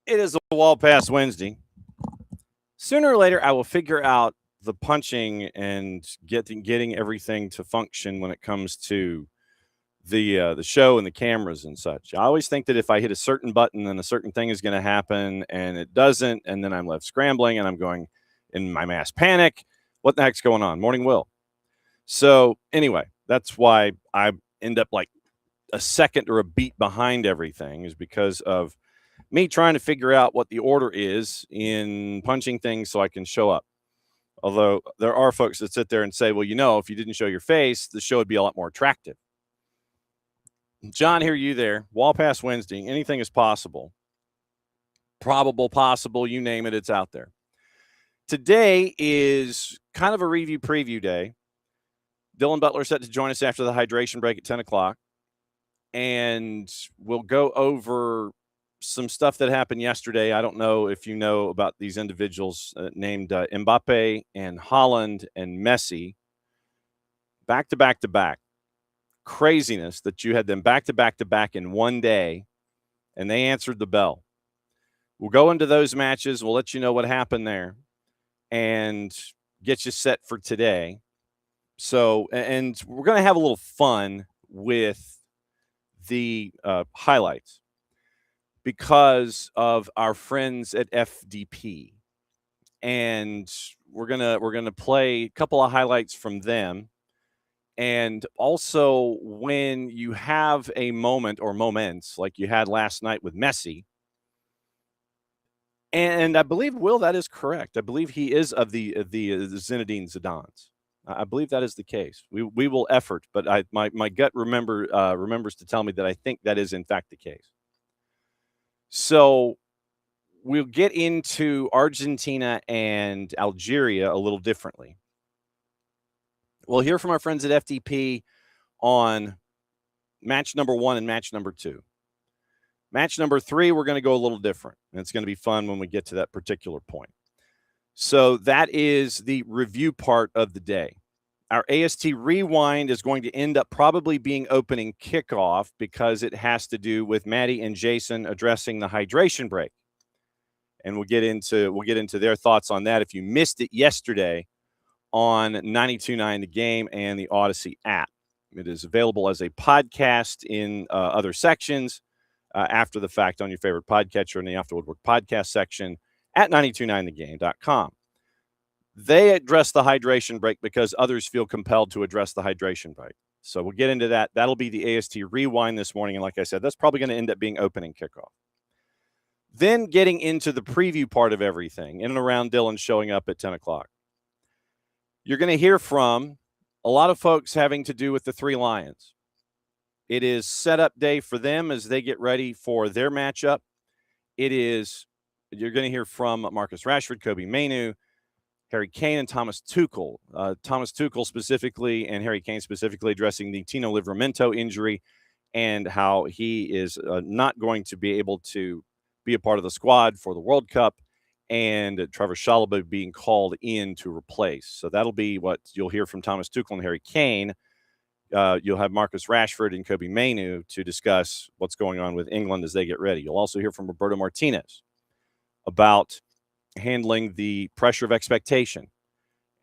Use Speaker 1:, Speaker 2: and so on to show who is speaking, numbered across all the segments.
Speaker 1: It is a wall pass Wednesday. Sooner or later, I will figure out the punching and getting everything to function when it comes to the show and the cameras and such. I always think that if I hit a certain button, then a certain thing is going to happen, and it doesn't, and then I'm left scrambling, and I'm going in my mass panic. What the heck's going on? Morning, Will. So anyway, that's why I end up like a second or a beat behind everything, is because of me trying to figure out what the order is in punching things so I can show up. Although there are folks that sit there and say, well, if you didn't show your face, the show would be a lot more attractive. John, hear you there. Wall Pass Wednesday. Anything is possible. Probable, possible, you name it, it's out there. Today is kind of a review preview day. Dylan Butler set to join us after the hydration break at 10 o'clock. And we'll go over some stuff that happened yesterday. I don't know if you know about these individuals named Mbappe and Haaland and Messi. Back to back to back. Craziness that you had them back to back to back in one day, and they answered the bell. We'll go into those matches. We'll let you know what happened there and get you set for today. So, and we're going to have a little fun with the highlights because of our friends at FDP, and we're gonna play a couple of highlights from them. And also, when you have a moment or moments like you had last night with Messi, and I believe, Will, that is correct. I believe he is of the Zinedine Zidane's. I believe that is the case. We will effort, but my gut remembers to tell me that I think that is in fact the case. So we'll get into Argentina and Algeria a little differently. We'll hear from our friends at FDP on match number 1 and match number 2. Match number 3, we're going to go a little different, and it's going to be fun when we get to that particular point. So that is the review part of the day. Our AST Rewind is going to end up probably being opening kickoff because it has to do with Maddie and Jason addressing the hydration break. And we'll get into their thoughts on that if you missed it yesterday on 92.9 The Game and the Odyssey app. It is available as a podcast in other sections after the fact on your favorite podcatcher in the After Woodwork podcast section at 929thegame.com. They address the hydration break because others feel compelled to address the hydration break. So we'll get into that. That'll be the AST Rewind this morning. And like I said, that's probably going to end up being opening kickoff. Then getting into the preview part of everything in and around Dylan showing up at 10 o'clock. You're going to hear from a lot of folks having to do with the Three Lions. It is setup day for them as they get ready for their matchup. You're going to hear from Marcus Rashford, Kobe Mainu, Harry Kane, and Thomas Tuchel. Thomas Tuchel specifically and Harry Kane specifically addressing the Tino Livramento injury and how he is not going to be able to be a part of the squad for the World Cup, and Trevor Chalobah being called in to replace. So that'll be what you'll hear from Thomas Tuchel and Harry Kane. You'll have Marcus Rashford and Kobe Mainu to discuss what's going on with England as they get ready. You'll also hear from Roberto Martinez about handling the pressure of expectation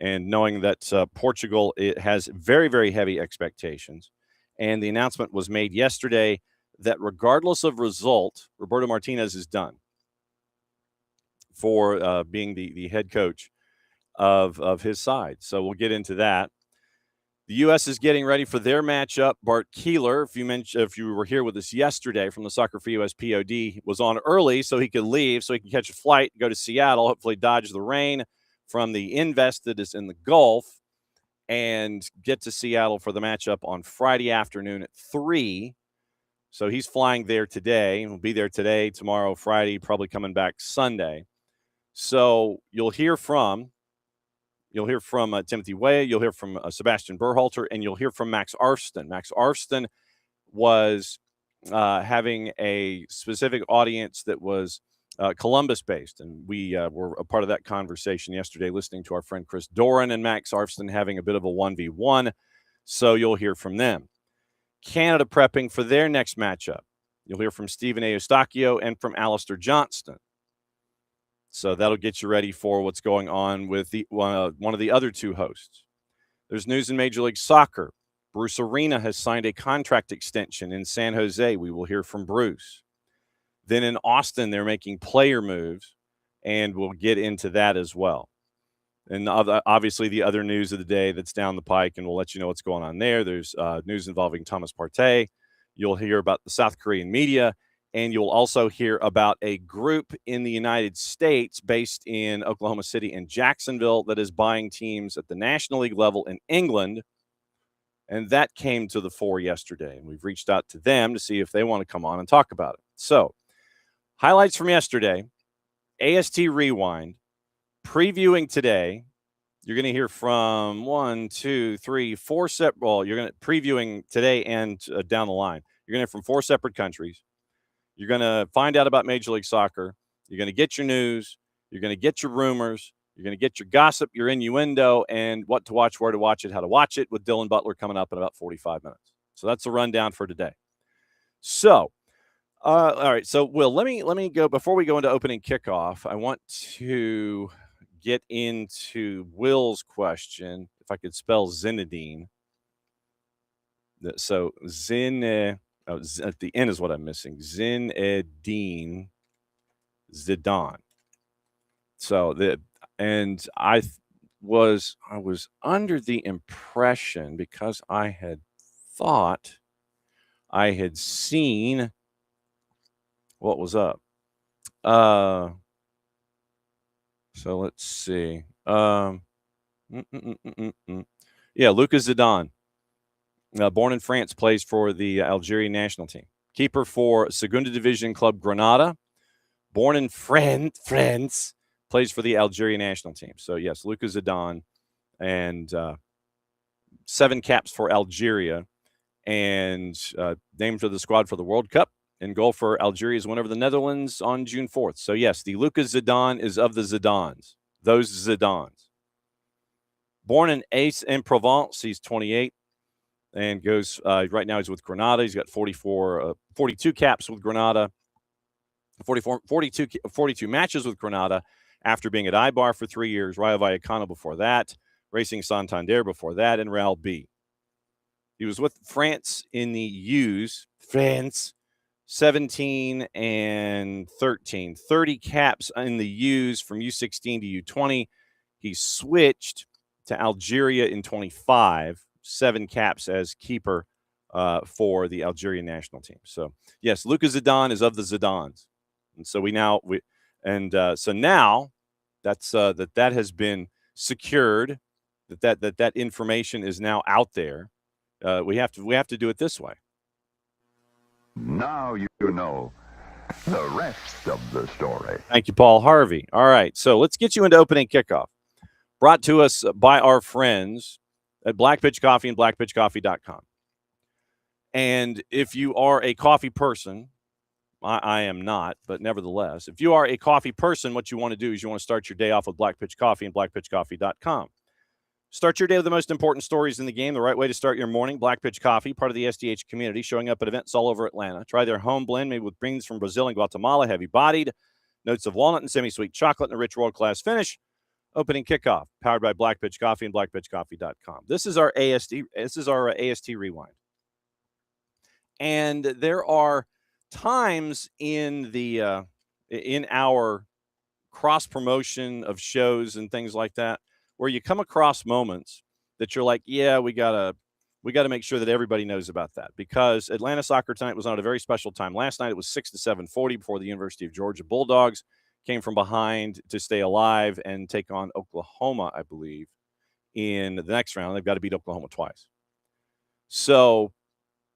Speaker 1: and knowing that Portugal, it has very, very heavy expectations. And the announcement was made yesterday that regardless of result, Roberto Martinez is done for being the head coach of his side. So we'll get into that. The U.S. is getting ready for their matchup. Bart Keeler, if you were here with us yesterday from the Soccer for U.S. POD, was on early so he could leave, so he can catch a flight, go to Seattle, hopefully dodge the rain from the invest that is in the Gulf, and get to Seattle for the matchup on Friday afternoon at 3. So he's flying there today, and will be there today, tomorrow, Friday, probably coming back Sunday. So you'll hear from Timothy Way, you'll hear from Sebastian Berhalter, and you'll hear from Max Arfsten. Max Arfsten was having a specific audience that was Columbus-based, and we were a part of that conversation yesterday, listening to our friend Chris Doran and Max Arfsten having a bit of a 1v1, so you'll hear from them. Canada prepping for their next matchup. You'll hear from Stephen Eustachio and from Alistair Johnston. So that'll get you ready for what's going on with the one of the other two hosts. There's news in Major League Soccer. Bruce Arena has signed a contract extension in San Jose. We will hear from Bruce. Then in Austin, they're making player moves, and we'll get into that as well. And obviously the other news of the day that's down the pike, and we'll let you know what's going on there. There's news involving Thomas Partey. You'll hear about the South Korean media, and you'll also hear about a group in the United States based in Oklahoma City and Jacksonville that is buying teams at the National League level in England. And that came to the fore yesterday, and we've reached out to them to see if they want to come on and talk about it. So, highlights from yesterday, AST Rewind, previewing today. You're going to hear from 1, 2, 3, 4 separate. Well, you're going to previewing today and down the line. You're going to hear from 4 separate countries. You're going to find out about Major League Soccer. You're going to get your news. You're going to get your rumors. You're going to get your gossip, your innuendo, and what to watch, where to watch it, how to watch it with Dylan Butler coming up in about 45 minutes. So that's the rundown for today. So, all right. So, Will, let me go before we go into opening kickoff. I want to get into Will's question. If I could spell Zinedine. So at the end is what I'm missing. Zinedine Zidane. So I was under the impression, because I had thought I had seen what was up. So let's see. Yeah, Lucas Zidane, born in France, plays for the Algerian national team. Keeper for Segunda Division club Granada, born in France, plays for the Algerian national team. So, yes, Lucas Zidane, and 7 caps for Algeria, and named to the squad for the World Cup, and goal for Algeria's win over the Netherlands on June 4th. So, yes, the Lucas Zidane is of the Zidanes, those Zidanes. Born in Aix-en-Provence, he's 28, and goes right now he's with Granada. He's got 42 caps with Granada, 42 matches with Granada after being at Eibar for 3 years, Rayo Vallecano before that, Racing Santander before that, and Real B. He was with France in the U's, 17 and 13, 30 caps in the U's from U16 to U20. He switched to Algeria in 25, 7 caps as keeper for the Algerian national team. So, yes, Lucas Zidane is of the Zidanes. And so so now that's that has been secured, that information is now out there. We have to do it this way.
Speaker 2: Now you know the rest of the story.
Speaker 1: Thank you, Paul Harvey. All right, so let's get you into opening kickoff. Brought to us by our friends at Black Pitch Coffee and blackpitchcoffee.com. And if you are a coffee person, I am not, but nevertheless, if you are a coffee person, what you want to do is you want to start your day off with Black Pitch Coffee and blackpitchcoffee.com. Start your day with the most important stories in the game, the right way to start your morning. Black Pitch Coffee, part of the SDH community, showing up at events all over Atlanta. Try their home blend made with beans from Brazil and Guatemala, heavy-bodied, notes of walnut and semi-sweet chocolate, and a rich world-class finish. Opening kickoff, powered by Black Pitch Coffee and blackpitchcoffee.com. This is our AST Rewind. And there are times in our cross promotion of shows and things like that where you come across moments that you're like, yeah, we gotta make sure that everybody knows about that, because Atlanta soccer tonight was on a very special time. Last night it was 6 to 7:40 before the University of Georgia Bulldogs came from behind to stay alive and take on Oklahoma, I believe, in the next round. They've got to beat Oklahoma twice. So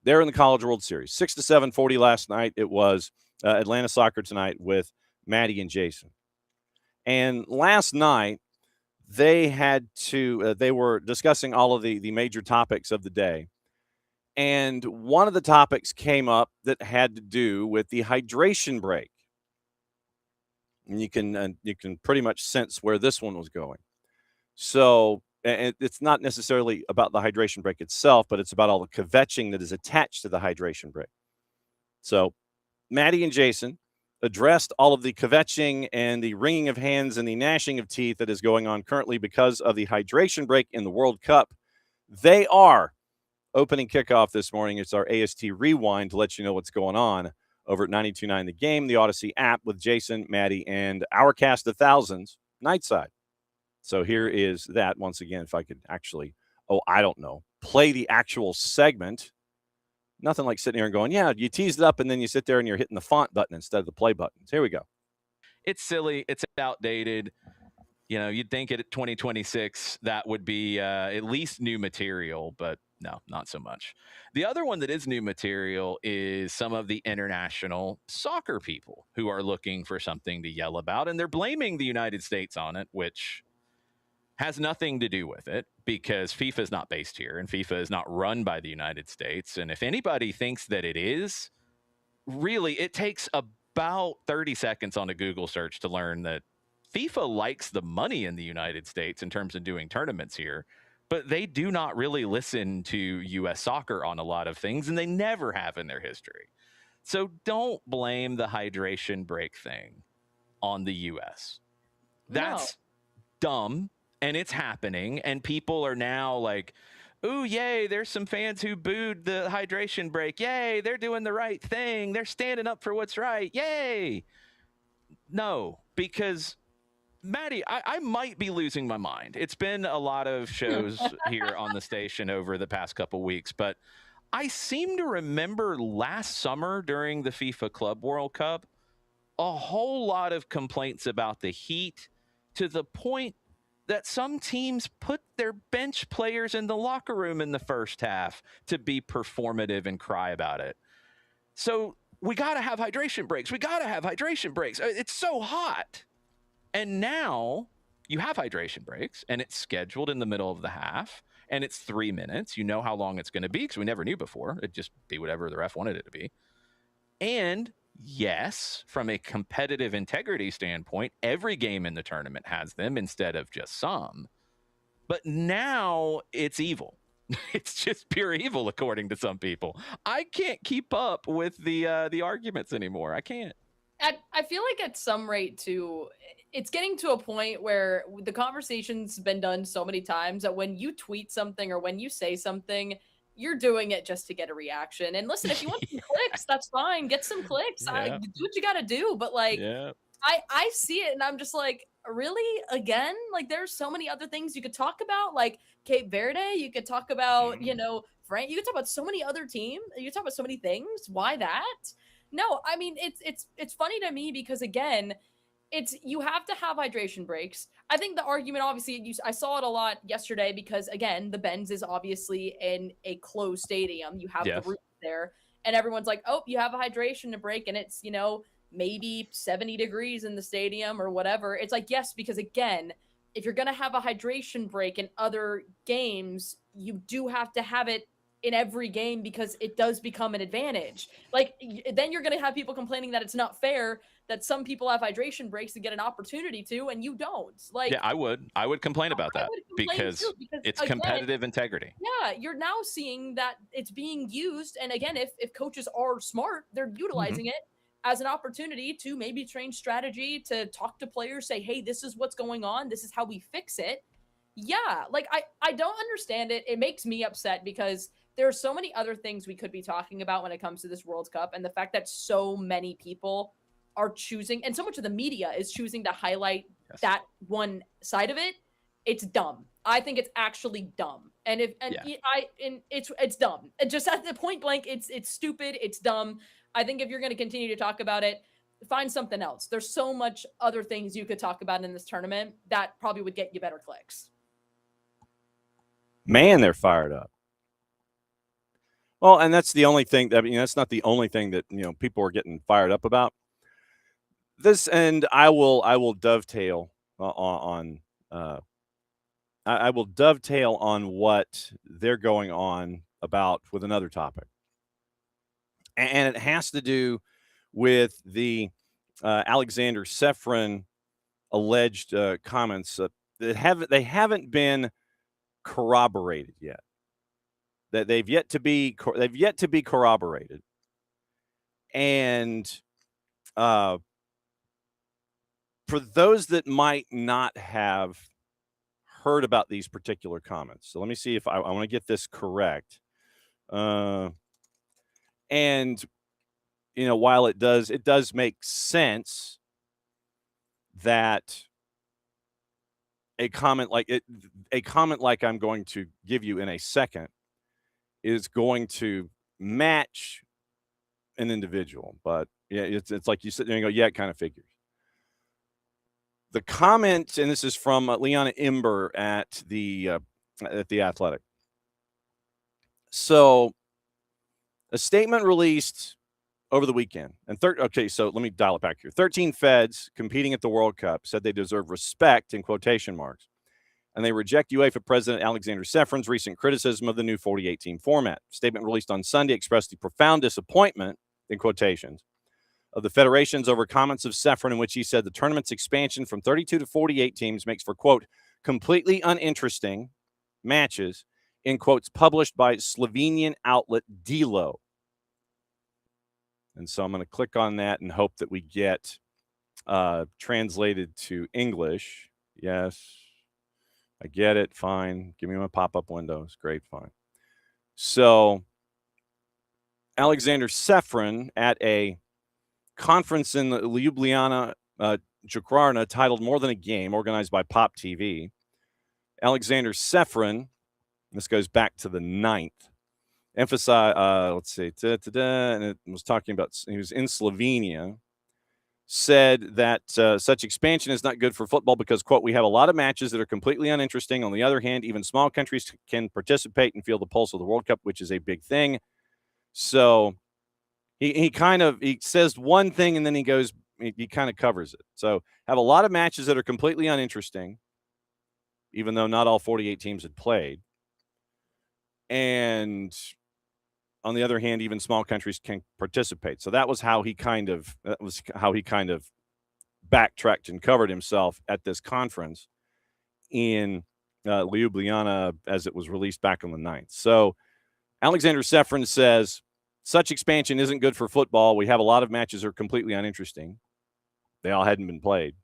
Speaker 1: they're in the College World Series. 6 to 7:40 last night. It was Atlanta soccer tonight with Maddie and Jason. And last night, they were discussing all of the major topics of the day. And one of the topics came up that had to do with the hydration break. And you can pretty much sense where this one was going. So it's not necessarily about the hydration break itself, but it's about all the kvetching that is attached to the hydration break. So Maddie and Jason addressed all of the kvetching and the wringing of hands and the gnashing of teeth that is going on currently because of the hydration break in the World Cup. They are opening kickoff this morning. It's our AST Rewind to let you know what's going on over at 92.9 The Game, the Odyssey app with Jason, Maddie, and our cast of thousands, Nightside. So here is that once again, if I could actually, play the actual segment. Nothing like sitting here and going, yeah, you teased it up and then you sit there and you're hitting the font button instead of the play buttons. Here we go.
Speaker 3: It's silly. It's outdated. You'd think at 2026 that would be at least new material, but no, not so much. The other one that is new material is some of the international soccer people who are looking for something to yell about, and they're blaming the United States on it, which has nothing to do with it because FIFA is not based here and FIFA is not run by the United States. And if anybody thinks that it is, really, it takes about 30 seconds on a Google search to learn that FIFA likes the money in the United States in terms of doing tournaments here, but they do not really listen to U.S. soccer on a lot of things, and they never have in their history. So don't blame the hydration break thing on the U.S. That's dumb. And it's happening, and people are now like, ooh, yay, there's some fans who booed the hydration break. Yay, they're doing the right thing. They're standing up for what's right. Yay. No, because, Maddie, I might be losing my mind. It's been a lot of shows here on the station over the past couple weeks, but I seem to remember last summer during the FIFA Club World Cup, a whole lot of complaints about the heat to the point that some teams put their bench players in the locker room in the first half to be performative and cry about it. So we got to have hydration breaks. It's so hot. And now you have hydration breaks, and it's scheduled in the middle of the half, and it's 3 minutes. You know how long it's going to be because we never knew before. It'd just be whatever the ref wanted it to be. And yes, from a competitive integrity standpoint, every game in the tournament has them instead of just some. But now it's evil. It's just pure evil, according to some people. I can't keep up with the arguments anymore. I can't.
Speaker 4: I feel like at some rate, too, it's getting to a point where the conversation's been done so many times that when you tweet something or when you say something, you're doing it just to get a reaction. And listen, if you want some clicks, that's fine. Get some clicks.
Speaker 3: Yeah.
Speaker 4: Do what you got to do. But I see it and I'm just like, really? Again? Like, there's so many other things you could talk about, like Cape Verde. You could talk about, Frank. You could talk about so many other teams. You talk about so many things. Why that? No, I mean, it's funny to me because, again, you have to have hydration breaks. I think the argument, obviously, I saw it a lot yesterday because, again, the Benz is obviously in a closed stadium. You have the roof there, and everyone's like, oh, you have a hydration break, and it's, maybe 70 degrees in the stadium or whatever. It's like, yes, because, again, if you're going to have a hydration break in other games, you do have to have it in every game because it does become an advantage. Like, then you're going to have people complaining that it's not fair that some people have hydration breaks to get an opportunity to, and you don't. Like,
Speaker 3: yeah, I would complain about that because it's again, competitive integrity.
Speaker 4: Yeah, you're now seeing that it's being used, and again, if coaches are smart, they're utilizing it as an opportunity to maybe train strategy, to talk to players, say, hey, this is what's going on, this is how we fix it. Yeah, like, I don't understand it. It makes me upset because there are so many other things we could be talking about when it comes to this World Cup, and the fact that so many people are choosing, and so much of the media is choosing to highlight that one side of it. It's dumb. I think it's actually dumb. And it's dumb. And just at the point blank, it's stupid. It's dumb. I think if you're going to continue to talk about it, find something else. There's so much other things you could talk about in this tournament that probably would get you better clicks.
Speaker 1: Man, they're fired up. Well, and that's the only thing that, that's not the only thing that, people are getting fired up about. This, and I will dovetail I will dovetail on what they're going on about with another topic. And it has to do with the Alexander Sefrin alleged comments that haven't been corroborated yet. That they've yet to be corroborated. And for those that might not have heard about these particular comments, so let me see if I want to get this correct. And while it does make sense that a comment like I'm going to give you in a second is going to match an individual, but yeah, it's like you sit there and go, yeah, it kind of figures. The comment, and this is from Leona Imber at the Athletic. So, a statement released over the weekend, and so let me dial it back here. 13 feds competing at the World Cup said they deserve respect in quotation marks, and they reject UEFA President Alexander Sefrin's recent criticism of the new 48-team format. Statement released on Sunday expressed the profound disappointment, in quotations, of the federations over comments of Sefrin in which he said the tournament's expansion from 32 to 48 teams makes for, quote, completely uninteresting matches, in quotes, published by Slovenian outlet Delo. And so I'm going to click on that and hope that we get translated to English. Yes, I get it. Fine. Give me my pop-up windows. Great. Fine. So Alexander Sefrin at a conference in Ljubljana, Jakarta, titled More Than a Game, organized by Pop TV. Alexander Sefrin, this goes back to the 9th, emphasized, and it was talking about, he was in Slovenia, said that such expansion is not good for football because, quote, we have a lot of matches that are completely uninteresting. On the other hand, even small countries can participate and feel the pulse of the World Cup, which is a big thing. So he says one thing and then he kind of covers it. So have a lot of matches that are completely uninteresting, even though not all 48 teams had played. And on the other hand, even small countries can participate. So that was how he kind of backtracked and covered himself at this conference in Ljubljana as it was released back on the 9th. So Alexander Sefrin says, such expansion isn't good for football. We have a lot of matches that are completely uninteresting. They all hadn't been played.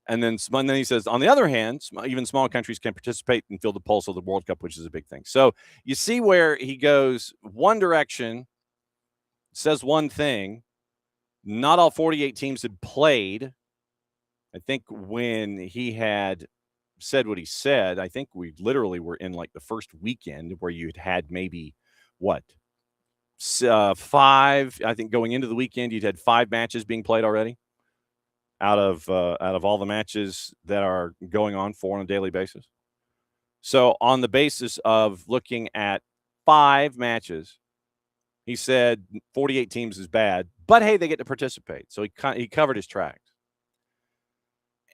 Speaker 1: And then he says, on the other hand, even small countries can participate and feel the pulse of the World Cup, which is a big thing. So you see where he goes one direction, says one thing. Not all 48 teams had played. I think when he had said what he said, I think we literally were in like the first weekend where you'd had maybe, 5, I think going into the weekend, you'd had 5 matches being played already out of all the matches that are going on on a daily basis. So on the basis of looking at 5 matches, he said 48 teams is bad, but hey, they get to participate. So he covered his tracks.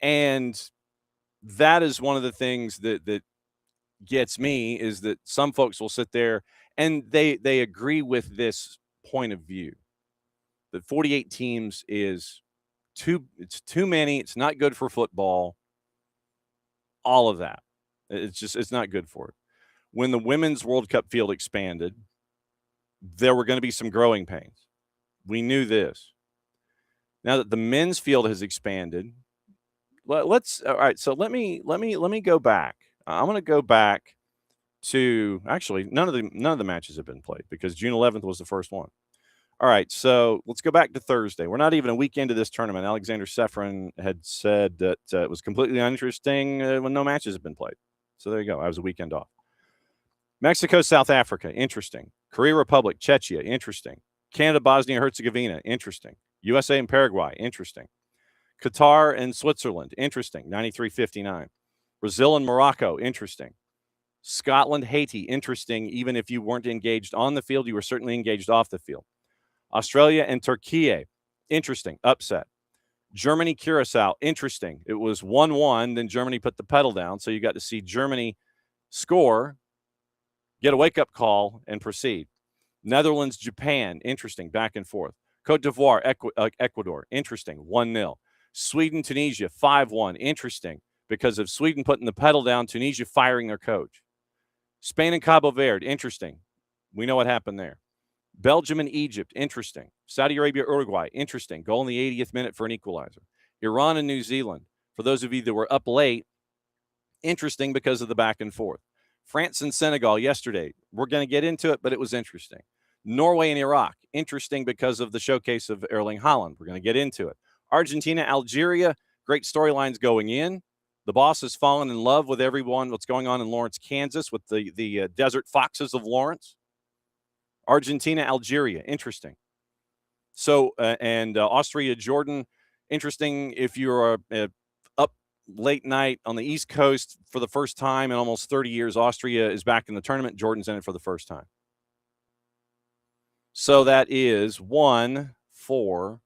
Speaker 1: And that is one of the things that gets me, is that some folks will sit there and they agree with this point of view that 48 teams is too many. It's not good for football. All of that. It's not good for it. When the Women's World Cup field expanded, there were going to be some growing pains. We knew this. Now that the men's field has expanded, all right. So let me go back. I'm going to go back to, actually, none of the matches have been played because June 11th was the first one. All right, so let's go back to Thursday. We're not even a week into this tournament. Alexander Sefrin had said that it was completely uninteresting when no matches have been played. So there you go. I was a weekend off. Mexico, South Africa, interesting. Korea Republic, Czechia, interesting. Canada, Bosnia, Herzegovina, interesting. USA and Paraguay, interesting. Qatar and Switzerland, interesting. 93-59. Brazil and Morocco, interesting. Scotland, Haiti, interesting. Even if you weren't engaged on the field, you were certainly engaged off the field. Australia and Turkey, interesting. Upset. Germany, Curacao, interesting. It was 1-1, then Germany put the pedal down, so you got to see Germany score, get a wake-up call, and proceed. Netherlands, Japan, interesting, back and forth. Cote d'Ivoire, Ecuador, interesting, 1-0. Sweden, Tunisia, 5-1, interesting, because of Sweden putting the pedal down, Tunisia firing their coach. Spain and Cabo Verde, interesting. We know what happened there. Belgium and Egypt, interesting. Saudi Arabia, Uruguay, interesting. Goal in the 80th minute for an equalizer. Iran and New Zealand, for those of you that were up late, interesting because of the back and forth. France and Senegal yesterday, we're going to get into it, but it was interesting. Norway and Iraq, interesting because of the showcase of Erling Haaland. We're going to get into it. Argentina, Algeria, great storylines going in. The boss has fallen in love with everyone. What's going on in Lawrence, Kansas with the Desert Foxes of Lawrence. Argentina, Algeria, interesting. So, and Austria, Jordan, interesting if you're up late night on the East Coast for the first time in almost 30 years. Austria is back in the tournament. Jordan's in it for the first time. So that is 1, 4,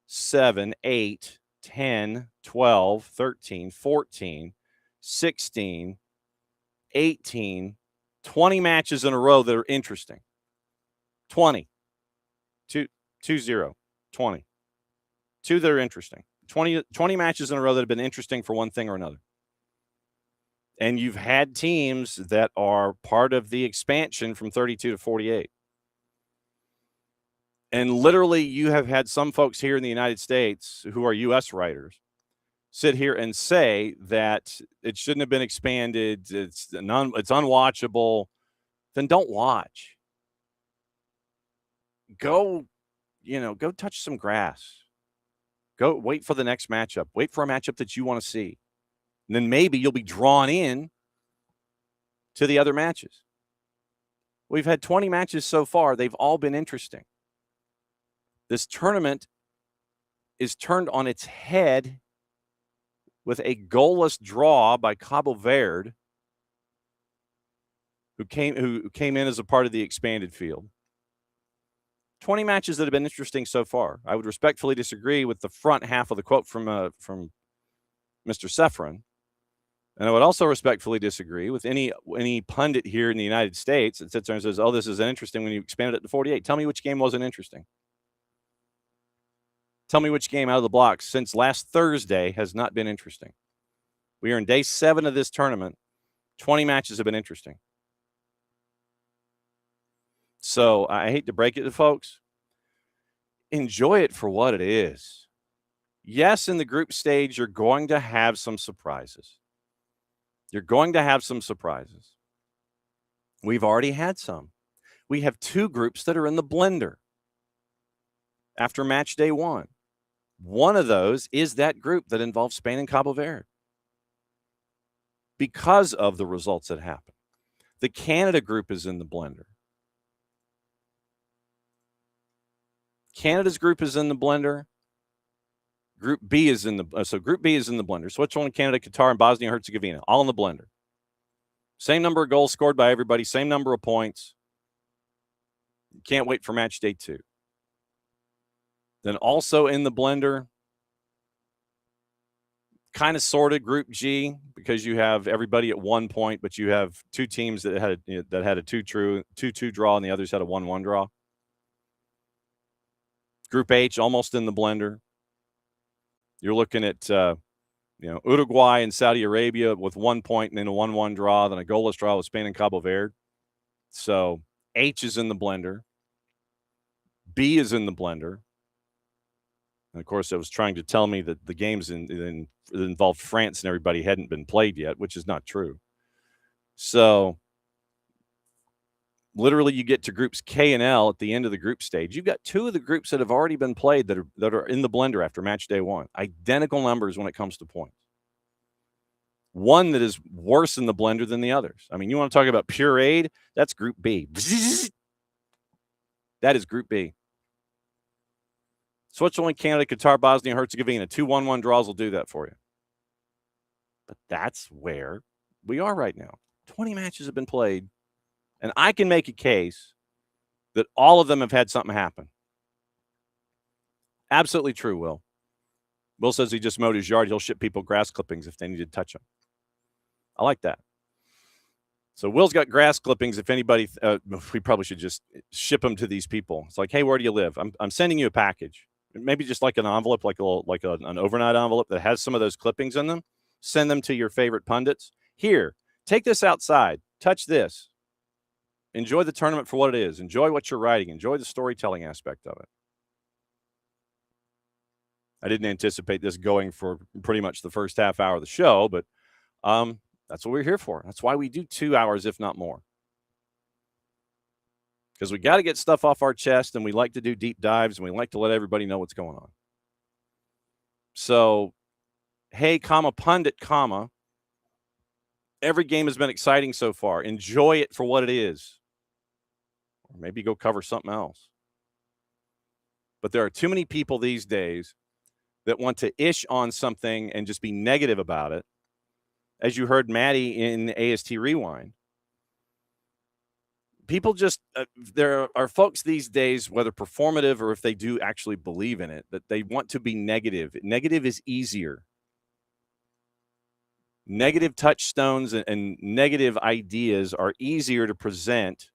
Speaker 1: 7, 8, 10, 12, 13, 14, 16, 18, 20 matches in a row that are interesting. 20. 2-0. 20. 2 that are interesting. 20 matches in a row that have been interesting for one thing or another. And you've had teams that are part of the expansion from 32 to 48. And literally, you have had some folks here in the United States who are U.S. writers sit here and say that it shouldn't have been expanded. It's unwatchable. Then don't watch. Go touch some grass. Go wait for the next matchup. Wait for a matchup that you want to see. And then maybe you'll be drawn in to the other matches. We've had 20 matches so far. They've all been interesting. This tournament is turned on its head with a goalless draw by Cabo Verde, who came in as a part of the expanded field. 20 matches that have been interesting so far. I would respectfully disagree with the front half of the quote from Mr. Sefrin. And I would also respectfully disagree with any pundit here in the United States that sits there and says, oh, this isn't interesting when you expanded it to 48. Tell me which game wasn't interesting. Tell me which game out of the blocks since last Thursday has not been interesting. We are in day 7 of this tournament. 20 matches have been interesting. So I hate to break it to folks. Enjoy it for what it is. Yes, in the group stage, you're going to have some surprises. You're going to have some surprises. We've already had some. We have 2 groups that are in the blender after match day 1. One of those is that group that involves Spain and Cabo Verde because of the results that happened. The Canada group is in the blender. Canada's group is in the blender. Group B is in the blender. Switzerland, Canada, Qatar, and Bosnia-Herzegovina, all in the blender. Same number of goals scored by everybody, same number of points. Can't wait for match day 2. Then also in the blender, kind of sorted Group G, because you have everybody at 1 point, but you have 2 teams that had a 2-2 draw, and the others had a 1-1 draw. Group H almost in the blender. You're looking at Uruguay and Saudi Arabia with 1 point and then a 1-1 draw, then a goalless draw with Spain and Cabo Verde. So H is in the blender. B is in the blender. And of course, it was trying to tell me that the games that involved France and everybody hadn't been played yet, which is not true. So literally, you get to groups K and L at the end of the group stage. You've got 2 of the groups that have already been played that are in the blender after match day 1. Identical numbers when it comes to points. One that is worse in the blender than the others. I mean, you want to talk about pureed? That's Group B. That is Group B. Switzerland, Canada, Qatar, Bosnia-Herzegovina. 2 1-1 draws will do that for you. But that's where we are right now. 20 matches have been played. And I can make a case that all of them have had something happen. Absolutely true, Will. Will says he just mowed his yard. He'll ship people grass clippings if they need to touch them. I like that. So Will's got grass clippings. If anybody, we probably should just ship them to these people. It's like, hey, where do you live? I'm sending you a package. Maybe just like an envelope, like an overnight envelope that has some of those clippings in them. Send them to your favorite pundits. Here, take this outside. Touch this. Enjoy the tournament for what it is. Enjoy what you're writing. Enjoy the storytelling aspect of it. I didn't anticipate this going for pretty much the first half hour of the show, but that's what we're here for. That's why we do 2 hours, if not more. Because we got to get stuff off our chest, and we like to do deep dives, and we like to let everybody know what's going on. So, hey, pundit, every game has been exciting so far. Enjoy it for what it is. Or maybe go cover something else. But there are too many people these days that want to ish on something and just be negative about it. As you heard Maddie in AST Rewind. People just, there are folks these days, whether performative or if they do actually believe in it, that they want to be negative. Negative is easier. Negative touchstones and negative ideas are easier to present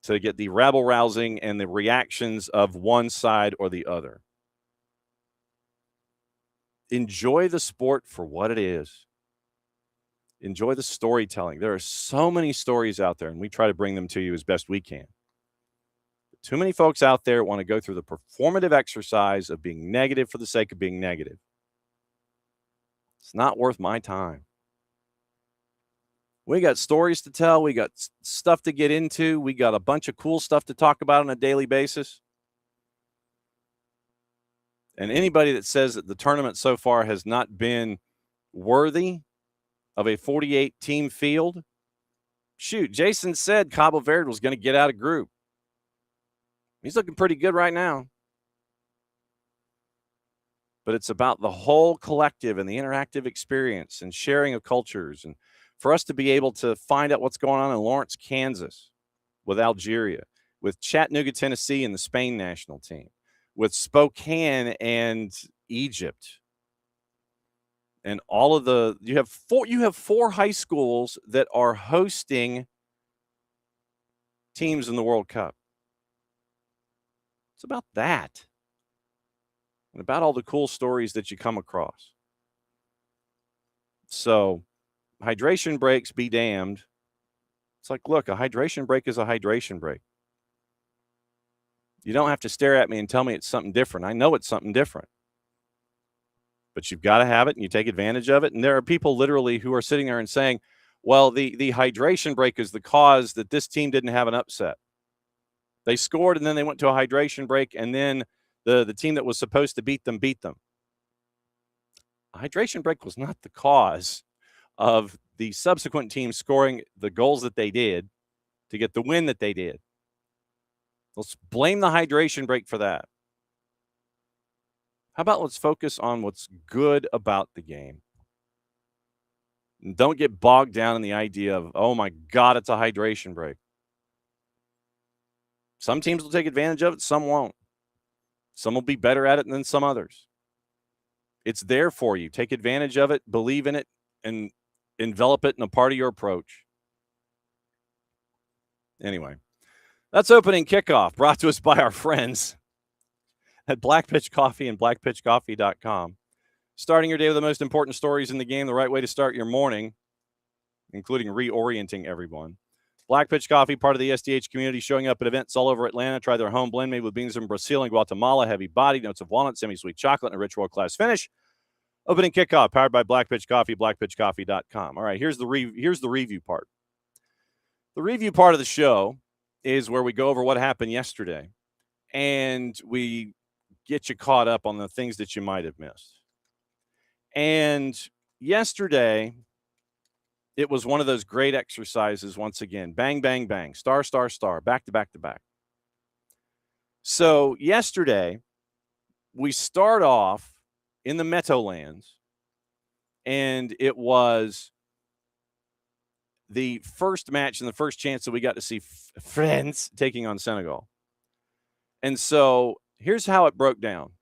Speaker 1: to get the rabble-rousing and the reactions of one side or the other. Enjoy the sport for what it is. Enjoy the storytelling. There are so many stories out there, and we try to bring them to you as best we can. But too many folks out there want to go through the performative exercise of being negative for the sake of being negative. It's not worth my time. We got stories to tell. We got stuff to get into. We got a bunch of cool stuff to talk about on a daily basis. And anybody that says that the tournament so far has not been worthy of a 48-team field, shoot, Jason said Cabo Verde was going to get out of group. He's looking pretty good right now. But it's about the whole collective and the interactive experience and sharing of cultures, and for us to be able to find out what's going on in Lawrence, Kansas, with Algeria, with Chattanooga, Tennessee, and the Spain national team, with Spokane and Egypt. And all of you have four high schools that are hosting teams in the World Cup. It's about that. And about all the cool stories that you come across. So, hydration breaks be damned. It's like, look, a hydration break is a hydration break. You don't have to stare at me and tell me it's something different. I know it's something different. But you've got to have it, and you take advantage of it. And there are people literally who are sitting there and saying, well, the hydration break is the cause that this team didn't have an upset. They scored, and then they went to a hydration break, and then the team that was supposed to beat them beat them. A hydration break was not the cause of the subsequent team scoring the goals that they did to get the win that they did. Let's blame the hydration break for that. How about let's focus on what's good about the game? And don't get bogged down in the idea of, oh my God, it's a hydration break. Some teams will take advantage of it, some won't. Some will be better at it than some others. It's there for you. Take advantage of it, believe in it, and envelop it in a part of your approach. Anyway, that's opening kickoff, brought to us by our friends at Black Pitch Coffee and blackpitchcoffee.com. Starting your day with the most important stories in the game, the right way to start your morning, including reorienting everyone. Black Pitch Coffee, part of the SDH community, showing up at events all over Atlanta. Try their home blend made with beans from Brazil and Guatemala. Heavy body, notes of walnut, semi-sweet chocolate, and a rich world-class finish. Opening kickoff, powered by Black Pitch Coffee, blackpitchcoffee.com. All right, here's the review part. The review part of the show is where we go over what happened yesterday, and we get you caught up on the things that you might have missed. And yesterday, it was one of those great exercises once again. Bang, bang, bang. Star, star, star. Back to back to back. So yesterday, we start off in the Meadowlands, and it was the first match and the first chance that we got to see France taking on Senegal. And so here's how it broke down.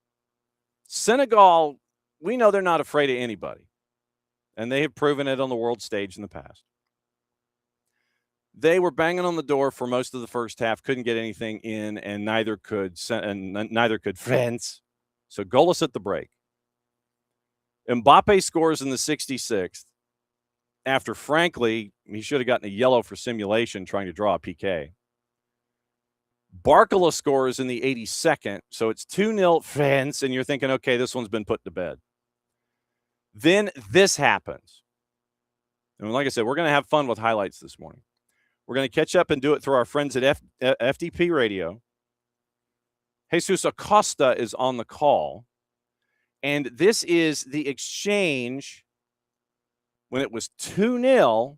Speaker 1: Senegal, we know they're not afraid of anybody, and they have proven it on the world stage in the past. They were banging on the door for most of the first half, couldn't get anything in, and neither could France. So goalless at the break. Mbappe scores in the 66th after, frankly, he should have gotten a yellow for simulation trying to draw a PK. Barcola scores in the 82nd, so it's 2-0 France, and you're thinking, okay, this one's been put to bed. Then this happens. And like I said, we're going to have fun with highlights this morning. We're going to catch up and do it through our friends at FDP Radio. Jesus Acosta is on the call. And this is the exchange when it was 2-0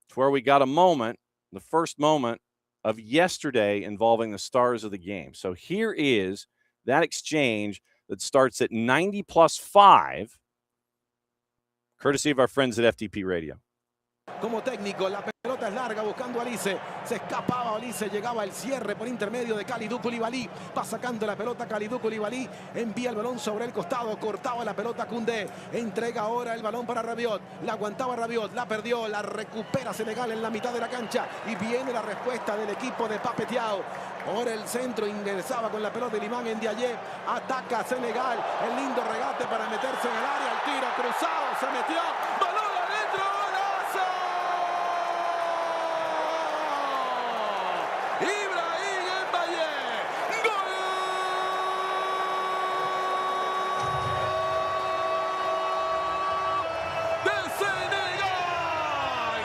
Speaker 1: to where we got a moment, the first moment of yesterday involving the stars of the game. So here is that exchange that starts at 90 plus 5, courtesy of our friends at FTP Radio.
Speaker 5: Como técnico, la pelota es larga buscando a Alice, se escapaba Alice, llegaba el cierre por intermedio de Kalidou Koulibaly, va sacando la pelota Kalidou Koulibaly, envía el balón sobre el costado, cortaba la pelota Koundé, entrega ahora el balón para Rabiot, la aguantaba Rabiot, la perdió, la recupera Senegal en la mitad de la cancha y viene la respuesta del equipo de Pape Thiaw. Ahora el centro ingresaba con la pelota de Limán en Ndiaye, ataca Senegal, el lindo regate para meterse en el área, el tiro cruzado, se metió, balón adentro, golazo. Ibrahim Mbappe, gol de Senegal.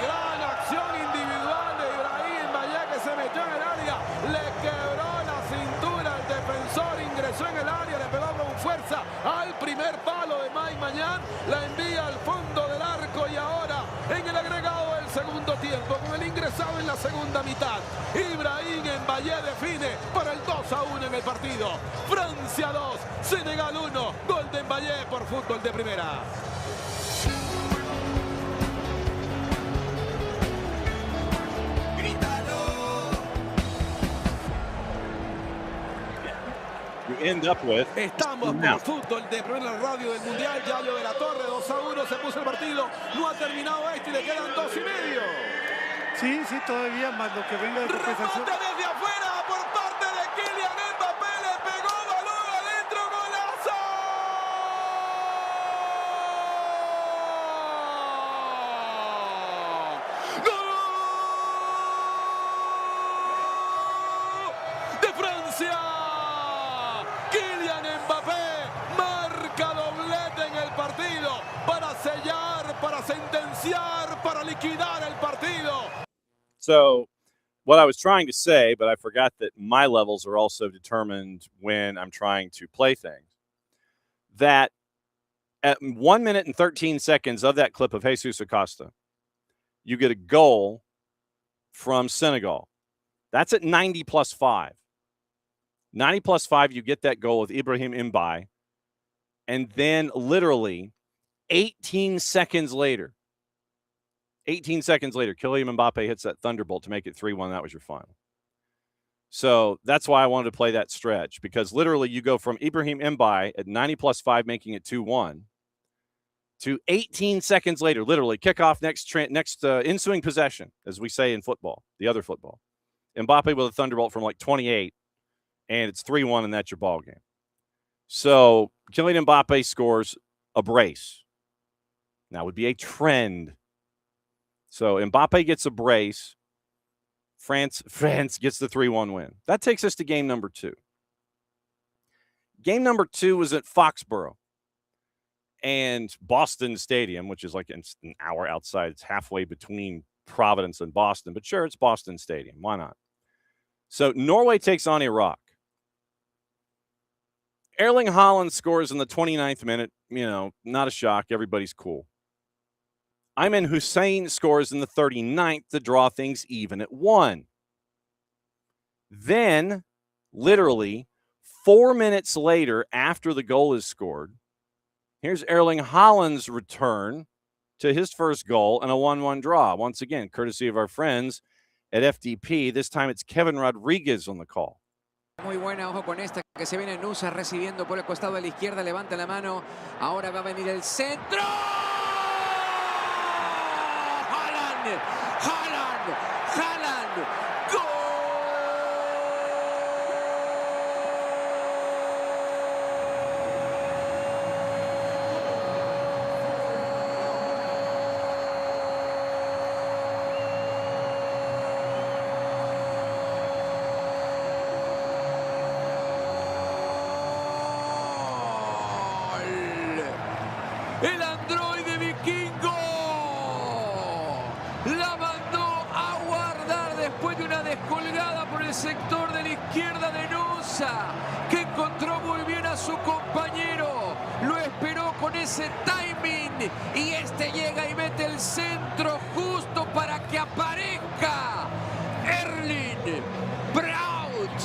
Speaker 5: Gran acción individual de Ibrahim Mbappe que se metió en el área, le quebró la cintura al defensor, ingresó en el área, le pegó con fuerza al primer palo de Mike Mañán, la envía al fondo del arco y ahora en el agregado del segundo tiempo, con el ingresado en la segunda mitad, Ibrahim Mbappe define para el 2-1 en el partido. Francia 2, Senegal 1, gol de Mbappe por fútbol de primera.
Speaker 1: You end up with.
Speaker 5: Estamos por fútbol de primera radio del Mundial. Yayo de la Torre, 2-1, se puso el partido. No ha terminado esto y le quedan 2,5.
Speaker 6: Sí, todavía más lo que venga de compensación.
Speaker 5: Remate desde afuera por parte de Kylian Mbappé, le pegó balón adentro, golazo. ¡Gol de Francia! Kylian Mbappé marca doblete en el partido para sellar, para sentenciar, para liquidar el partido.
Speaker 1: So what I was trying to say, but I forgot that my levels are also determined when I'm trying to play things, that at 1 minute and 13 seconds of that clip of Jesus Acosta, you get a goal from Senegal. That's at 90 plus 5. 90 plus 5, you get that goal with Ibrahim Mbappe. And then literally 18 seconds later, Kylian Mbappe hits that thunderbolt to make it 3-1. That was your final. So that's why I wanted to play that stretch, because literally you go from Ibrahim Mbappe at 90 plus 5, making it 2-1, to 18 seconds later, literally kickoff next ensuing possession, as we say in football, the other football. Mbappe with a thunderbolt from like 28, and it's 3-1, and that's your ball game. So Kylian Mbappe scores a brace. That would be a trend. So Mbappe gets a brace. France gets the 3-1 win. That takes us to game number 2. Game number 2 was at Foxborough and Boston Stadium, which is like an hour outside. It's halfway between Providence and Boston, but sure, it's Boston Stadium. Why not? So Norway takes on Iraq. Erling Haaland scores in the 29th minute. You know, not a shock. Everybody's cool. Ayman Hussein scores in the 39th to draw things even at 1. Then, literally 4 minutes later, after the goal is scored, here's Erling Haaland's return to his first goal and a 1-1 draw. Once again, courtesy of our friends at FDP. This time it's Kevin Rodriguez on the call.
Speaker 7: Muy buena, ojo con esta que se viene Nusa recibiendo por el costado de la izquierda, levanta la mano, ahora va a venir el centro. Haaland, Haaland, Haaland, ¡gol! El androide vikingo la mandó a guardar después de una descolgada por el sector de la izquierda de Nusa, que encontró muy bien a su compañero, lo esperó con ese timing y este llega y mete el centro justo para que aparezca Erling Braut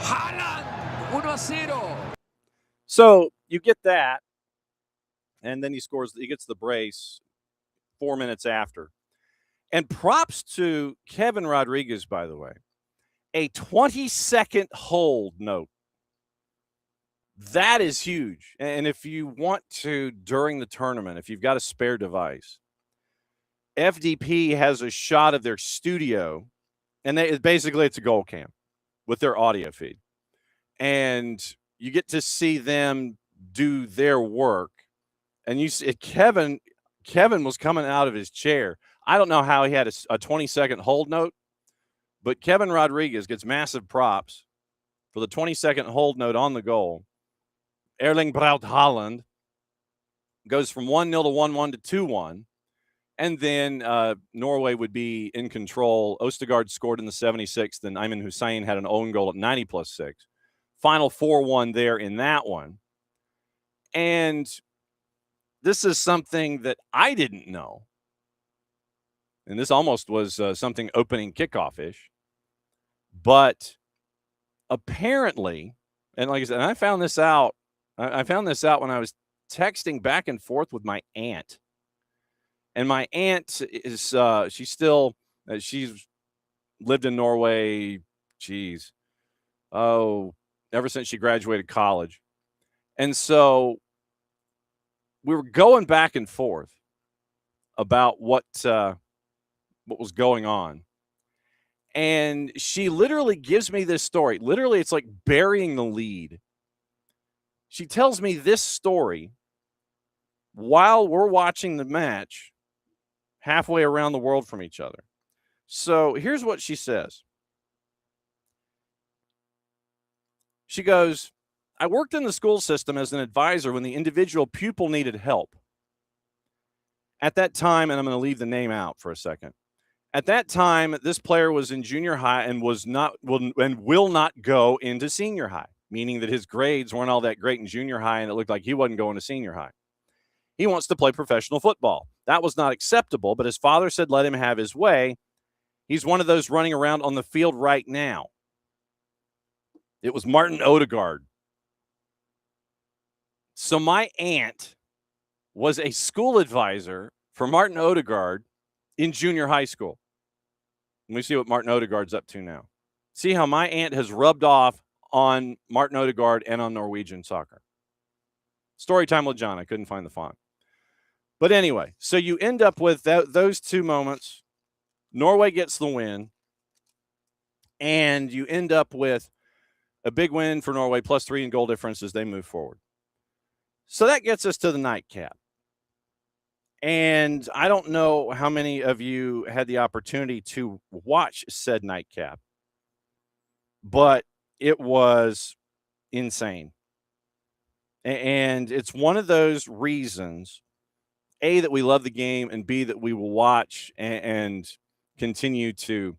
Speaker 7: Haaland. 1-0.
Speaker 1: So you get that. And then he gets the brace 4 minutes after. And props to Kevin Rodriguez, by the way. A 20-second hold note. That is huge. And if you want to, during the tournament, if you've got a spare device, FDP has a shot of their studio, and it's a goal cam with their audio feed. And you get to see them do their work. And you see Kevin was coming out of his chair. I don't know how he had a 20-second hold note, but Kevin Rodriguez gets massive props for the 20-second hold note on the goal. Erling Braut Haaland goes from 1-0 to 1-1 to 2-1. And then Norway would be in control. Østegård scored in the 76th, and Ayman Hussein had an own goal at 90+6. Final 4-1 there in that one. And this is something that I didn't know. And this almost was something opening kickoff-ish. But apparently, and like I said, and I found this out when I was texting back and forth with my aunt. And my aunt is, she's lived in Norway, ever since she graduated college. And so we were going back and forth about what was going on. And she literally gives me this story. Literally, it's like burying the lead. She tells me this story while we're watching the match halfway around the world from each other. So here's what she says. She goes, I worked in the school system as an advisor when the individual pupil needed help. At that time, and I'm going to leave the name out for a second. At that time, this player was in junior high and will not go into senior high, meaning that his grades weren't all that great in junior high, and it looked like he wasn't going to senior high. He wants to play professional football. That was not acceptable, but his father said let him have his way. He's one of those running around on the field right now. It was Martin Odegaard. So my aunt was a school advisor for Martin Odegaard in junior high school. Let me see what Martin Odegaard's up to now. See how my aunt has rubbed off on Martin Odegaard and on Norwegian soccer. Storytime with John. I couldn't find the font. But anyway, so you end up with those two moments. Norway gets the win. And you end up with a big win for Norway, +3 in goal difference as they move forward. So that gets us to the nightcap. And I don't know how many of you had the opportunity to watch said nightcap, but it was insane. And it's one of those reasons, A, that we love the game, and B, that we will watch and continue to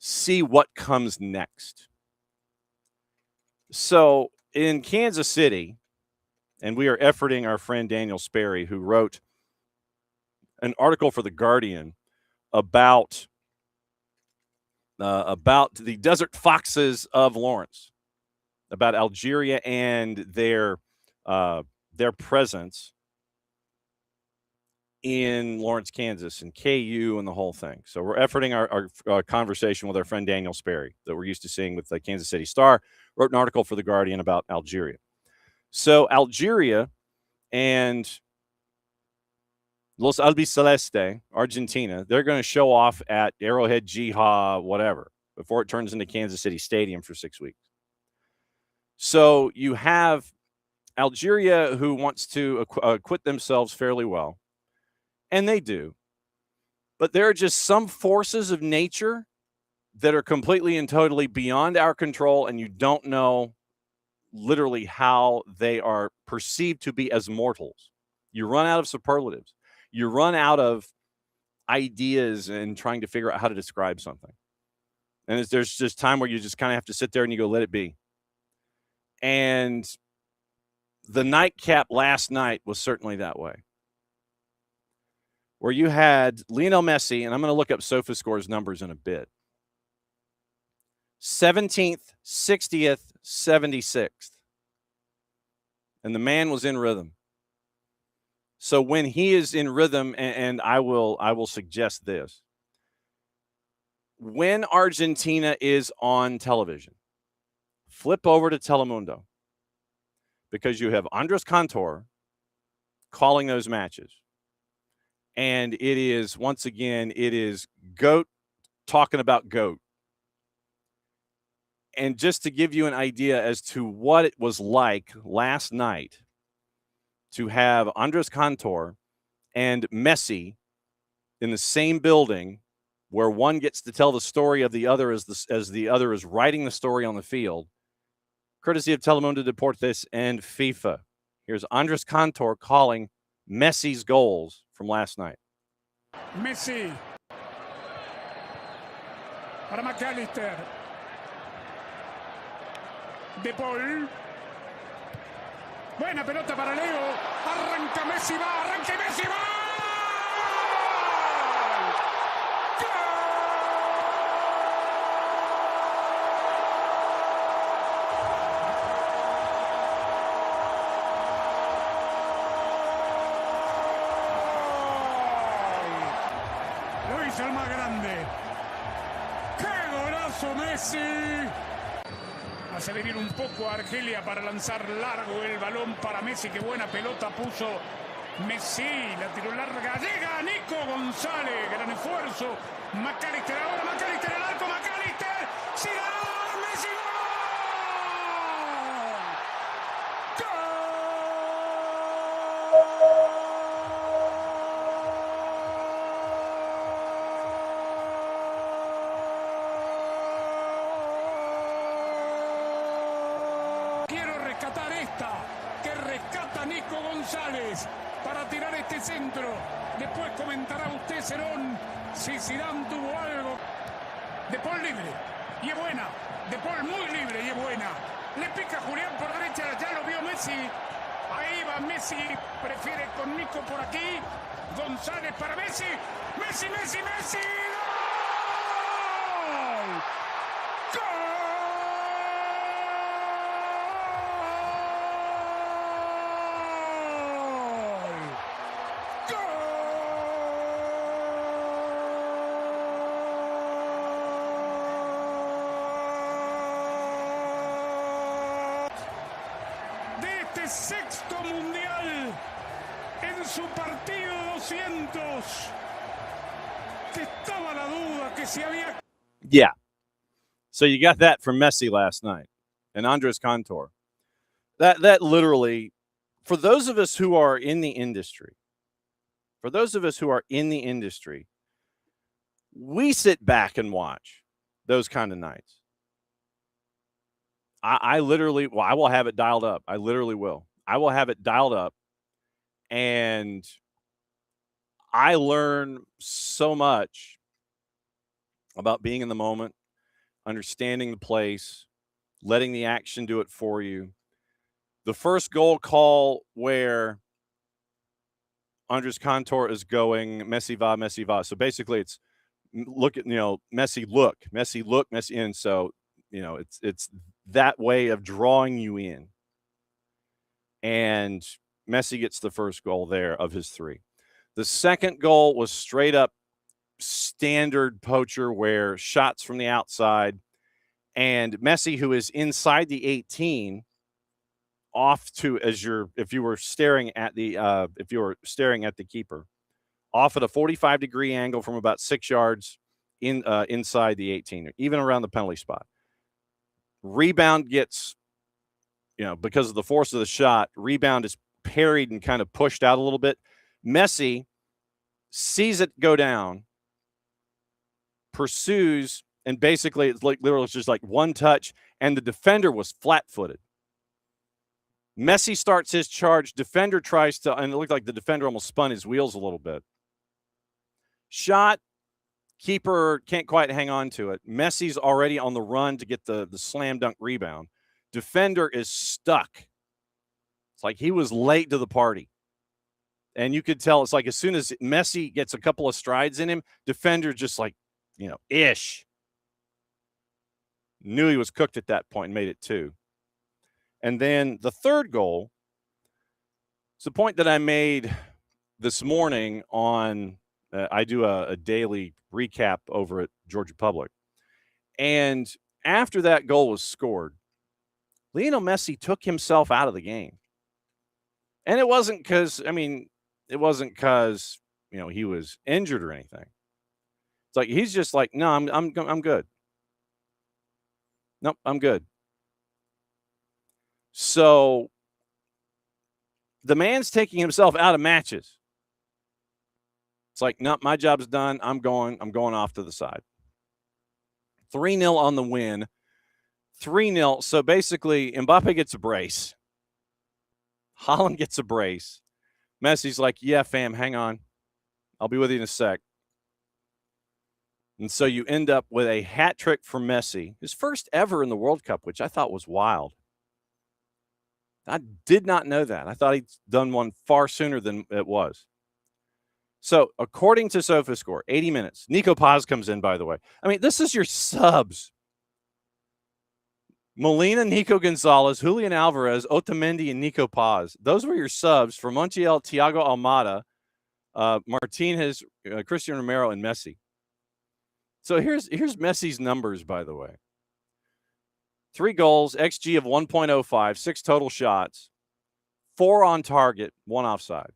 Speaker 1: see what comes next. So in Kansas City, and we are efforting our friend Daniel Sperry, who wrote an article for The Guardian about the Desert Foxes of Lawrence, about Algeria and their presence in Lawrence, Kansas, and KU and the whole thing. So we're efforting our conversation with our friend Daniel Sperry that we're used to seeing with the Kansas City Star. Wrote an article for The Guardian about Algeria. So Algeria and Los Albiceleste, Argentina, they're going to show off at Arrowhead, Jiha, whatever, before it turns into Kansas City Stadium for 6 weeks. So you have Algeria, who wants to acquit themselves fairly well, and they do. But there are just some forces of nature that are completely and totally beyond our control, and you don't know literally how they are perceived to be as mortals. You run out of superlatives. You run out of ideas and trying to figure out how to describe something. And there's just time where you just kind of have to sit there and you go, let it be. And the nightcap last night was certainly that way, where you had Lionel Messi, and I'm going to look up SofaScore's numbers in a bit, 17th, 60th, 76th. And the man was in rhythm. So when he is in rhythm, and I will suggest this, when Argentina is on television, flip over to Telemundo, because you have Andres Cantor calling those matches. And it is, once again, it is GOAT talking about GOAT. And just to give you an idea as to what it was like last night to have Andres Cantor and Messi in the same building, where one gets to tell the story of the other as the other is writing the story on the field, courtesy of Telemundo Deportes and FIFA. Here's Andres Cantor calling Messi's goals from last night.
Speaker 8: Messi para McAllister. De Paul. Buena pelota para Leo. Arranca Messi, va, arranca Messi, va. Lo hizo el más grande. ¡Qué golazo Messi! Hace venir un poco a Argelia para lanzar largo el balón para Messi. Qué buena pelota puso Messi. La tiró larga. Llega Nico González. Gran esfuerzo. McAllister ahora. McAllister al arco. McAllister. ¡Sí, ganó! ¡Messi que rescata Nico González para tirar este centro. Después comentará usted, Cerón, si Zidane tuvo algo. De Paul libre y es buena. De Paul muy libre y es buena. Le pica Julián por derecha, ya lo vio Messi. Ahí va Messi, prefiere con Nico por aquí. González para Messi. Messi, Messi, Messi. ¡Gol! ¡Gol! Sexto mundial en su partido 200, que estaba la duda que si había.
Speaker 1: Yeah. So you got that from Messi last night and Andres Cantor. That literally, for those of us who are in the industry, we sit back and watch those kind of nights. I literally, I will have it dialed up. I literally will. I will have it dialed up, and I learn so much about being in the moment, understanding the place, letting the action do it for you. The first goal call where Andres Cantor is going, Messi va, Messi va. So basically it's look at, Messi look, Messi in. So, it's that way of drawing you in. And Messi gets the first goal there of his three. The second goal was straight up standard poacher where shots from the outside, and Messi, who is inside the 18, off to if you were staring at the keeper, off at a 45-degree angle from about 6 yards inside the 18, even around the penalty spot. Rebound gets, because of the force of the shot, rebound is parried and kind of pushed out a little bit. Messi sees it go down, pursues, and basically it's like literally just like one touch, and the defender was flat-footed. Messi starts his charge. Defender tries to, and it looked like the defender almost spun his wheels a little bit. Shot, keeper can't quite hang on to it. Messi's already on the run to get the slam dunk rebound. Defender is stuck. It's like he was late to the party. And you could tell, it's like as soon as Messi gets a couple of strides in him, defender just like, ish. Knew he was cooked at that point and made it 2. And then the third goal, it's the point that I made this morning on, I do a daily recap over at Georgia Public. And after that goal was scored, Lionel Messi took himself out of the game. And it wasn't because, he was injured or anything. It's like, he's just like, no, I'm good. Nope, I'm good. So the man's taking himself out of matches. It's like, no, my job's done. I'm going off to the side. 3-0 on the win. 3-0. So basically, Mbappe gets a brace. Haaland gets a brace. Messi's like, yeah, fam, hang on. I'll be with you in a sec. And so you end up with a hat trick for Messi, his first ever in the World Cup, which I thought was wild. I did not know that. I thought he'd done one far sooner than it was. So, according to SofaScore, 80 minutes. Nico Paz comes in, by the way. This is your subs. Molina, Nico Gonzalez, Julian Alvarez, Otamendi, and Nico Paz. Those were your subs for Montiel, Thiago Almada, Martinez, Cristiano Romero, and Messi. So here's Messi's numbers, by the way. 3 goals, XG of 1.05, 6 total shots, 4 on target, 1 offside.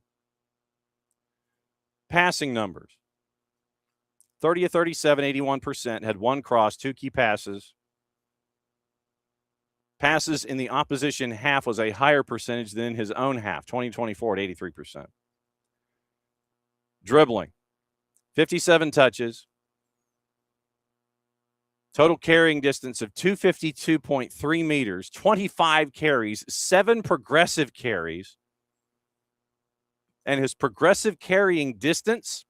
Speaker 1: Passing numbers. 30 of 37, 81%, had 1 cross, 2 key passes. Passes in the opposition half was a higher percentage than in his own half, 2024 at 83%. Dribbling. 57 touches. Total carrying distance of 252.3 meters, 25 carries, 7 progressive carries. And his progressive carrying distance,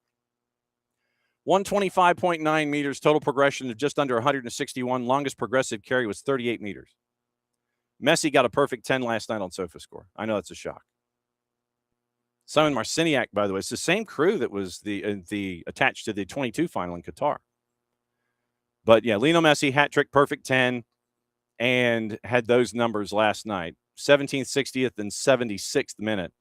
Speaker 1: 125.9 meters, total progression of just under 161. Longest progressive carry was 38 meters. Messi got a perfect 10 last night on SofaScore. I know that's a shock. Simon Marciniak, by the way, it's the same crew that was the attached to the 22 final in Qatar. But yeah, Lionel Messi, hat trick, perfect 10, and had those numbers last night. 17th, 60th, and 76th minute.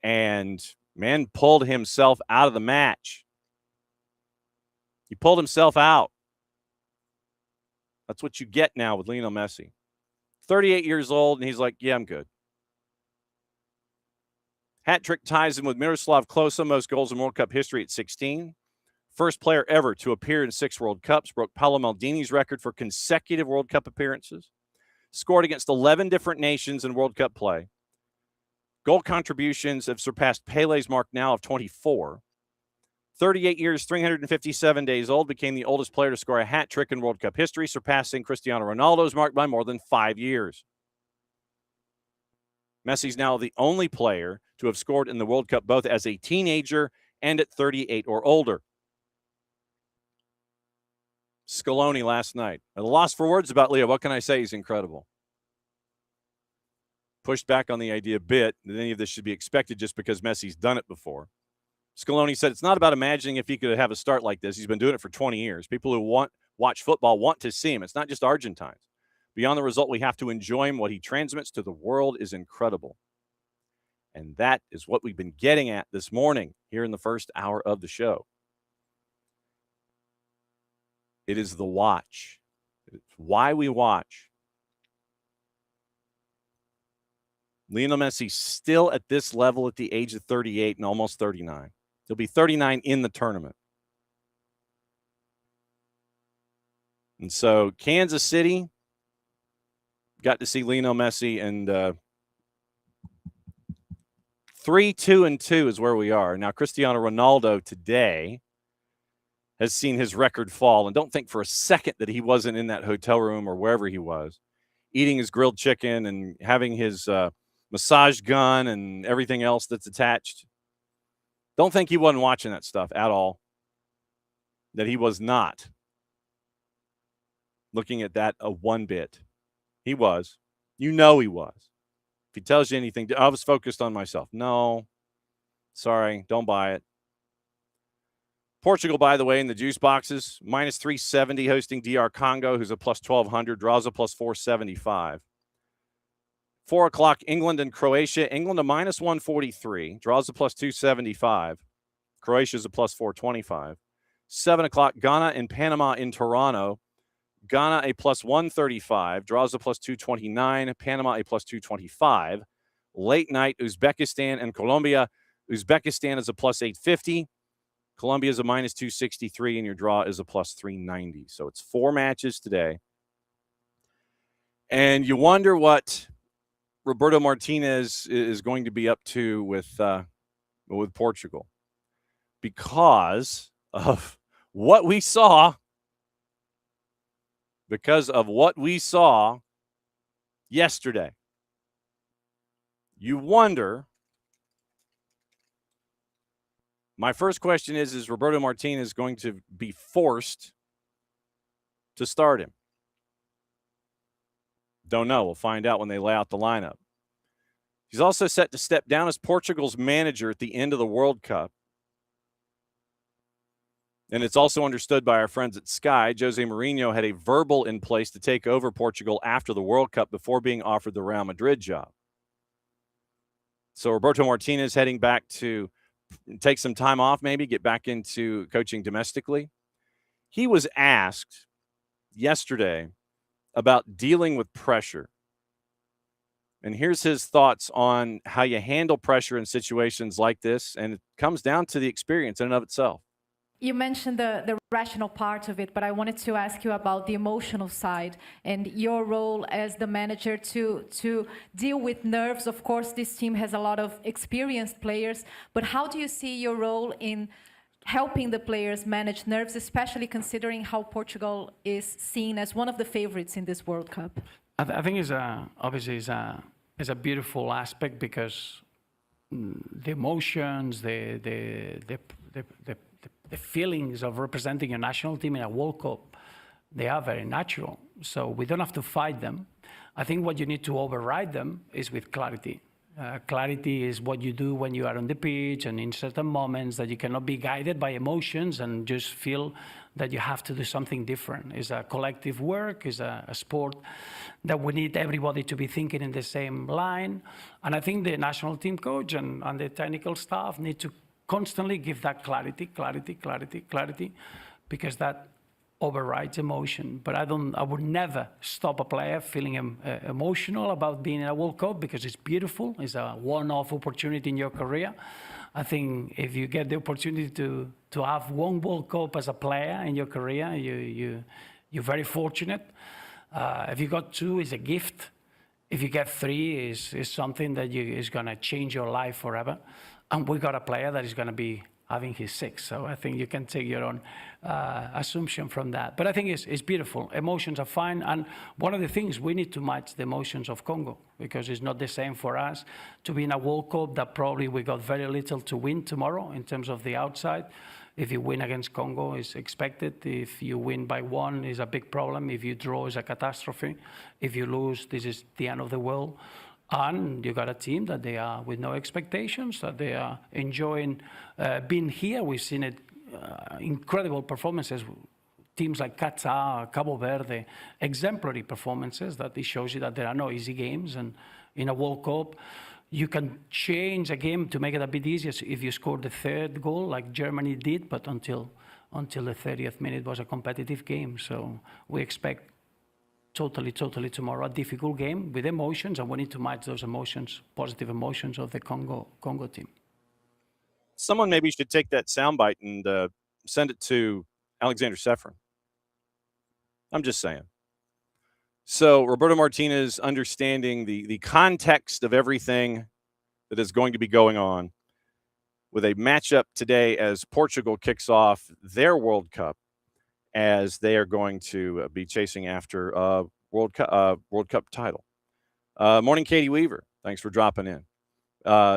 Speaker 1: And man pulled himself out of the match. He pulled himself out. That's what you get now with Lionel Messi. 38 years old, and he's like, yeah, I'm good. Hat trick ties him with Miroslav Klose, most goals in World Cup history at 16. First player ever to appear in 6 World Cups, broke Paolo Maldini's record for consecutive World Cup appearances. Scored against 11 different nations in World Cup play. Goal contributions have surpassed Pele's mark now of 24. 38 years, 357 days old, became the oldest player to score a hat trick in World Cup history, surpassing Cristiano Ronaldo's mark by more than 5 years. Messi's now the only player to have scored in the World Cup both as a teenager and at 38 or older. Scaloni last night. At a loss for words about Leo. What can I say? He's incredible. Pushed back on the idea a bit that any of this should be expected just because Messi's done it before. Scaloni said it's not about imagining if he could have a start like this. He's been doing it for 20 years. People who watch football want to see him. It's not just Argentines. Beyond the result, we have to enjoy him. What he transmits to the world is incredible. And that is what we've been getting at this morning here in the first hour of the show. It is the watch. It's why we watch. Lionel Messi still at this level at the age of 38 and almost 39. He'll be 39 in the tournament. And so Kansas City got to see Lionel Messi, and 3-2-2 is where we are. Now, Cristiano Ronaldo today has seen his record fall, and don't think for a second that he wasn't in that hotel room or wherever he was, eating his grilled chicken and having his massage gun and everything else that's attached. Don't think he wasn't watching that stuff at all, that he was not looking at that one bit. He was. You know he was. If he tells you anything, I was focused on myself. No, sorry, don't buy it. Portugal, by the way, in the juice boxes, minus 370 hosting DR Congo, who's a plus 1,200, draws a plus 475. 4 o'clock, England and Croatia. England a minus 143, draws a plus 275. Croatia's a plus 425. 7 o'clock, Ghana and Panama in Toronto. Ghana a plus 135, draws a plus 229. Panama a plus 225. Late night, Uzbekistan and Colombia. Uzbekistan is a plus 850. Colombia is a minus 263, and your draw is a plus 390. So it's 4 matches today. And you wonder what Roberto Martinez is going to be up to with Portugal, because of what we saw. Because of what we saw yesterday. You wonder. My first question is Roberto Martinez going to be forced to start him? Don't know. We'll find out when they lay out the lineup. He's also set to step down as Portugal's manager at the end of the World Cup. And it's also understood by our friends at Sky, Jose Mourinho had a verbal in place to take over Portugal after the World Cup before being offered the Real Madrid job. So Roberto Martinez heading back to take some time off, maybe get back into coaching domestically. He was asked yesterday about dealing with pressure. And here's his thoughts on how you handle pressure in situations like this. And it comes down to the experience in and of itself.
Speaker 9: You mentioned the rational part of it, but I wanted to ask you about the emotional side and your role as the manager to deal with nerves. Of course, this team has a lot of experienced players, but how do you see your role in helping the players manage nerves, especially considering how Portugal is seen as one of the favorites in this World Cup?
Speaker 10: I think obviously is a beautiful aspect, because the emotions, the feelings of representing a national team in a World Cup, they are very natural. So we don't have to fight them. I think what you need to override them is with clarity. Clarity is what you do when you are on the pitch and in certain moments, that you cannot be guided by emotions and just feel that you have to do something different. It's a collective work, it's a sport that we need everybody to be thinking in the same line. And I think the national team coach and the technical staff need to constantly give that clarity, because that overrides emotion. But I would never stop a player feeling emotional about being in a World Cup, because it's beautiful. It's a one-off opportunity in your career. I think if you get the opportunity to have one World Cup as a player in your career, you're very fortunate. If you got 2, it's a gift. If you get 3, is something that is going to change your life forever. And we got a player that is going to be having his 6. So I think you can take your own assumption from that. But I think it's beautiful. Emotions are fine. And one of the things, we need to match the emotions of Congo, because it's not the same for us to be in a World Cup that probably we got very little to win tomorrow in terms of the outside. If you win against Congo, it's expected. If you win by 1, it's a big problem. If you draw, it's a catastrophe. If you lose, this is the end of the world. And you got a team that they are with no expectations, that they are enjoying being here. We've seen it, incredible performances. Teams like Qatar, Cabo Verde, exemplary performances, that it shows you that there are no easy games and in a World Cup. you can change a game to make it a bit easier if you score the third goal like Germany did, but until the 30th minute was a competitive game. So we expect totally tomorrow a difficult game with emotions, and we need to match those emotions, positive emotions of the Congo team.
Speaker 1: Someone maybe should take that soundbite and send it to Alexander Sefrin. I'm just saying. So Roberto Martinez understanding the context of everything that is going to be going on with a matchup today as Portugal kicks off their World Cup, as they are going to be chasing after a World Cup title. Morning, Katie Weaver. Thanks for dropping in.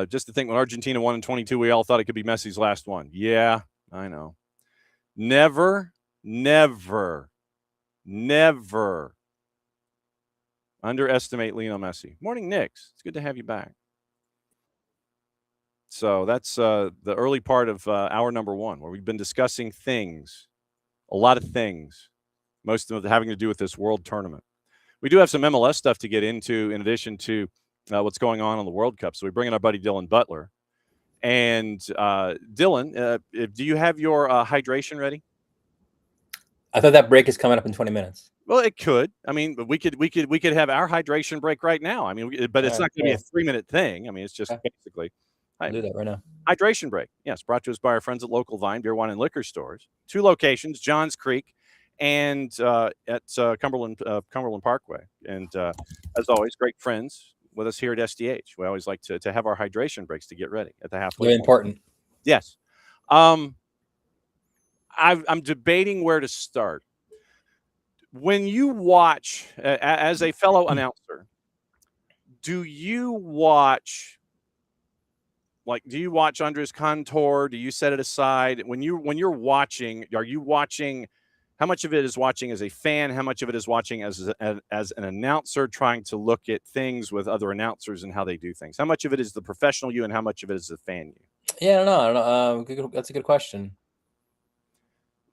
Speaker 1: Just to think, when Argentina won in 22, we all thought it could be Messi's last one. Yeah, I know. Never underestimate Lionel Messi. Morning, Knicks. It's good to have you back. So that's the early part of hour number one, where we've been discussing things, a lot of things, most of them having to do with this World Tournament. We do have some MLS stuff to get into in addition to what's going on the World Cup. So we bring in our buddy Dylan Butler. And Dylan, do you have your hydration ready?
Speaker 11: I thought that break is coming up in 20 minutes.
Speaker 1: Well, it could. I mean, we could have our hydration break right now. I mean, but it's not going to be a 3-minute thing. I mean, it's just basically.
Speaker 11: I'll do that right now.
Speaker 1: Hydration break. Yes, brought to us by our friends at Local Vine Beer, Wine, and Liquor Stores. 2 locations, Johns Creek and at Cumberland Parkway. And as always, great friends with us here at SDH. We always like to have our hydration breaks to get ready at the halfway
Speaker 11: point. Very important.
Speaker 1: Yes. I'm debating where to start. When you watch, as a fellow announcer, do you watch Andres Cantor? Do you set it aside? When you're watching, are you watching? How much of it is watching as a fan? How much of it is watching as an announcer, trying to look at things with other announcers and how they do things? How much of it is the professional you, and how much of it is the fan you?
Speaker 11: Yeah, I don't know. That's a good question.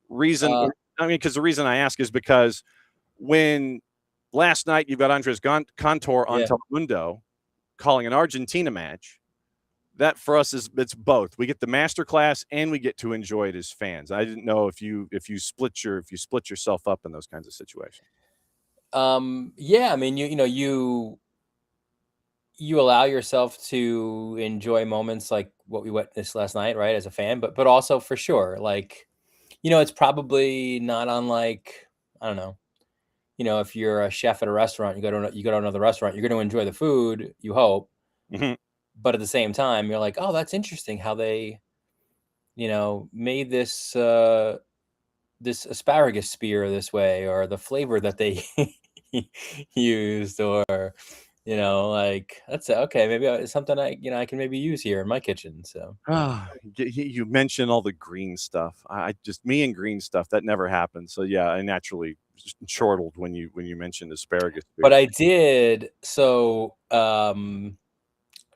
Speaker 1: Because the reason I ask is because when last night you've got Andres Cantor on Telemundo calling an Argentina match, that for us it's both. We get the masterclass and we get to enjoy it as fans. I didn't know if you split yourself up in those kinds of situations.
Speaker 11: Yeah, I mean, you allow yourself to enjoy moments like what we witnessed last night, right, as a fan, but also for sure, like, it's probably not unlike, I don't know, if you're a chef at a restaurant, you go to another restaurant, you're going to enjoy the food, you hope.
Speaker 1: Mm-hmm.
Speaker 11: But at the same time, you're like, oh, that's interesting how they, made this this asparagus spear this way, or the flavor that they used, or like, that's okay. Maybe it's something I can maybe use here in my kitchen. So
Speaker 1: you mentioned all the green stuff. Me and green stuff, that never happened. So yeah, I naturally just chortled when you mentioned asparagus.
Speaker 11: But I did. So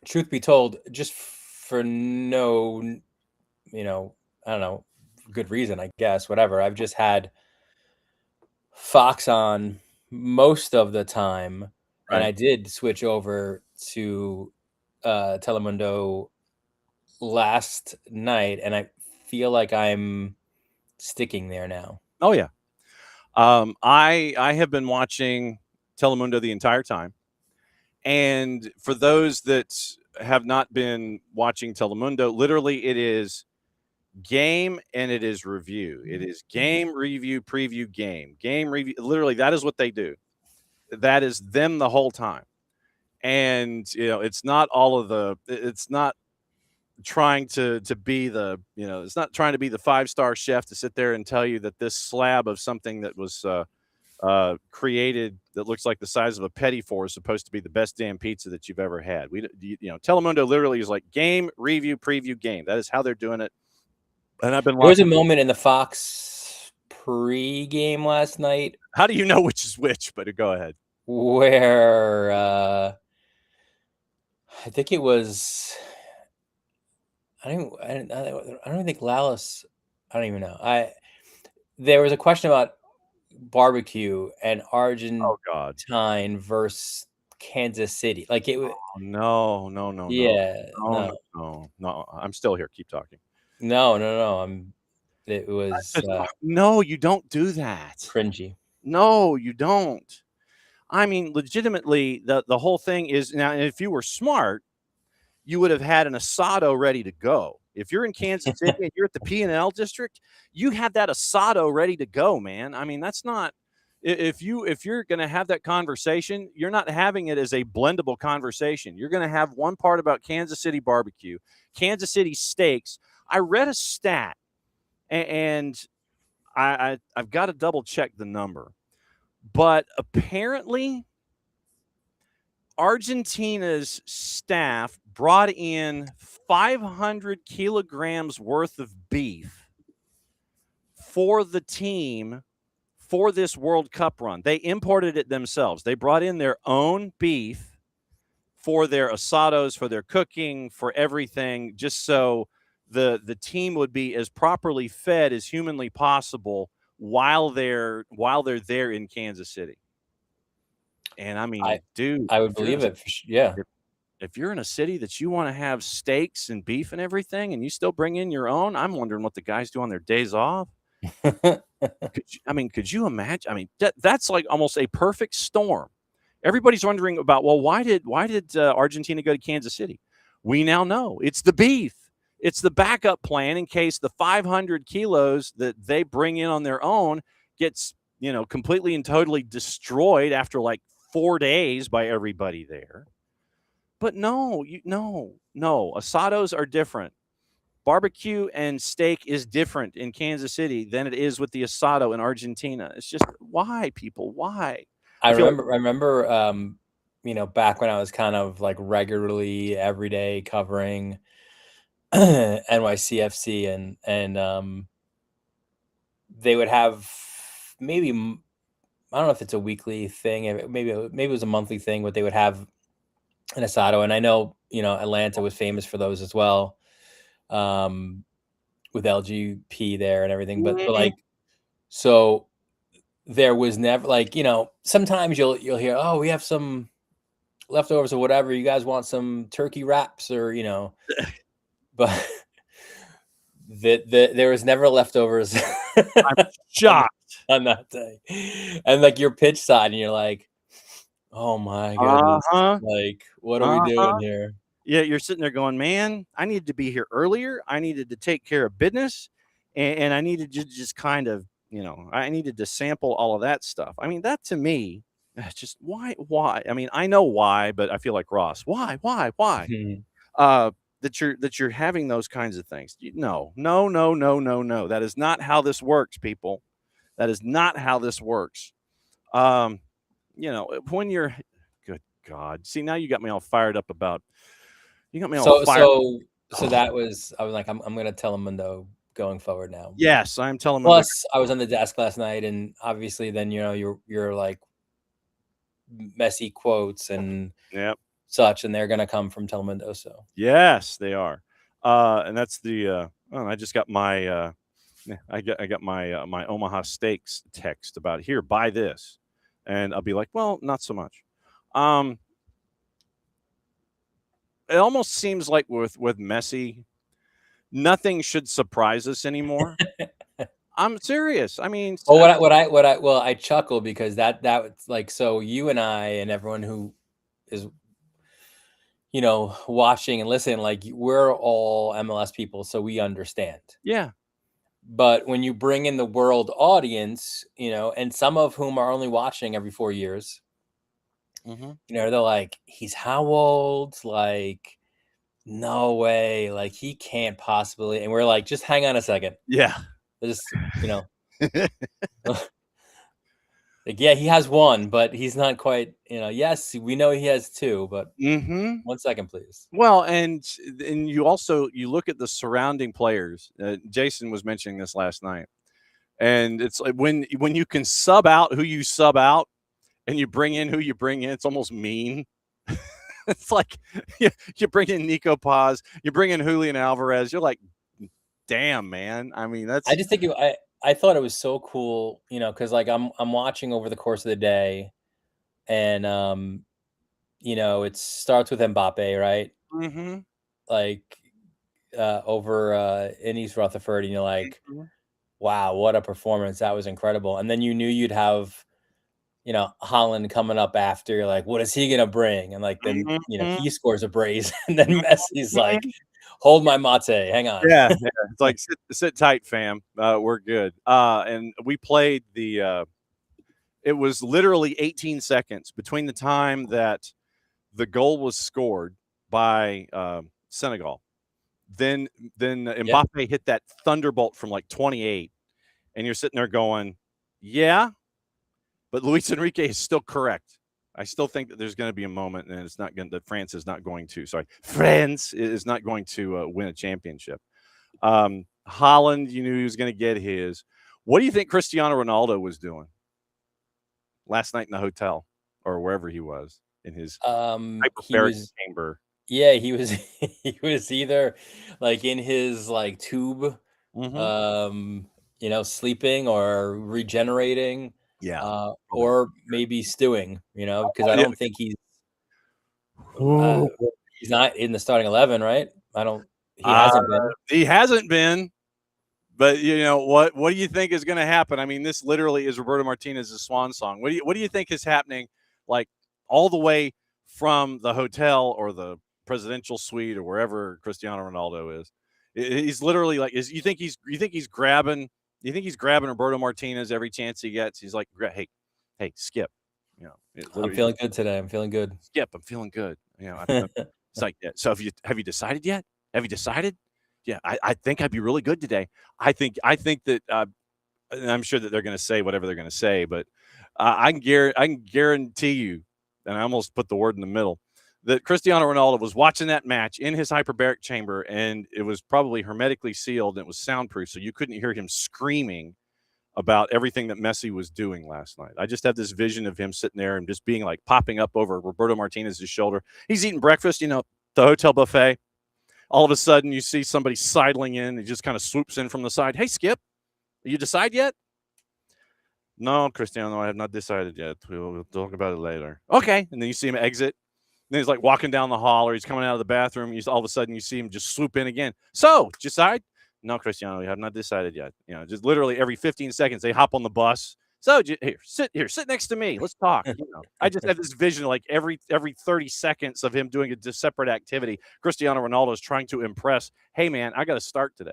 Speaker 11: truth be told, just for no, I don't know, good reason, I guess, whatever. I've just had Fox on most of the time. Right. And I did switch over to Telemundo last night, and I feel like I'm sticking there now.
Speaker 1: Oh yeah. I have been watching Telemundo the entire time. And for those that have not been watching Telemundo, literally it is game and it is review. It is game, review, preview, game, review. Literally, that is what they do. That is them the whole time. And, it's not it's not trying to be it's not trying to be the 5-star chef to sit there and tell you that this slab of something that was created that looks like the size of a petit four is supposed to be the best damn pizza that you've ever had. Telemundo literally is like game, review, preview, game. That is how they're doing it. And I've been.
Speaker 11: There was a moment in the Fox pre-game last night.
Speaker 1: How do you know which is which? But go ahead.
Speaker 11: Where I think it was. I don't even think Lallis. I don't even know. There was a question about barbecue and Argentine versus Kansas City. Like it.
Speaker 1: No.
Speaker 11: Yeah.
Speaker 1: No. I'm still here. Keep talking.
Speaker 11: No. It was
Speaker 1: no. You don't do that.
Speaker 11: cringy.
Speaker 1: No, you don't. I mean, legitimately, the whole thing is now. If you were smart, you would have had an asado ready to go. If you're in Kansas City and you're at the P&L district, you have that asado ready to go, man. I mean, that's not if you're going to have that conversation, you're not having it as a blendable conversation. You're going to have one part about Kansas City barbecue, Kansas City steaks. I read a stat, and I've got to double check the number, but apparently Argentina's staff brought in 500 kilograms worth of beef for the team for this World Cup run. They imported it themselves. They brought in their own beef for their asados, for their cooking, for everything, just so the team would be as properly fed as humanly possible while they're there in Kansas City. And I mean, dude,
Speaker 11: I would believe it. Yeah.
Speaker 1: If you're in a city that you want to have steaks and beef and everything, and you still bring in your own, I'm wondering what the guys do on their days off. Could you imagine? I mean, that's like almost a perfect storm. Everybody's wondering about, well, why did Argentina go to Kansas City? We now know it's the beef. It's the backup plan in case the 500 kilos that they bring in on their own gets, completely and totally destroyed after like 4 days by everybody there. But no, asados are different. Barbecue and steak is different in Kansas City than it is with the asado in Argentina. It's just, why, people? Why?
Speaker 11: I remember, back when I was kind of like regularly every day covering NYCFC and they would have maybe, I don't know if it's a weekly thing, maybe it was a monthly thing, but they would have an asado. And I know, Atlanta was famous for those as well, with LGP there and everything. But like, so there was never like, sometimes you'll hear, oh, we have some leftovers or whatever. You guys want some turkey wraps or, but there was never leftovers.
Speaker 1: I'm shocked
Speaker 11: on that day. And like your pitch side and you're like, oh my goodness. Like, what are we doing here?
Speaker 1: Yeah, you're sitting there going, man, I needed to be here earlier. I needed to take care of business. And I needed to just kind of, I needed to sample all of that stuff. I mean, that to me, just why? I mean, I know why, but I feel like Ross. Why? That you're having those kinds of things. No. That is not how this works, people. That is not how this works. When you're, good God. See, now you got me all fired up about. You got me all fired.
Speaker 11: So that was. I was like, I'm going to Telemundo going forward now.
Speaker 1: Yes, I'm Telemundo.
Speaker 11: Plus, I was on the desk last night, and obviously, then you're like Messi quotes and such, and they're going to come from Telemundo. So
Speaker 1: yes, they are, and that's the. I just got my. I got my my Omaha Steaks text about here. Buy this, and I'll be like, well, not so much. It almost seems like with Messi, nothing should surprise us anymore. I'm serious. I mean,
Speaker 11: I chuckle because that's like, so you and I and everyone who is, watching and listening, like we're all MLS people, so we understand.
Speaker 1: Yeah.
Speaker 11: But when you bring in the world audience, and some of whom are only watching every 4 years, they're like, he's how old? Like, no way. Like, he can't possibly. And we're like, just hang on a second.
Speaker 1: Yeah.
Speaker 11: Just, like, yeah, he has one, but he's not quite, yes, we know he has two, but 1 second, please.
Speaker 1: Well, and you look at the surrounding players. Jason was mentioning this last night. And it's like when you can sub out who you sub out and you bring in who you bring in, it's almost mean. It's like you bring in Nico Paz, you bring in Julian Alvarez. You're like, damn, man. I mean,
Speaker 11: I just think I thought it was so cool, because like I'm watching over the course of the day, and it starts with Mbappe, right?
Speaker 1: Mm-hmm.
Speaker 11: Like over in East Rutherford, and you're like,
Speaker 1: Mm-hmm.
Speaker 11: wow, what a performance. That was incredible. And then you knew you'd have, Haaland coming up after. You're like, what is he going to bring? And like, then, he scores a brace. And then Messi's like, hold my mate. Hang on.
Speaker 1: Yeah. It's like, sit tight, fam. We're good. And we played it was literally 18 seconds between the time that the goal was scored by Senegal. Then Mbappe hit that thunderbolt from like 28, and you're sitting there going, yeah, but Luis Enrique is still correct. I still think that there's going to be a moment, and it's not going. That France is not going to. France is not going to win a championship. Haaland, you knew he was going to get his. What do you think Cristiano Ronaldo was doing last night in the hotel or wherever he was in his hyperbaric chamber?
Speaker 11: Yeah, he was he was either like in his like tube, sleeping or regenerating, or maybe stewing, because I don't think he's not in the starting 11, right? He
Speaker 1: hasn't been. But what do you think is going to happen? I mean, this literally is Roberto Martinez's swan song. What do you think is happening, like all the way from the hotel or the presidential suite or wherever Cristiano Ronaldo is? He's literally like, you think he's grabbing Roberto Martinez every chance he gets? He's like, hey, Skip,
Speaker 11: I'm feeling good today. I'm feeling good.
Speaker 1: Skip, I'm feeling good. It's like, yeah. So have you decided yet? Have you decided? Yeah, I think I'd be really good today. I think that, and I'm sure that they're going to say whatever they're going to say, but I can guarantee you, and I almost put the word in the middle, that Cristiano Ronaldo was watching that match in his hyperbaric chamber, and it was probably hermetically sealed and it was soundproof, so you couldn't hear him screaming about everything that Messi was doing last night. I just have this vision of him sitting there and just being like popping up over Roberto Martinez's shoulder. He's eating breakfast, the hotel buffet. All of a sudden, you see somebody sidling in. He just kind of swoops in from the side. Hey, Skip, you decide yet? No, Cristiano, I have not decided yet. We'll talk about it later. Okay. And then you see him exit. And then he's like walking down the hall, or he's coming out of the bathroom. All of a sudden, you see him just swoop in again. So, decide? No, Cristiano, we have not decided yet. Just literally every 15 seconds, they hop on the bus. So sit next to me. Let's talk. I just have this vision like every 30 seconds of him doing a separate activity. Cristiano Ronaldo is trying to impress. Hey, man, I got to start today.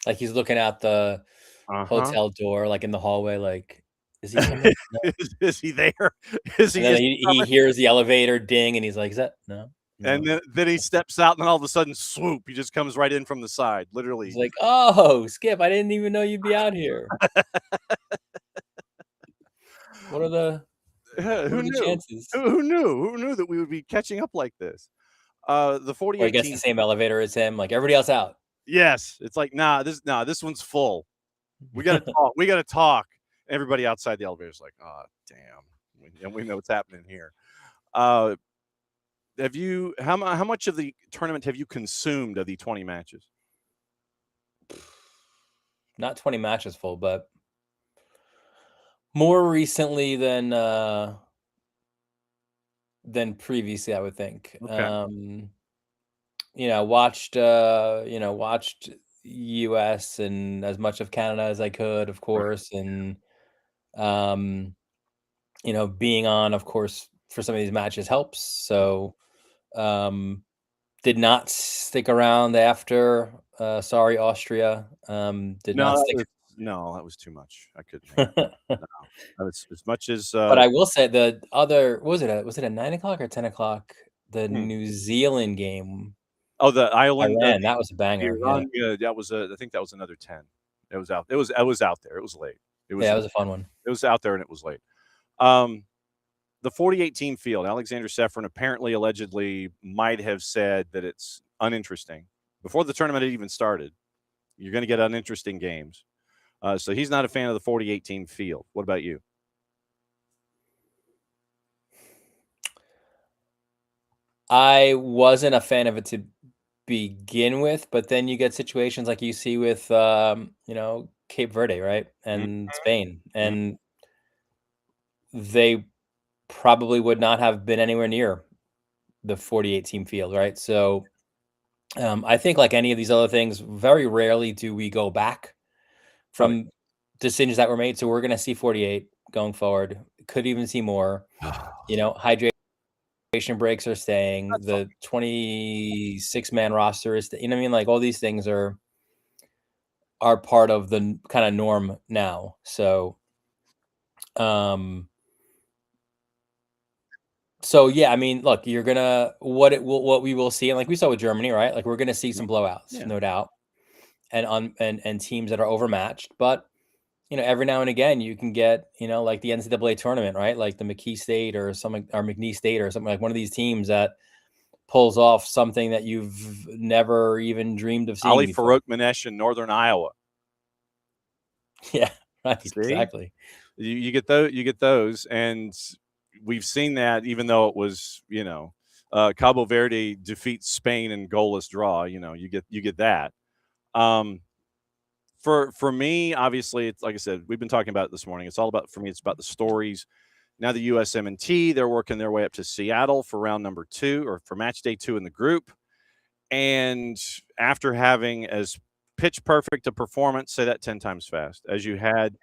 Speaker 11: Like he's looking out the hotel door, like in the hallway. Like, is he coming? No.
Speaker 1: Is he there? Is he?
Speaker 11: And then he hears the elevator ding, and he's like, "Is that no?"
Speaker 1: And then he steps out, and then all of a sudden, swoop! He just comes right in from the side, literally.
Speaker 11: He's like, "Oh, Skip! I didn't even know you'd be out here." What are the chances?
Speaker 1: Who knew that we would be catching up like this? The 48.
Speaker 11: I guess the same elevator as him. Like everybody else out.
Speaker 1: Yes, it's like this one's full. We got to talk. We got to talk. Everybody outside the elevator is like, oh damn, and we know what's happening here. Have you how much of the tournament have you consumed of the 20 matches?
Speaker 11: Not 20 matches full, but more recently than previously, I would think.
Speaker 1: Okay.
Speaker 11: Watched US and as much of Canada as I could, of course, and being on, of course, for some of these matches helps. So did not stick around after. Sorry, Austria.
Speaker 1: No, that was too much. I couldn't. As much as.
Speaker 11: But I will say the other was it a 9 o'clock or 10 o'clock? The New Zealand game.
Speaker 1: Oh, the Ireland.
Speaker 11: That was a banger.
Speaker 1: That was I think that was another 10. It was out. It was out there. It was late.
Speaker 11: It was a fun one.
Speaker 1: It was out there and it was late. The 48-team field. Alexander Sefrin apparently, allegedly, might have said that it's uninteresting before the tournament had even started. You're going to get uninteresting games. So he's not a fan of the 48-team field. What about you?
Speaker 11: I wasn't a fan of it to begin with, but then you get situations like you see with, Cape Verde, right? And Spain. And they probably would not have been anywhere near the 48 team field, right? So I think like any of these other things, very rarely do we go back from decisions that were made. So we're going to see 48 going forward. Could even see more. Hydration breaks are staying. The 26-man roster is, you know what I mean? Like all these things are part of the kind of norm now. So, yeah, I mean, look, you're gonna what we will see, and like we saw with Germany, right? Like we're gonna see some blowouts, no doubt, and teams that are overmatched. But every now and again, you can get like the NCAA tournament, right? Like the McKee State or McNeese State or something, like one of these teams that pulls off something that you've never even dreamed of seeing.
Speaker 1: Ali Farouk Manesh in Northern Iowa.
Speaker 11: Yeah, right. See? Exactly.
Speaker 1: You get those. You get those, and we've seen that. Even though it was, Cabo Verde defeats Spain in goalless draw. You get that. For me, obviously, it's like I said, we've been talking about it this morning. It's all about, for me, it's about the stories. Now the USMNT, they're working their way up to Seattle for round number 2 or for match day 2 in the group. And after having as pitch perfect a performance, say that 10 times fast, as you had.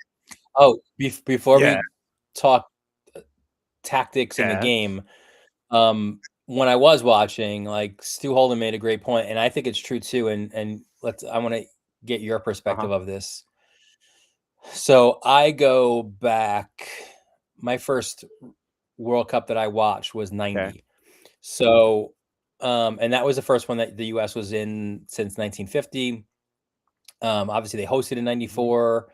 Speaker 11: Oh, before we talk tactics in the game, when I was watching, like Stu Holden made a great point, and I think it's true too. And I want to get your perspective of this. So I go back, my first World Cup that I watched was 90. Okay. So, and that was the first one that the US was in since 1950. Obviously they hosted in 94,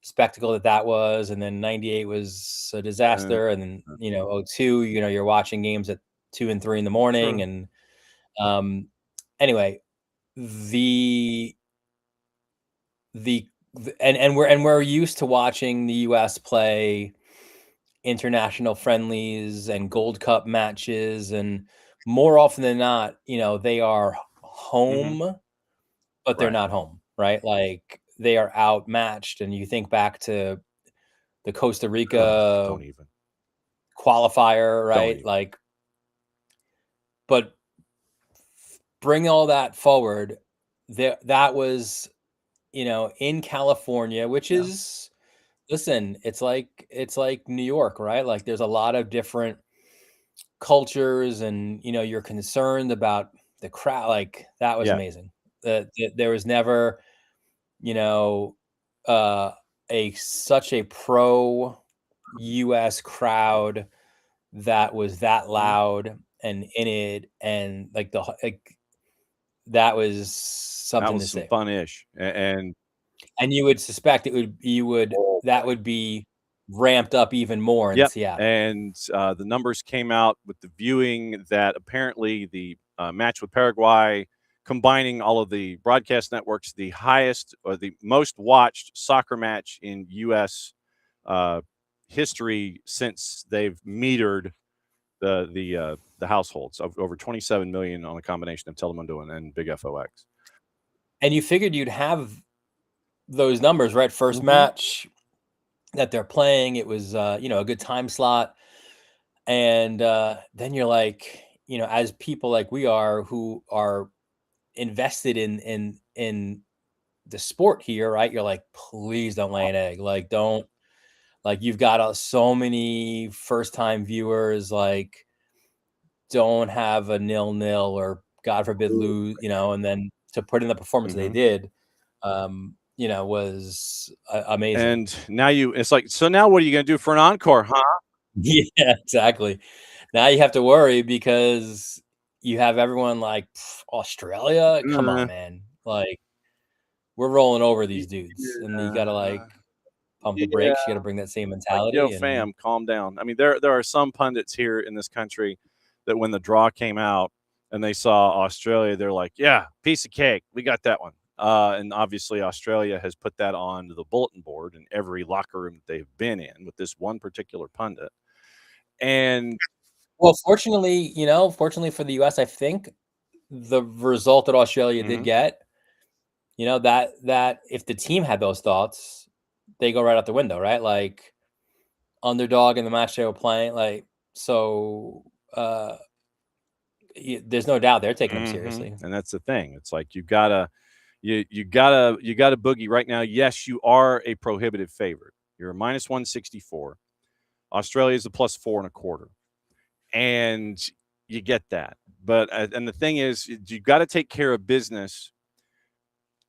Speaker 11: spectacle that was, and then 98 was a disaster. And then, 02, you're watching games at 2 and 3 in the morning. Sure. And, anyway, we're used to watching the US play international friendlies and Gold Cup matches, and more often than not, they are home, but they're not home, right? Like they are outmatched. And you think back to the Costa Rica qualifier, right? Like, but bring all that forward. That was, in California, which is, listen, it's like New York, right? Like there's a lot of different cultures, and you're concerned about the crowd. Like that was amazing. There was never, such a pro US crowd that was that loud and in it, and that was something. That was
Speaker 1: some fun-ish, and
Speaker 11: you would suspect that would be ramped up even more in Seattle.
Speaker 1: And the numbers came out with the viewing that apparently the match with Paraguay, combining all of the broadcast networks, the highest or the most watched soccer match in U.S. History since they've metered the households of over 27 million on a combination of Telemundo and Big FOX.
Speaker 11: And you figured you'd have those numbers, right? First match that they're playing, it was a good time slot, and then you're like, as people like we are who are invested in the sport here, right? You're like, please don't lay an egg. Like, don't, like, you've got so many first-time viewers, like, don't have a 0-0 or God forbid lose, and then to put in the performance they did, was amazing.
Speaker 1: And now it's like, so now what are you going to do for an encore, huh?
Speaker 11: Yeah, exactly. Now you have to worry because you have everyone like Australia. Come on, man. Like, we're rolling over these dudes, and you got to like pump the brakes. You got to bring that same mentality.
Speaker 1: Like, yo, fam, calm down. I mean, there are some pundits here in this country that when the draw came out and they saw Australia, they're like, yeah, piece of cake. We got that one. And obviously Australia has put that on the bulletin board in every locker room that they've been in with this one particular pundit. And
Speaker 11: well, fortunately for the US, I think the result that Australia did get, that if the team had those thoughts, they go right out the window, right? Like underdog in the match they were playing. Like, so there's no doubt they're taking them seriously.
Speaker 1: And that's the thing. It's like you gotta boogie right now. Yes, you are a prohibitive favorite. You're a minus 164. Australia is a plus 4.25, and you get that. But and the thing is, you got to take care of business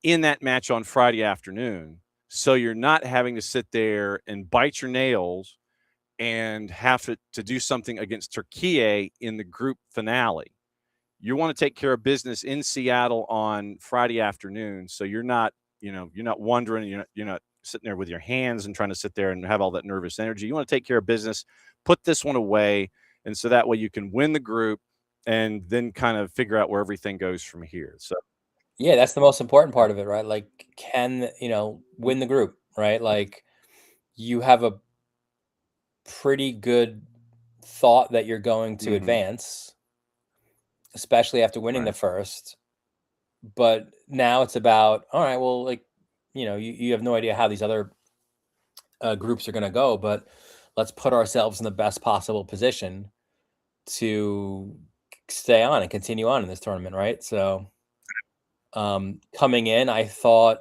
Speaker 1: in that match on Friday afternoon, so you're not having to sit there and bite your nails and have to do something against Turkey in the group finale. You want to take care of business in Seattle on Friday afternoon, so you're not wondering, you're not sitting there with your hands and trying to sit there and have all that nervous energy. You want to take care of business, put this one away, and so that way you can win the group and then kind of figure out where everything goes from here. So
Speaker 11: yeah, that's the most important part of it, right? Like, can win the group, right? Like, you have a pretty good thought that you're going to advance, especially after winning the first. But now it's about, all right, well, like, you have no idea how these other groups are going to go, but let's put ourselves in the best possible position to stay on and continue on in this tournament, right? So coming in, I thought,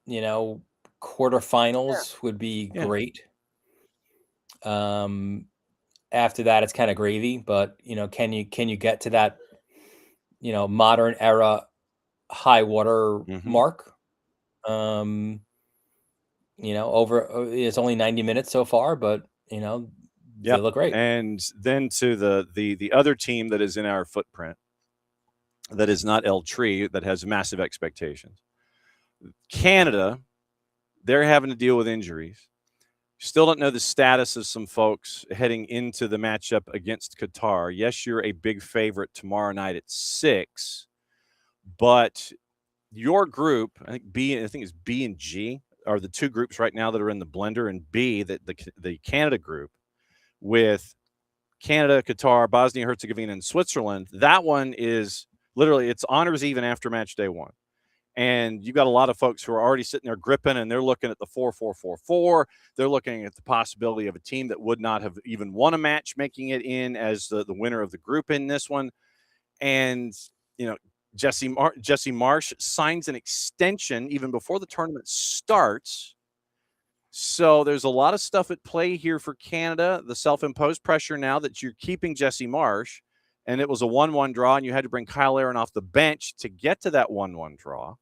Speaker 11: quarterfinals would be great. After that, it's kind of gravy, but can you get to that modern era high water mark? It's only 90 minutes so far, but they look great.
Speaker 1: And then to the other team that is in our footprint, that is not El Tri, that has massive expectations. Canada, they're having to deal with injuries. Still don't know the status of some folks heading into the matchup against Qatar. Yes, you're a big favorite tomorrow night at 6, but your group, I think it's B and G, are the two groups right now that are in the blender, and B, the Canada group with Canada, Qatar, Bosnia, Herzegovina, and Switzerland. That one is literally, it's honors even after match day 1. And you've got a lot of folks who are already sitting there gripping, and they're looking at the 4-4-4-4. They're looking at the possibility of a team that would not have even won a match making it in as the winner of the group in this one. And, Jesse Marsh signs an extension even before the tournament starts. So there's a lot of stuff at play here for Canada. The self-imposed pressure now that you're keeping Jesse Marsh, and it was a 1-1 draw, and you had to bring Kyle Aaron off the bench to get to that 1-1 draw.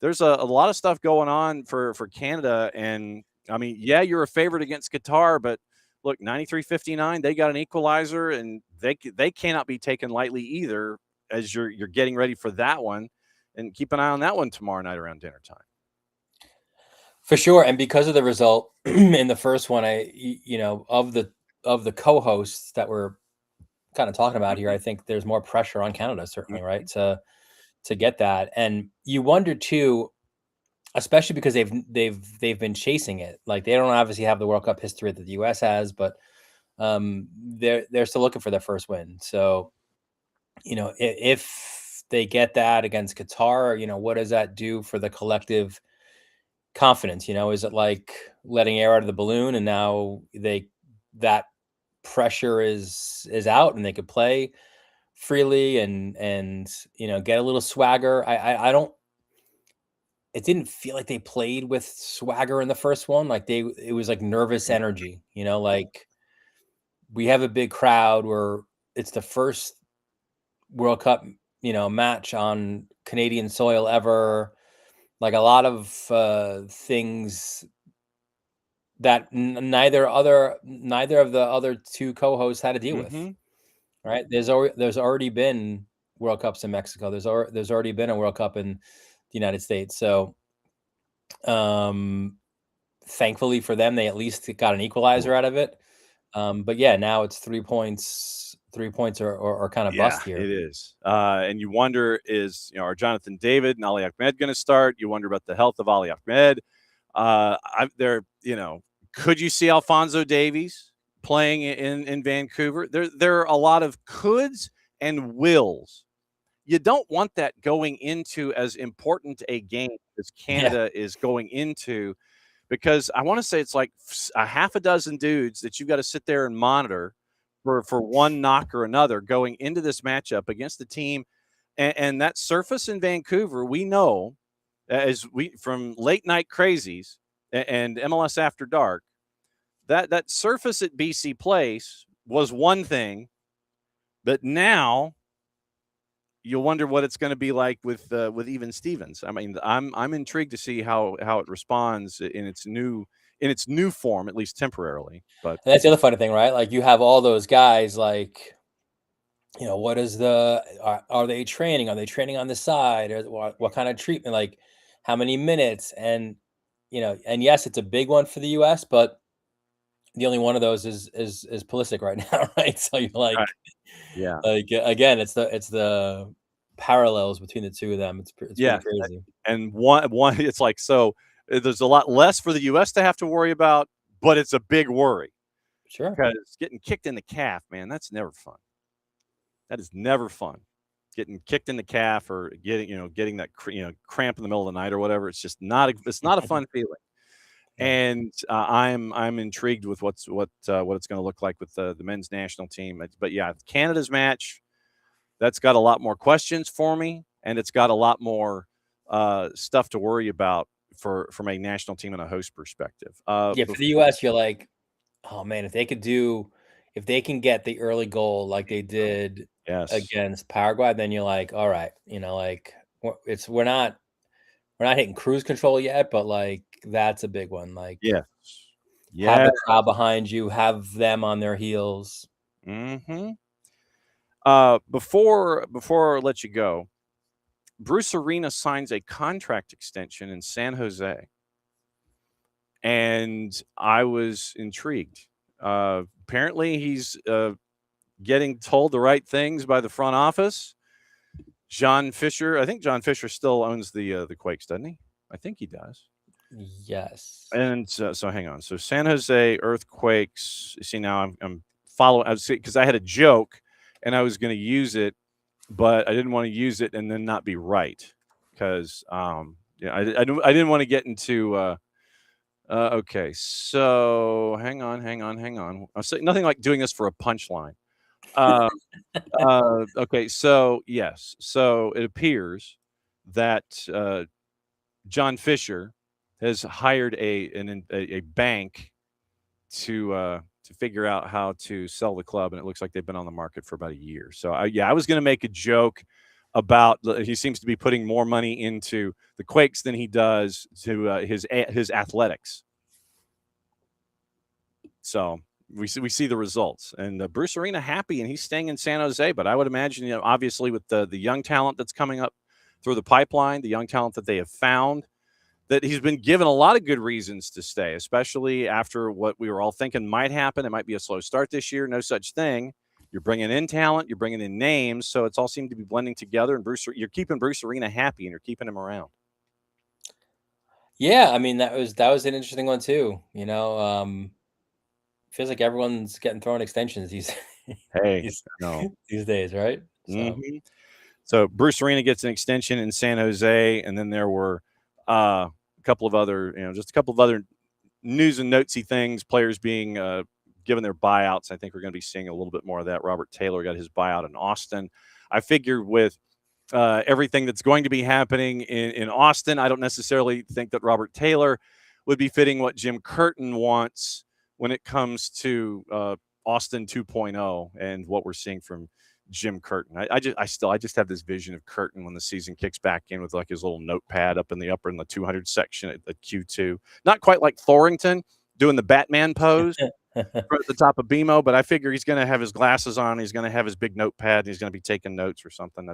Speaker 1: There's a lot of stuff going on for Canada. And, I mean, yeah, you're a favorite against Qatar, but look, 93-59, they got an equalizer, and they cannot be taken lightly either as you're getting ready for that one. And keep an eye on that one tomorrow night around dinner time.
Speaker 11: For sure. And because of the result in the first one, of the co-hosts that we're kind of talking about here, I think there's more pressure on Canada, certainly, right, to get that. And you wonder too, especially because they've been chasing it. Like, they don't obviously have the World Cup history that the US has, but they're still looking for their first win. So, if they get that against Qatar, what does that do for the collective confidence? Is it like letting air out of the balloon, and now that pressure is out and they could play freely and get a little swagger? It didn't feel like they played with swagger in the first one. Like, it was like nervous energy, like, we have a big crowd where it's the first World Cup, match on Canadian soil ever. Like, a lot of things that neither of the other two co-hosts had to deal with. Right? There's already been World Cups in Mexico. There's already been a World Cup in the United States. So, thankfully for them, they at least got an equalizer out of it. But yeah, now it's 3 points. 3 points or kind of bust here.
Speaker 1: It is. And you wonder, are Jonathan David and Ali Ahmed going to start? You wonder about the health of Ali Ahmed. Could you see Alphonso Davies playing in Vancouver? There are a lot of coulds and wills. You don't want that going into as important a game as Canada is going into, because I want to say it's like a half a dozen dudes that you've got to sit there and monitor for one knock or another going into this matchup against the team, and that surface in Vancouver, we know as we from late night crazies and MLS After Dark, that surface at BC Place was one thing, but now you'll wonder what it's going to be like with Even Stevens. I mean, I'm intrigued to see how it responds in its new form, at least temporarily. But
Speaker 11: and that's the other funny thing, right? Like you have all those guys, like, you know, what is are they training? Are they training on the side? Or what kind of treatment? Like how many minutes? And you know, and yes, it's a big one for the U.S., but the only one of those is Pulisic right now, right? So you're like,
Speaker 1: right. Yeah,
Speaker 11: like again, it's the parallels between the two of them. It's pretty crazy.
Speaker 1: And one it's like, so there's a lot less for the U.S. to have to worry about, but it's a big worry.
Speaker 11: Sure,
Speaker 1: because getting kicked in the calf, man, that's never fun. That is never fun. Getting kicked in the calf or getting that cramp in the middle of the night or whatever. It's just not a fun feeling. And I'm intrigued with what it's going to look like with the men's national team. But yeah, Canada's match, that's got a lot more questions for me, and it's got a lot more stuff to worry about from a national team and a host perspective.
Speaker 11: For the U.S., you're like, oh man, if they can get the early goal like they did against Paraguay, then you're like, all right, like we're not hitting cruise control yet, but like that's a big one. Like, have the crowd behind you, have them on their heels.
Speaker 1: Mm-hmm. Before I let you go, Bruce Arena signs a contract extension in San Jose, and I was intrigued. Apparently, he's getting told the right things by the front office. John Fisher, I think John Fisher still owns the Quakes, doesn't he? I think he does.
Speaker 11: Yes.
Speaker 1: And so hang on. So San Jose Earthquakes. See, now I'm following because I had a joke and I was going to use it, but I didn't want to use it and then not be right because I didn't want to get into. Okay, so hang on. I'm saying nothing like doing this for a punchline. Okay, so yes, so it appears that John Fisher has hired a bank to figure out how to sell the club, and it looks like they've been on the market for about a year. So I was going to make a joke about he seems to be putting more money into the Quakes than he does to his athletics. So we see the results, and Bruce Arena happy, and he's staying in San Jose. But I would imagine, obviously with the young talent that's coming up through the pipeline, the young talent that they have found, that he's been given a lot of good reasons to stay, especially after what we were all thinking might happen. It might be a slow start this year. No such thing. You're bringing in talent, you're bringing in names, so it's all seemed to be blending together. And you're keeping Bruce Arena happy, and you're keeping him around.
Speaker 11: Yeah, I mean that was an interesting one too. Feels like everyone's getting thrown extensions these these days, right?
Speaker 1: So Bruce Arena gets an extension in San Jose, and then there were a couple of other, just a couple of other news and notesy things. Players being given their buyouts. I think we're going to be seeing a little bit more of that. Robert Taylor got his buyout in Austin. I figured with everything that's going to be happening in Austin, I don't necessarily think that Robert Taylor would be fitting what Jim Curtin wants when it comes to Austin 2.0 and what we're seeing from Jim Curtin. I just have this vision of Curtin when the season kicks back in with like his little notepad up in the 200 section at Q2. Not quite like Thorington doing the Batman pose at the top of BMO, but I figure he's going to have his glasses on. He's going to have his big notepad. And he's going to be taking notes or something.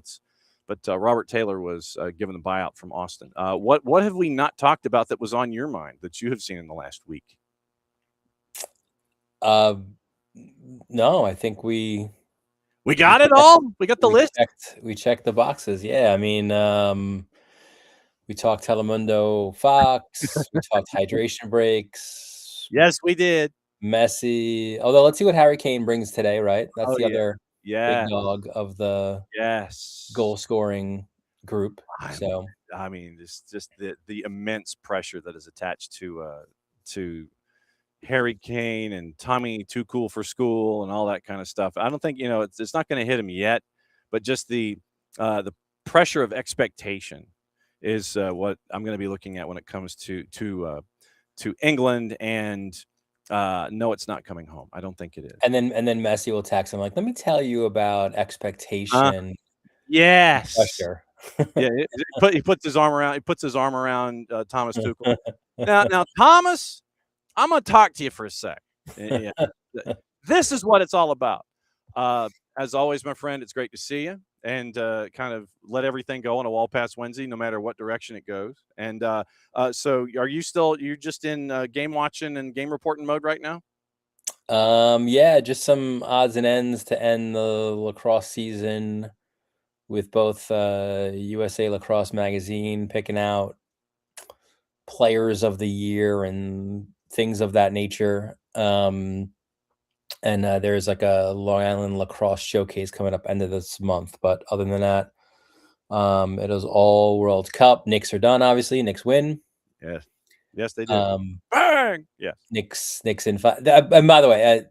Speaker 1: But Robert Taylor was given the buyout from Austin. What have we not talked about that was on your mind that you have seen in the last week?
Speaker 11: No, I think we
Speaker 1: got it all. We got the list.
Speaker 11: We checked the boxes. Yeah, I mean, we talked Telemundo Fox. We talked hydration breaks.
Speaker 1: Yes, we did.
Speaker 11: Messi. Although, let's see what Harry Kane brings today. Right, that's the other big dog of the goal scoring group. So
Speaker 1: I mean, it's just the immense pressure that is attached to Harry Kane and Tommy Too Cool for School and all that kind of stuff. I don't think it's not going to hit him yet, but just the pressure of expectation is what I'm going to be looking at when it comes to England. And no, it's not coming home. I don't think it is.
Speaker 11: And then Messi will text him like, "Let me tell you about expectation."
Speaker 1: Yes.
Speaker 11: Pressure.
Speaker 1: Yeah, he puts his arm around Thomas Tuchel. Now, Thomas, I'm going to talk to you for a sec. Yeah. This is what it's all about. As always, my friend, it's great to see you and kind of let everything go on a Wall Pass Wednesday, no matter what direction it goes. And so are you're just in game watching and game reporting mode right now?
Speaker 11: Yeah, just some odds and ends to end the lacrosse season with both USA Lacrosse Magazine picking out players of the year and things of that nature. And there's like a Long Island lacrosse showcase coming up end of this month. But other than that, it was all World Cup. Knicks are done, obviously. Knicks win.
Speaker 1: Yes, they do. Bang! Yes.
Speaker 11: Knicks in 5. And by the way,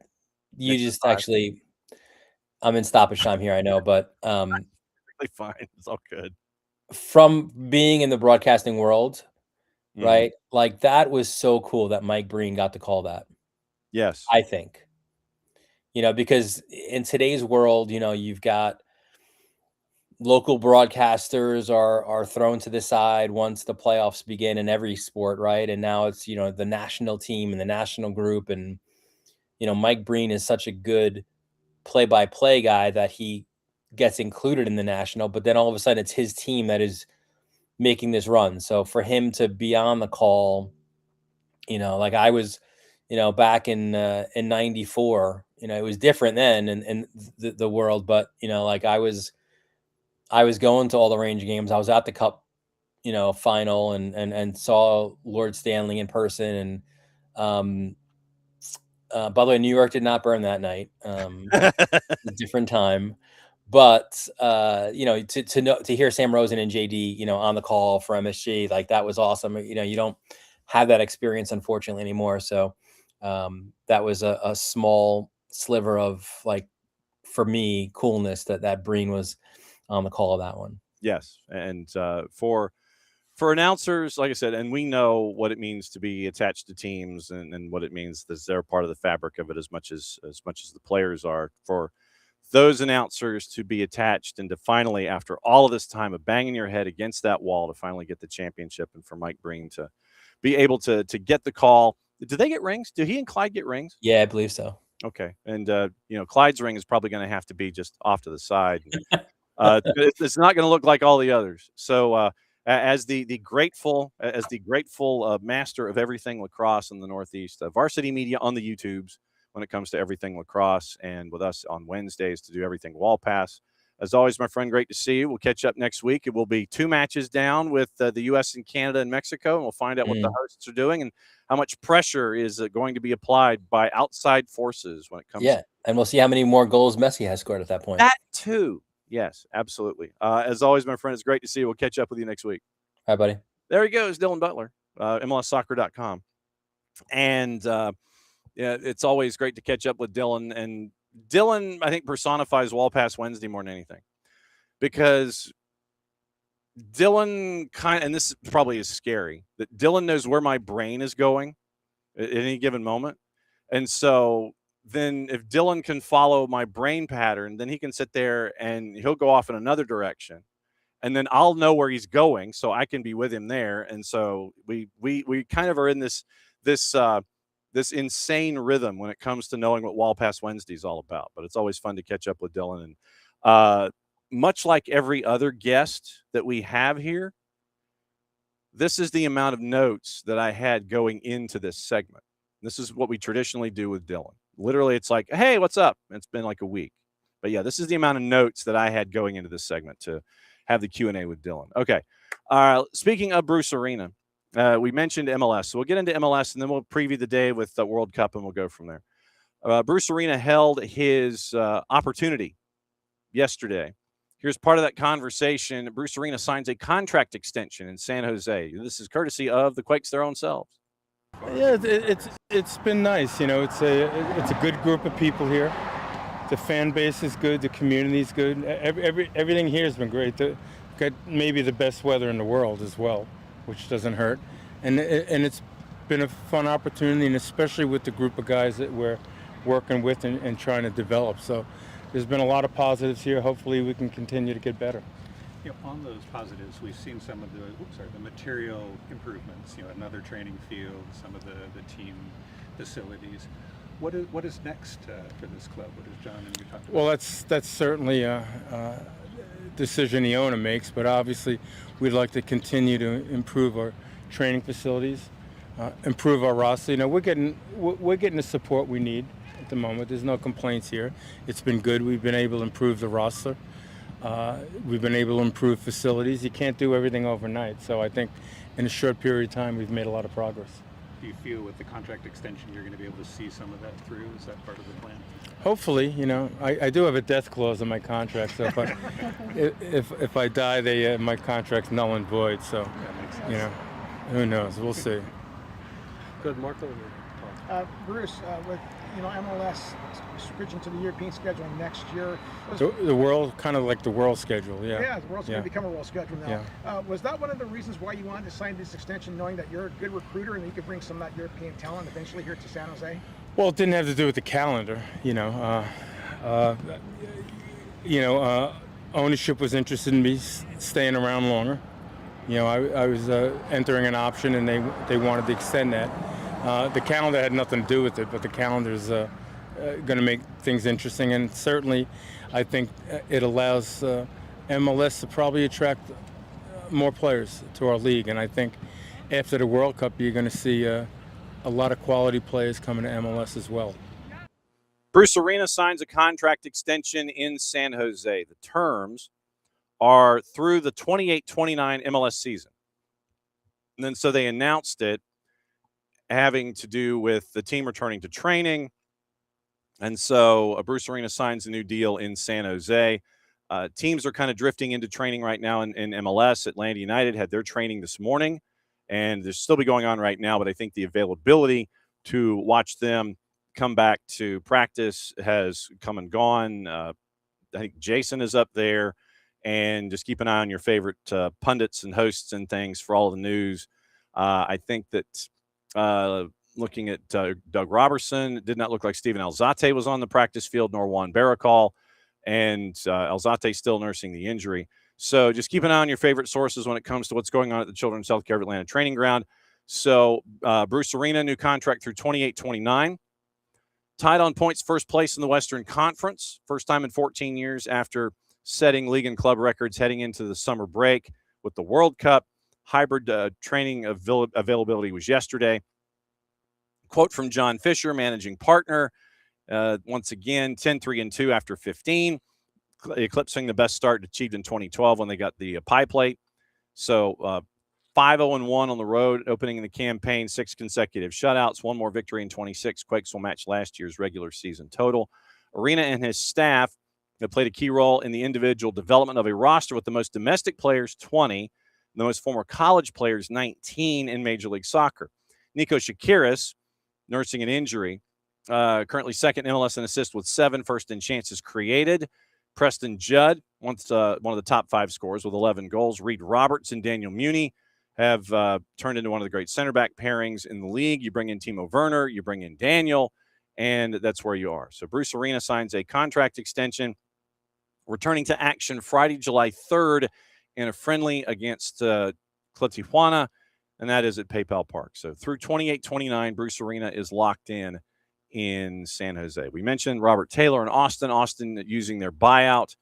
Speaker 11: you just actually, I'm in stoppage time here, I know, but
Speaker 1: fine. It's all good.
Speaker 11: From being in the broadcasting world, right? Like that was so cool that Mike Breen got to call that.
Speaker 1: Yes.
Speaker 11: I think. Because in today's world, you've got local broadcasters are thrown to the side once the playoffs begin in every sport, right? And now it's, the national team and the national group. And, Mike Breen is such a good play-by-play guy that he gets included in the national, but then all of a sudden it's his team that is making this run. So for him to be on the call, like I was, back in 94, it was different then in the world, but like I was going to all the Ranger games. I was at the Cup, final and saw Lord Stanley in person. And by the way, New York did not burn that night. A different time. But to hear Sam Rosen and JD, on the call for MSG, like that was awesome. You don't have that experience, unfortunately, anymore. So that was a small sliver of, like, for me, coolness that Breen was on the call of that one.
Speaker 1: Yes, and for announcers, like I said, and we know what it means to be attached to teams, and what it means that they're part of the fabric of it as much as the players are. For those announcers to be attached and to finally, after all of this time of banging your head against that wall, to finally get the championship, and for Mike Breen to be able to get the call. Do they get rings? Do he and Clyde get rings?
Speaker 11: Yeah, I believe so.
Speaker 1: Okay, and Clyde's ring is probably going to have to be just off to the side. It's not going to look like all the others. So as the grateful master of everything lacrosse in the Northeast, Varsity Media on the YouTubes when it comes to everything lacrosse, and with us on Wednesdays to do everything Wall Pass. As always, my friend, great to see you. We'll catch up next week. It will be 2 matches down with the U.S. and Canada and Mexico, and we'll find out what the hosts are doing and how much pressure is going to be applied by outside forces when it comes.
Speaker 11: Yeah, and we'll see how many more goals Messi has scored at that point.
Speaker 1: That too. Yes, absolutely. As always, my friend, it's great to see you. We'll catch up with you next week.
Speaker 11: All right, buddy.
Speaker 1: There he goes, Dylan Butler, MLSsoccer.com. And it's always great to catch up with Dylan. And Dylan, I think, personifies Wall Pass Wednesday more than anything, because Dylan and this probably is scary, that Dylan knows where my brain is going at any given moment. And so then if Dylan can follow my brain pattern, then he can sit there and he'll go off in another direction, and then I'll know where he's going, so I can be with him there. And so we kind of are in this insane rhythm when it comes to knowing what Wall Pass Wednesday is all about. But it's always fun to catch up with Dylan. And much like every other guest that we have here, this is the amount of notes that I had going into this segment. This is what we traditionally do with Dylan. Literally, it's like, hey, what's up? It's been like a week. But yeah, this is the amount of notes that I had going into this segment to have the Q&A with Dylan. Okay. Speaking of Bruce Arena, we mentioned MLS. So we'll get into MLS, and then we'll preview the day with the World Cup, and we'll go from there. Bruce Arena held his opportunity yesterday. Here's part of that conversation. Bruce Arena signs a contract extension in San Jose. This is courtesy of the Quakes their own selves.
Speaker 12: Yeah, it's been nice. You know, it's a good group of people here. The fan base is good. The community is good. Everything here has been great. Got maybe the best weather in the world as well, which doesn't hurt. And it's been a fun opportunity, and especially with the group of guys that we're working with and trying to develop. So there's been a lot of positives here. Hopefully we can continue to get better.
Speaker 13: You know, on those positives, we've seen some of the material improvements. You know, another training field, some of the team facilities. What is next for this club? What does John and you talk about?
Speaker 12: Well, that's certainly a decision the owner makes, but obviously we'd like to continue to improve our training facilities, improve our roster. You know, we're getting the support we need at the moment. There's no complaints here. It's been good. We've been able to improve the roster. We've been able to improve facilities. You can't do everything overnight, so I think in a short period of time we've made a lot of progress.
Speaker 13: Do you feel with the contract extension you're going to be able to see some of that through? Is that part of the plan?
Speaker 12: Hopefully, you know, I do have a death clause in my contract, so if I die, my contract's null and void. So, you know, who knows? We'll see.
Speaker 14: Good, Marco.
Speaker 15: Bruce, with MLS switching to the European schedule next year,
Speaker 12: The world, kind of like the world schedule, yeah.
Speaker 15: Yeah, the world's going to become a world schedule now.
Speaker 12: Yeah.
Speaker 15: Was that one of the reasons why you wanted to sign this extension, knowing that you're a good recruiter and you could bring some of that European talent eventually here to San Jose?
Speaker 12: Well, it didn't have to do with the calendar, ownership was interested in me staying around longer. You know, I was entering an option, and they wanted to extend that. The calendar had nothing to do with it, but the calendar's going to make things interesting, and certainly I think it allows MLS to probably attract more players to our league, and I think after the World Cup you're going to see a lot of quality players coming to MLS as well.
Speaker 1: Bruce Arena signs a contract extension in San Jose. The terms are through the 28-29 MLS season. And then so they announced it having to do with the team returning to training. And so Bruce Arena signs a new deal in San Jose. Teams are kind of drifting into training right now in MLS. Atlanta United had their training this morning, and there's still be going on right now, but I think the availability to watch them come back to practice has come and gone. I think Jason is up there, and just keep an eye on your favorite pundits and hosts and things for all the news. I think that looking at Doug Robertson, it did not look like Steven Alzate was on the practice field, nor Juan Barracol, and Alzate still nursing the injury. So just keep an eye on your favorite sources when it comes to what's going on at the Children's Healthcare of Atlanta training ground. So Bruce Arena, new contract through 28-29. Tied on points, first place in the Western Conference. First time in 14 years after setting league and club records heading into the summer break with the World Cup. Hybrid training availability was yesterday. Quote from John Fisher, managing partner. Once again, 10-3-2 after 15, eclipsing the best start achieved in 2012 when they got the pie plate. So 5-0-1 on the road, opening the campaign, 6 consecutive shutouts, 1 more victory in 26. Quakes will match last year's regular season total. Arena and his staff have played a key role in the individual development of a roster with the most domestic players, 20, the most former college players, 19 in Major League Soccer. Nico Shakiris, nursing an injury, currently second MLS in assists with 7, first in chances created. Preston Judd, one of the top 5 scorers with 11 goals. Reed Roberts and Daniel Muni have turned into one of the great center back pairings in the league. You bring in Timo Werner, you bring in Daniel, and that's where you are. So Bruce Arena signs a contract extension, returning to action Friday, July 3rd in a friendly against Club Tijuana, and that is at PayPal Park. So through 28-29, Bruce Arena is locked in San Jose. We mentioned Robert Taylor and Austin using their buyout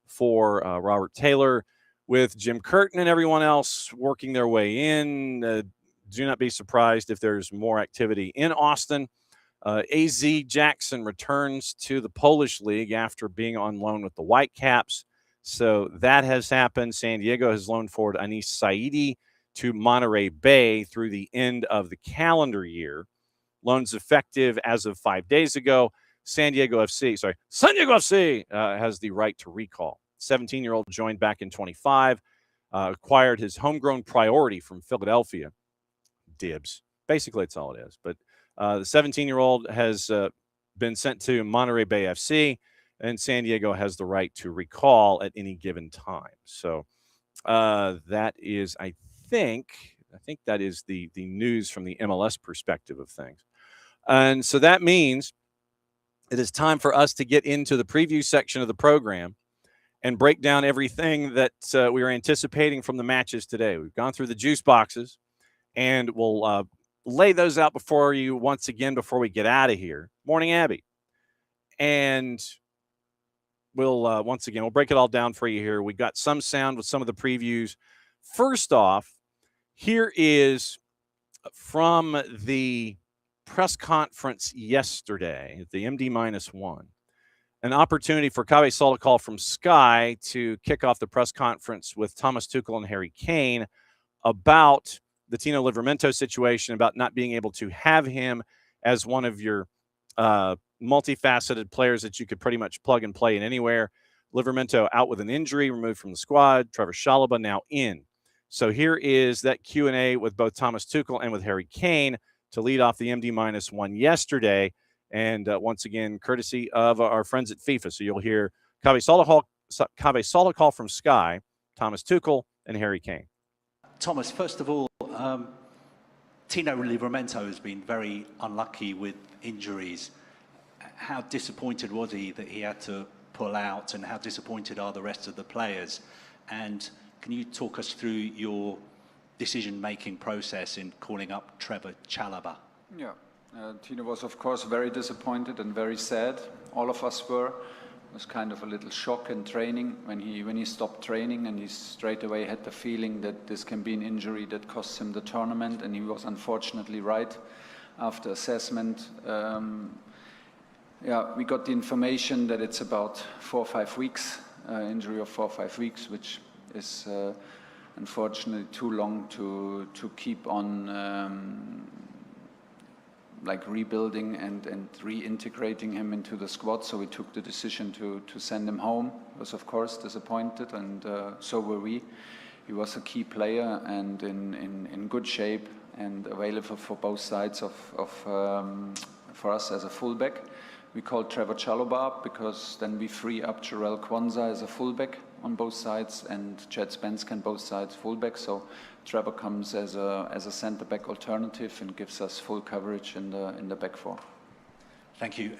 Speaker 1: for Robert Taylor, with Jim Curtin and everyone else working their way in. Do not be surprised if there's more activity in Austin. AZ Jackson returns to the Polish League after being on loan with the Whitecaps. So that has happened. San Diego has loaned forward Anis Saidi to Monterey Bay through the end of the calendar year. Loans effective as of 5 days ago. San Diego FC has the right to recall. 17-year-old joined back in 25, acquired his homegrown priority from Philadelphia. Dibs. Basically, it's all it is. But the 17-year-old has been sent to Monterey Bay FC, and San Diego has the right to recall at any given time. So that is, I think that is the news from the MLS perspective of things. And so that means it is time for us to get into the preview section of the program and break down everything that we are anticipating from the matches today. We've gone through the juice boxes, and we'll lay those out before you once again before we get out of here. Morning, Abby. And we'll once again, we'll break it all down for you here. We got some sound with some of the previews. First off, here is from the press conference yesterday at the MD-1. An opportunity for carousel to call from Sky to kick off the press conference with Thomas Tuchel and Harry Kane about the Tino Livramento situation, about not being able to have him as one of your multifaceted players that you could pretty much plug and play in anywhere. Livramento out with an injury, removed from the squad. Trevor Chalobah now in. So here is that Q&A with both Thomas Tuchel and with Harry Kane to lead off the MD-1 yesterday. And once again, courtesy of our friends at FIFA. So you'll hear carousel call from Sky, Thomas Tuchel, and Harry Kane.
Speaker 16: Thomas, first of all, Tino Livramento has been very unlucky with injuries. How disappointed was he that he had to pull out, and how disappointed are the rest of the players? And can you talk us through your decision-making process in calling up Trevor Chalobah?
Speaker 17: Yeah, Tino was of course very disappointed and very sad. All of us were. It was kind of a little shock in training when he stopped training, and he straight away had the feeling that this can be an injury that costs him the tournament, and he was unfortunately right. After assessment, we got the information that it's about 4 or 5 weeks, injury of 4 or 5 weeks, which is unfortunately too long to keep on like rebuilding and reintegrating him into the squad. So we took the decision to send him home. Was of course disappointed, and so were we. He was a key player and in good shape and available for both sides for us as a fullback. We called Trevor Chalobah up because then we free up Jarell Kwanzaa as a fullback on both sides, and Chad Spence can both sides fullback. So Trevor comes as a centre back alternative and gives us full coverage in the back four.
Speaker 16: Thank you.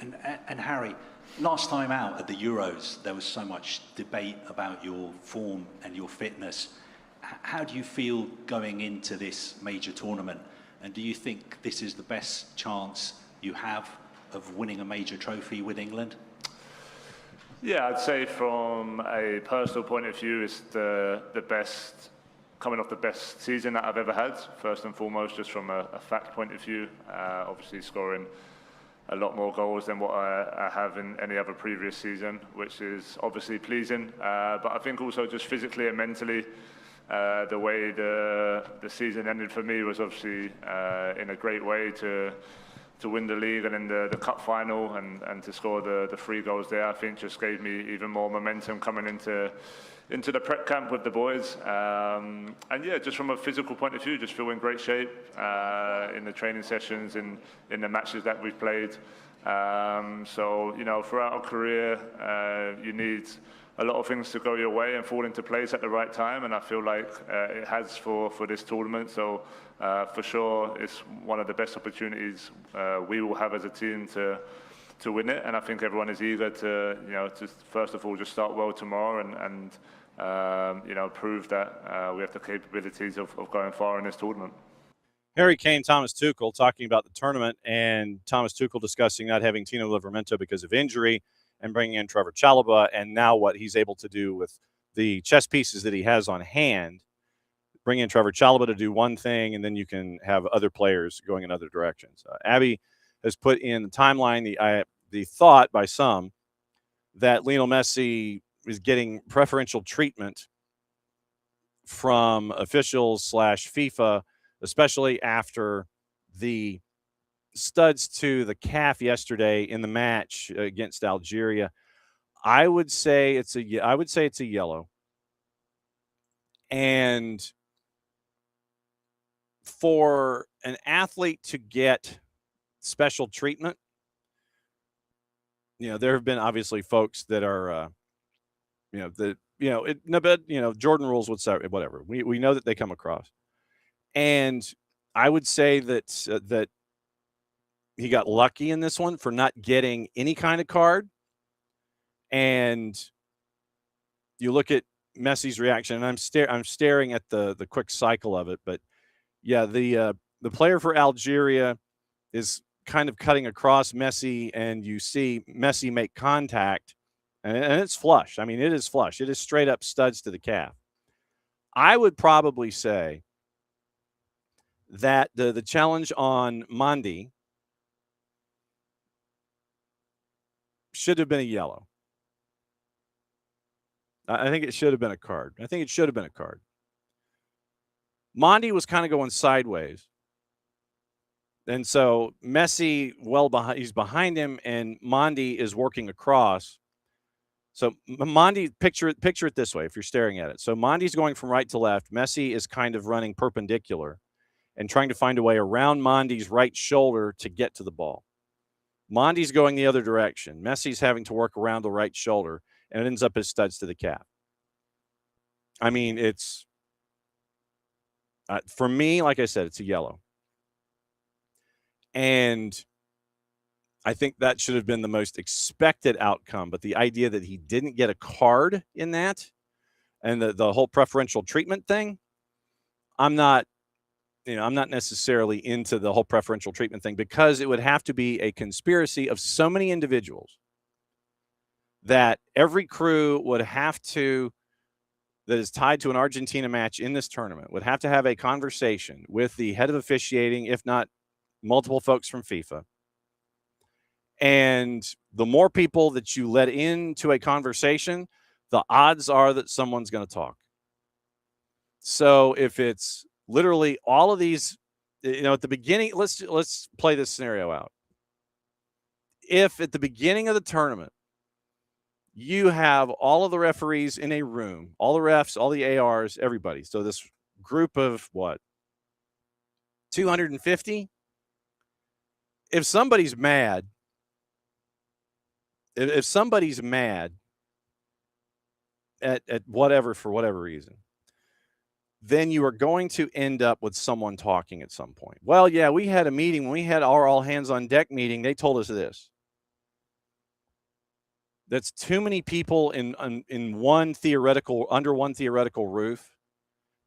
Speaker 16: And Harry, last time out at the Euros, there was so much debate about your form and your fitness. How do you feel going into this major tournament? And do you think this is the best chance you have of winning a major trophy with England?
Speaker 18: Yeah, I'd say from a personal point of view, it's the best, coming off the best season that I've ever had, first and foremost, just from a fact point of view. Obviously scoring a lot more goals than what I have in any other previous season, which is obviously pleasing. But I think also just physically and mentally, the way the season ended for me was obviously in a great way to win the league and in the cup final and to score the 3 goals there, I think just gave me even more momentum coming into the prep camp with the boys. And yeah, just from a physical point of view, just feel in great shape in the training sessions, in the matches that we've played. So, you know, throughout our career, you need a lot of things to go your way and fall into place at the right time, and I feel like it has for this tournament. So for sure, it's one of the best opportunities we will have as a team to win it, and I think everyone is eager to, you know, to first of all just start well tomorrow and you know, prove that we have the capabilities of going far in this tournament.
Speaker 1: Harry Kane, Thomas Tuchel talking about the tournament, and Thomas Tuchel discussing not having Tino Livramento because of injury, and bringing in Trevor Chalobah, and now what he's able to do with the chess pieces that he has on hand. Bring in Trevor Chalobah to do one thing, and then you can have other players going in other directions. Abby has put in the timeline the thought by some that Lionel Messi is getting preferential treatment from officials / FIFA, especially after the studs to the calf yesterday in the match against Algeria. I would say it's a yellow. And for an athlete to get special treatment, there have been obviously folks that are, Jordan rules would say whatever. We know that they come across, and I would say that that he got lucky in this one for not getting any kind of card. And you look at Messi's reaction, and I'm staring at the quick cycle of it. But yeah, the player for Algeria is kind of cutting across Messi, and you see Messi make contact, and it's flush. I mean, it is flush. It is straight up studs to the calf. I would probably say that the challenge on Mandi should have been a yellow. I think it should have been a card. Mandi was kind of going sideways. And so Messi, he's behind him, and Mandi is working across. So Mandi, picture it this way if you're staring at it. So Mandi's going from right to left. Messi is kind of running perpendicular and trying to find a way around Mandi's right shoulder to get to the ball. Mandi's going the other direction. Messi's having to work around the right shoulder, and it ends up as studs to the calf. I mean, it's for me, like I said, it's a yellow. And I think that should have been the most expected outcome. But the idea that he didn't get a card in that, and the whole preferential treatment thing, I'm not necessarily into the whole preferential treatment thing, because it would have to be a conspiracy of so many individuals that every crew would have to, that is tied to an Argentina match in this tournament, would have to have a conversation with the head of officiating, if not multiple folks from FIFA. And the more people that you let into a conversation, the odds are that someone's going to talk. So if it's literally all of these, at the beginning, let's play this scenario out. If at the beginning of the tournament, you have all of the referees in a room, all the refs, all the ARs, everybody. So this group of 250? If somebody's mad, at whatever, for whatever reason, then you are going to end up with someone talking at some point. Well, yeah, we had a meeting. When we had our all hands on deck meeting, they told us this. That's too many people under one theoretical roof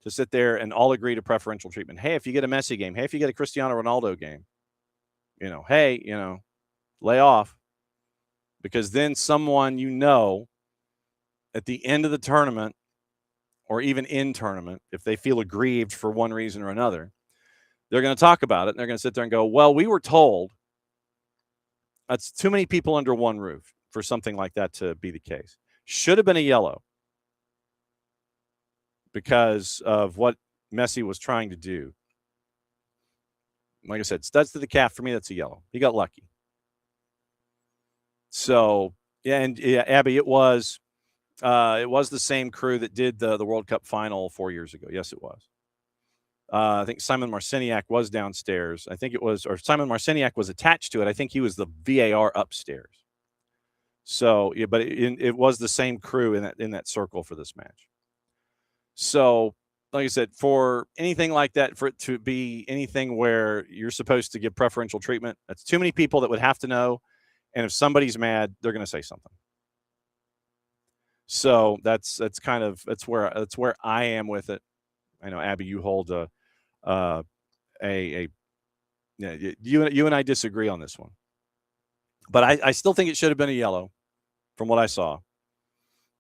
Speaker 1: to sit there and all agree to preferential treatment. Hey, if you get a Messi game, hey, if you get a Cristiano Ronaldo game, lay off. Because then someone at the end of the tournament, or even in tournament, if they feel aggrieved for one reason or another, they're going to talk about it, and they're going to sit there and go, well, we were told. That's too many people under one roof for something like that to be the case. Should have been a yellow because of what Messi was trying to do. Like I said, studs to the calf, for me, that's a yellow. He got lucky. So, Abby, it was the same crew that did the World Cup final 4 years ago. Yes, it was. I think Simon Marciniak was downstairs. I think it was, or Simon Marciniak was attached to it. I think he was the VAR upstairs. So, yeah, but it was the same crew in that circle for this match. So, like I said, for anything like that, for it to be anything where you're supposed to give preferential treatment, that's too many people that would have to know. And if somebody's mad, they're going to say something. So that's where I am with it. I know, Abby, you hold you and I disagree on this one, but I still think it should have been a yellow from what I saw.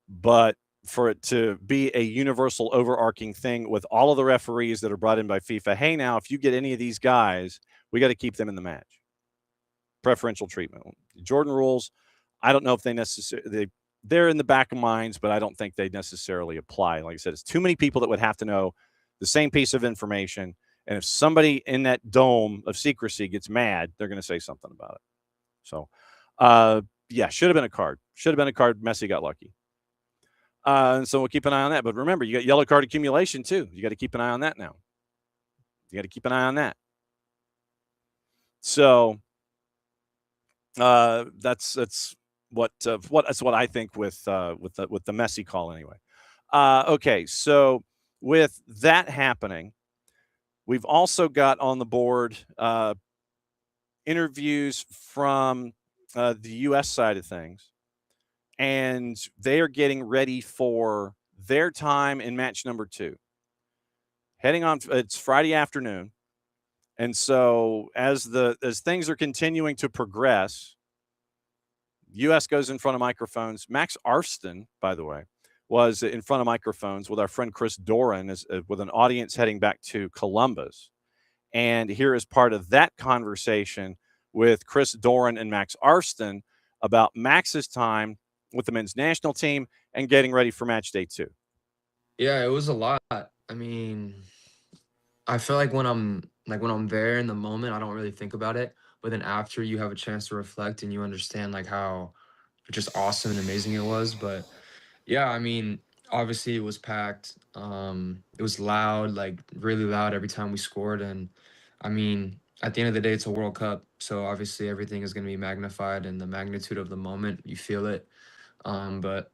Speaker 1: But for it to be a universal overarching thing with all of the referees that are brought in by FIFA, hey, now if you get any of these guys, we got to keep them in the match. Preferential treatment. Jordan rules, I don't know if they necessarily, they're in the back of minds, but I don't think they necessarily apply. Like I said, it's too many people that would have to know the same piece of information. And if somebody in that dome of secrecy gets mad, they're going to say something about it. So, should have been a card. Should have been a card. Messi got lucky. And so we'll keep an eye on that. But remember, you got yellow card accumulation too. You got to keep an eye on that now. You got to keep an eye on that. So that's what I think with the Messi call anyway. Okay, so with that happening, we've also got on the board interviews from the U.S. side of things, and they are getting ready for their time in match number 2. Heading on, it's Friday afternoon, and so as things are continuing to progress, U.S. goes in front of microphones. Max Arston, by the way, was in front of microphones with our friend Chris Doran with an audience heading back to Columbus. And here is part of that conversation with Chris Doran and Max Arston about Max's time with the men's national team and getting ready for match day 2.
Speaker 19: Yeah, it was a lot. I mean, I feel like when I'm there in the moment, I don't really think about it. But then after you have a chance to reflect and you understand like how just awesome and amazing it was. But yeah, I mean, obviously it was packed. It was loud, like really loud every time we scored. And I mean, at the end of the day, it's a World Cup. So obviously everything is going to be magnified and the magnitude of the moment, you feel it. But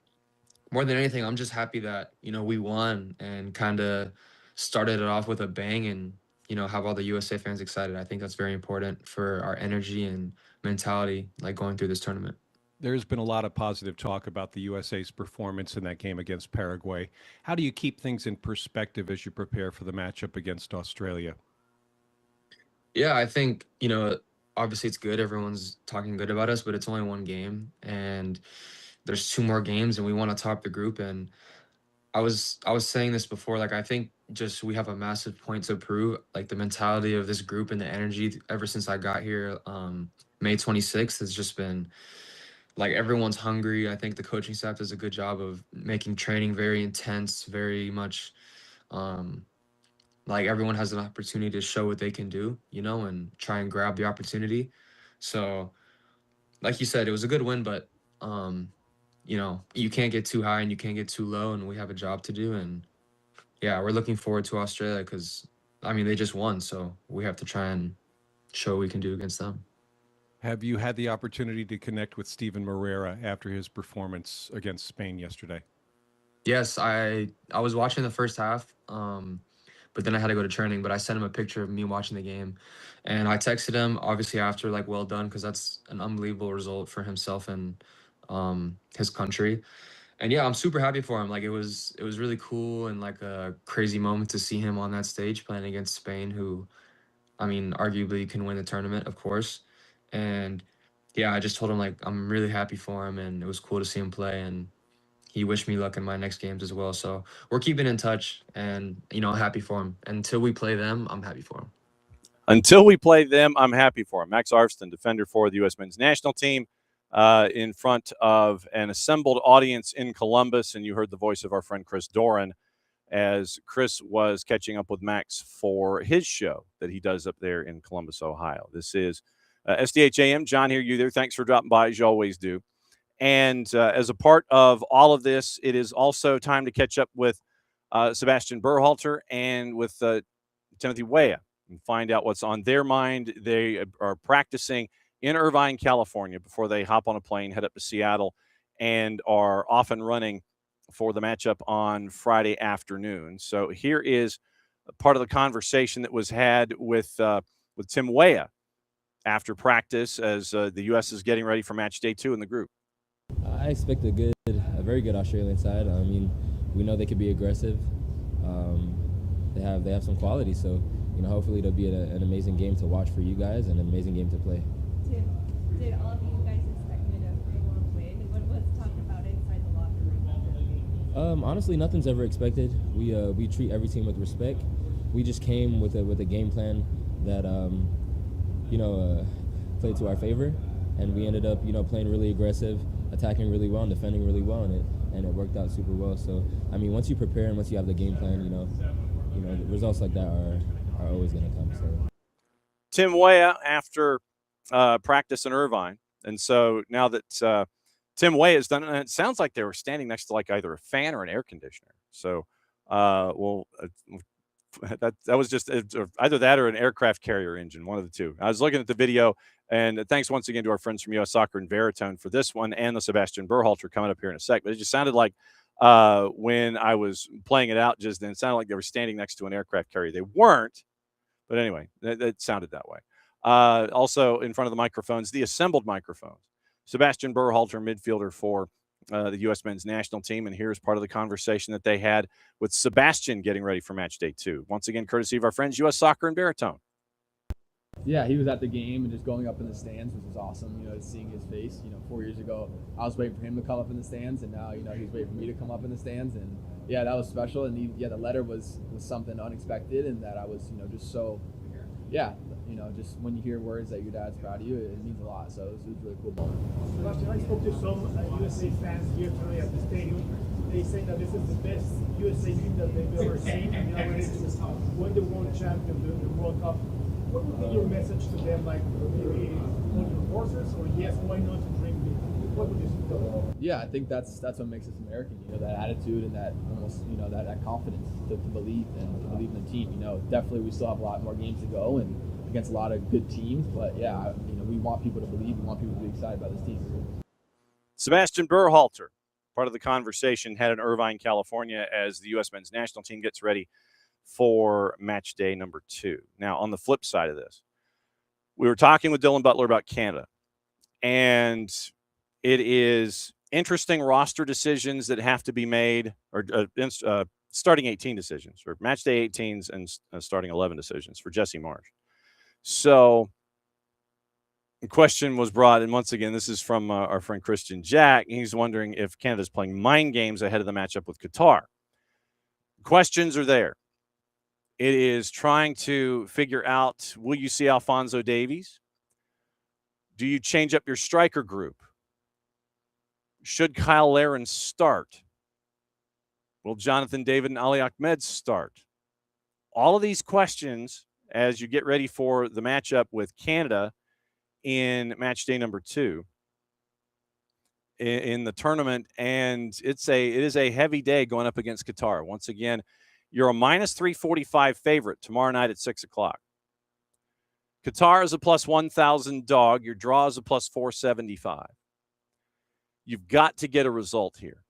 Speaker 19: more than anything, I'm just happy that, we won and kind of started it off with a bang and, have all the USA fans excited. I think that's very important for our energy and mentality, like going through this tournament.
Speaker 20: There's been a lot of positive talk about the USA's performance in that game against Paraguay. How do you keep things in perspective as you prepare for the matchup against Australia?
Speaker 19: Yeah, I think, obviously it's good. Everyone's talking good about us, but it's only one game and there's 2 more games and we want to top the group. And I was saying this before, like I think just we have a massive point to prove, like the mentality of this group and the energy ever since I got here, May 26th has just been like everyone's hungry. I think the coaching staff does a good job of making training very intense, very much like everyone has an opportunity to show what they can do, and try and grab the opportunity. So like you said, it was a good win, but you can't get too high and you can't get too low, and we have a job to do. And yeah, we're looking forward to Australia because, I mean, they just won, so we have to try and show what we can do against them.
Speaker 20: Have you had the opportunity to connect with Steven Moreira after his performance against Spain yesterday?
Speaker 19: Yes, I was watching the first half, but then I had to go to training. But I sent him a picture of me watching the game, and I texted him obviously after, like, well done, because that's an unbelievable result for himself and his country. And yeah, I'm super happy for him. Like it was really cool and like a crazy moment to see him on that stage playing against Spain, who, I mean, arguably can win the tournament, of course. And yeah, I just told him like I'm really happy for him, and it was cool to see him play. And he wished me luck in my next games as well. So we're keeping in touch, and happy for him. Until we play them, I'm happy for him.
Speaker 1: Until we play them, I'm happy for him. Max Arston, defender for the U.S. men's national team, in front of an assembled audience in Columbus. And you heard the voice of our friend Chris Doran as Chris was catching up with Max for his show that he does up there in Columbus, Ohio. This is SDH AM. John here, you there. Thanks for dropping by, as you always do. And as a part of all of this, it is also time to catch up with Sebastian Berhalter and with Timothy Weah and find out what's on their mind. They are practicing in Irvine, California, before they hop on a plane, head up to Seattle, and are off and running for the matchup on Friday afternoon. So here is part of the conversation that was had with Tim Weah after practice as the U.S. is getting ready for match day 2 in the group.
Speaker 21: I expect a very good Australian side. I mean, we know they could be aggressive. They have some quality, so hopefully it'll be an amazing game to watch for you guys and an amazing game to play.
Speaker 22: Did all of you guys expected a 3-1 win? What was talked about inside the locker room after the game?
Speaker 21: Honestly, nothing's ever expected. We treat every team with respect. We just came with a game plan that played to our favor, and we ended up playing really aggressive, attacking really well, and defending really well, and it worked out super well. So I mean, once you prepare and once you have the game plan, results like that are always going to come. So
Speaker 1: Tim Weah after practice in Irvine, and so now that Tim Weah has done it, and it sounds like they were standing next to like either a fan or an air conditioner. So that was just either that or an aircraft carrier engine, one of the two. I was looking at the video, and thanks once again to our friends from US Soccer and Veritone for this one and the Sebastian Berhalter coming up here in a sec. But it just sounded like when I was playing it out just then, it sounded like they were standing next to an aircraft carrier. They weren't, but anyway, it sounded that way. Also in front of the microphones, the assembled microphones. Sebastian Berhalter, midfielder for the U.S. men's national team. And here's part of the conversation that they had with Sebastian getting ready for match day 2. Once again, courtesy of our friends, US Soccer and Baritone.
Speaker 2: Yeah, he was at the game and just going up in the stands, which was awesome, seeing his face. 4 years ago, I was waiting for him to come up in the stands, and now, he's waiting for me to come up in the stands. And, yeah, that was special. And, the letter was something unexpected, and that I was, just so, just when you hear words that your dad's proud of you, it means a lot. So it was a really cool moment.
Speaker 3: Sebastian, I spoke to some USA fans here today at the stadium. They say that this is the best USA team that they've ever seen, and they're ready to win the world champion, the World Cup. What would be your message to them, like maybe hold your horses, or yes, why not to drink beer? What would you tell them?
Speaker 2: Yeah, I think that's what makes us American. That attitude and that almost that confidence to believe and to believe in the team. Definitely we still have a lot more games to go and against a lot of good teams, but yeah, we want people to believe. We want people to be excited about this team.
Speaker 1: Sebastian Berhalter, part of the conversation, had in Irvine, California, as the U.S. men's national team gets ready for match day number 2. Now, on the flip side of this, we were talking with Dylan Butler about Canada, and it is interesting roster decisions that have to be made, or starting 18 decisions, or match day 18s and starting 11 decisions for Jesse Marsh. So the question was brought, and once again, this is from our friend Christian Jack. He's wondering if Canada's playing mind games ahead of the matchup with Qatar. Questions are there. It is trying to figure out, will you see Alphonso Davies? Do you change up your striker group? Should Kyle Larin start? Will Jonathan David and Ali Ahmed start? All of these questions as you get ready for the matchup with Canada in match day number 2 in the tournament. And it is a heavy day going up against Qatar. Once again, you're a minus 345 favorite tomorrow night at 6 o'clock. Qatar is a plus 1,000 dog. Your draw is a plus 475. You've got to get a result here.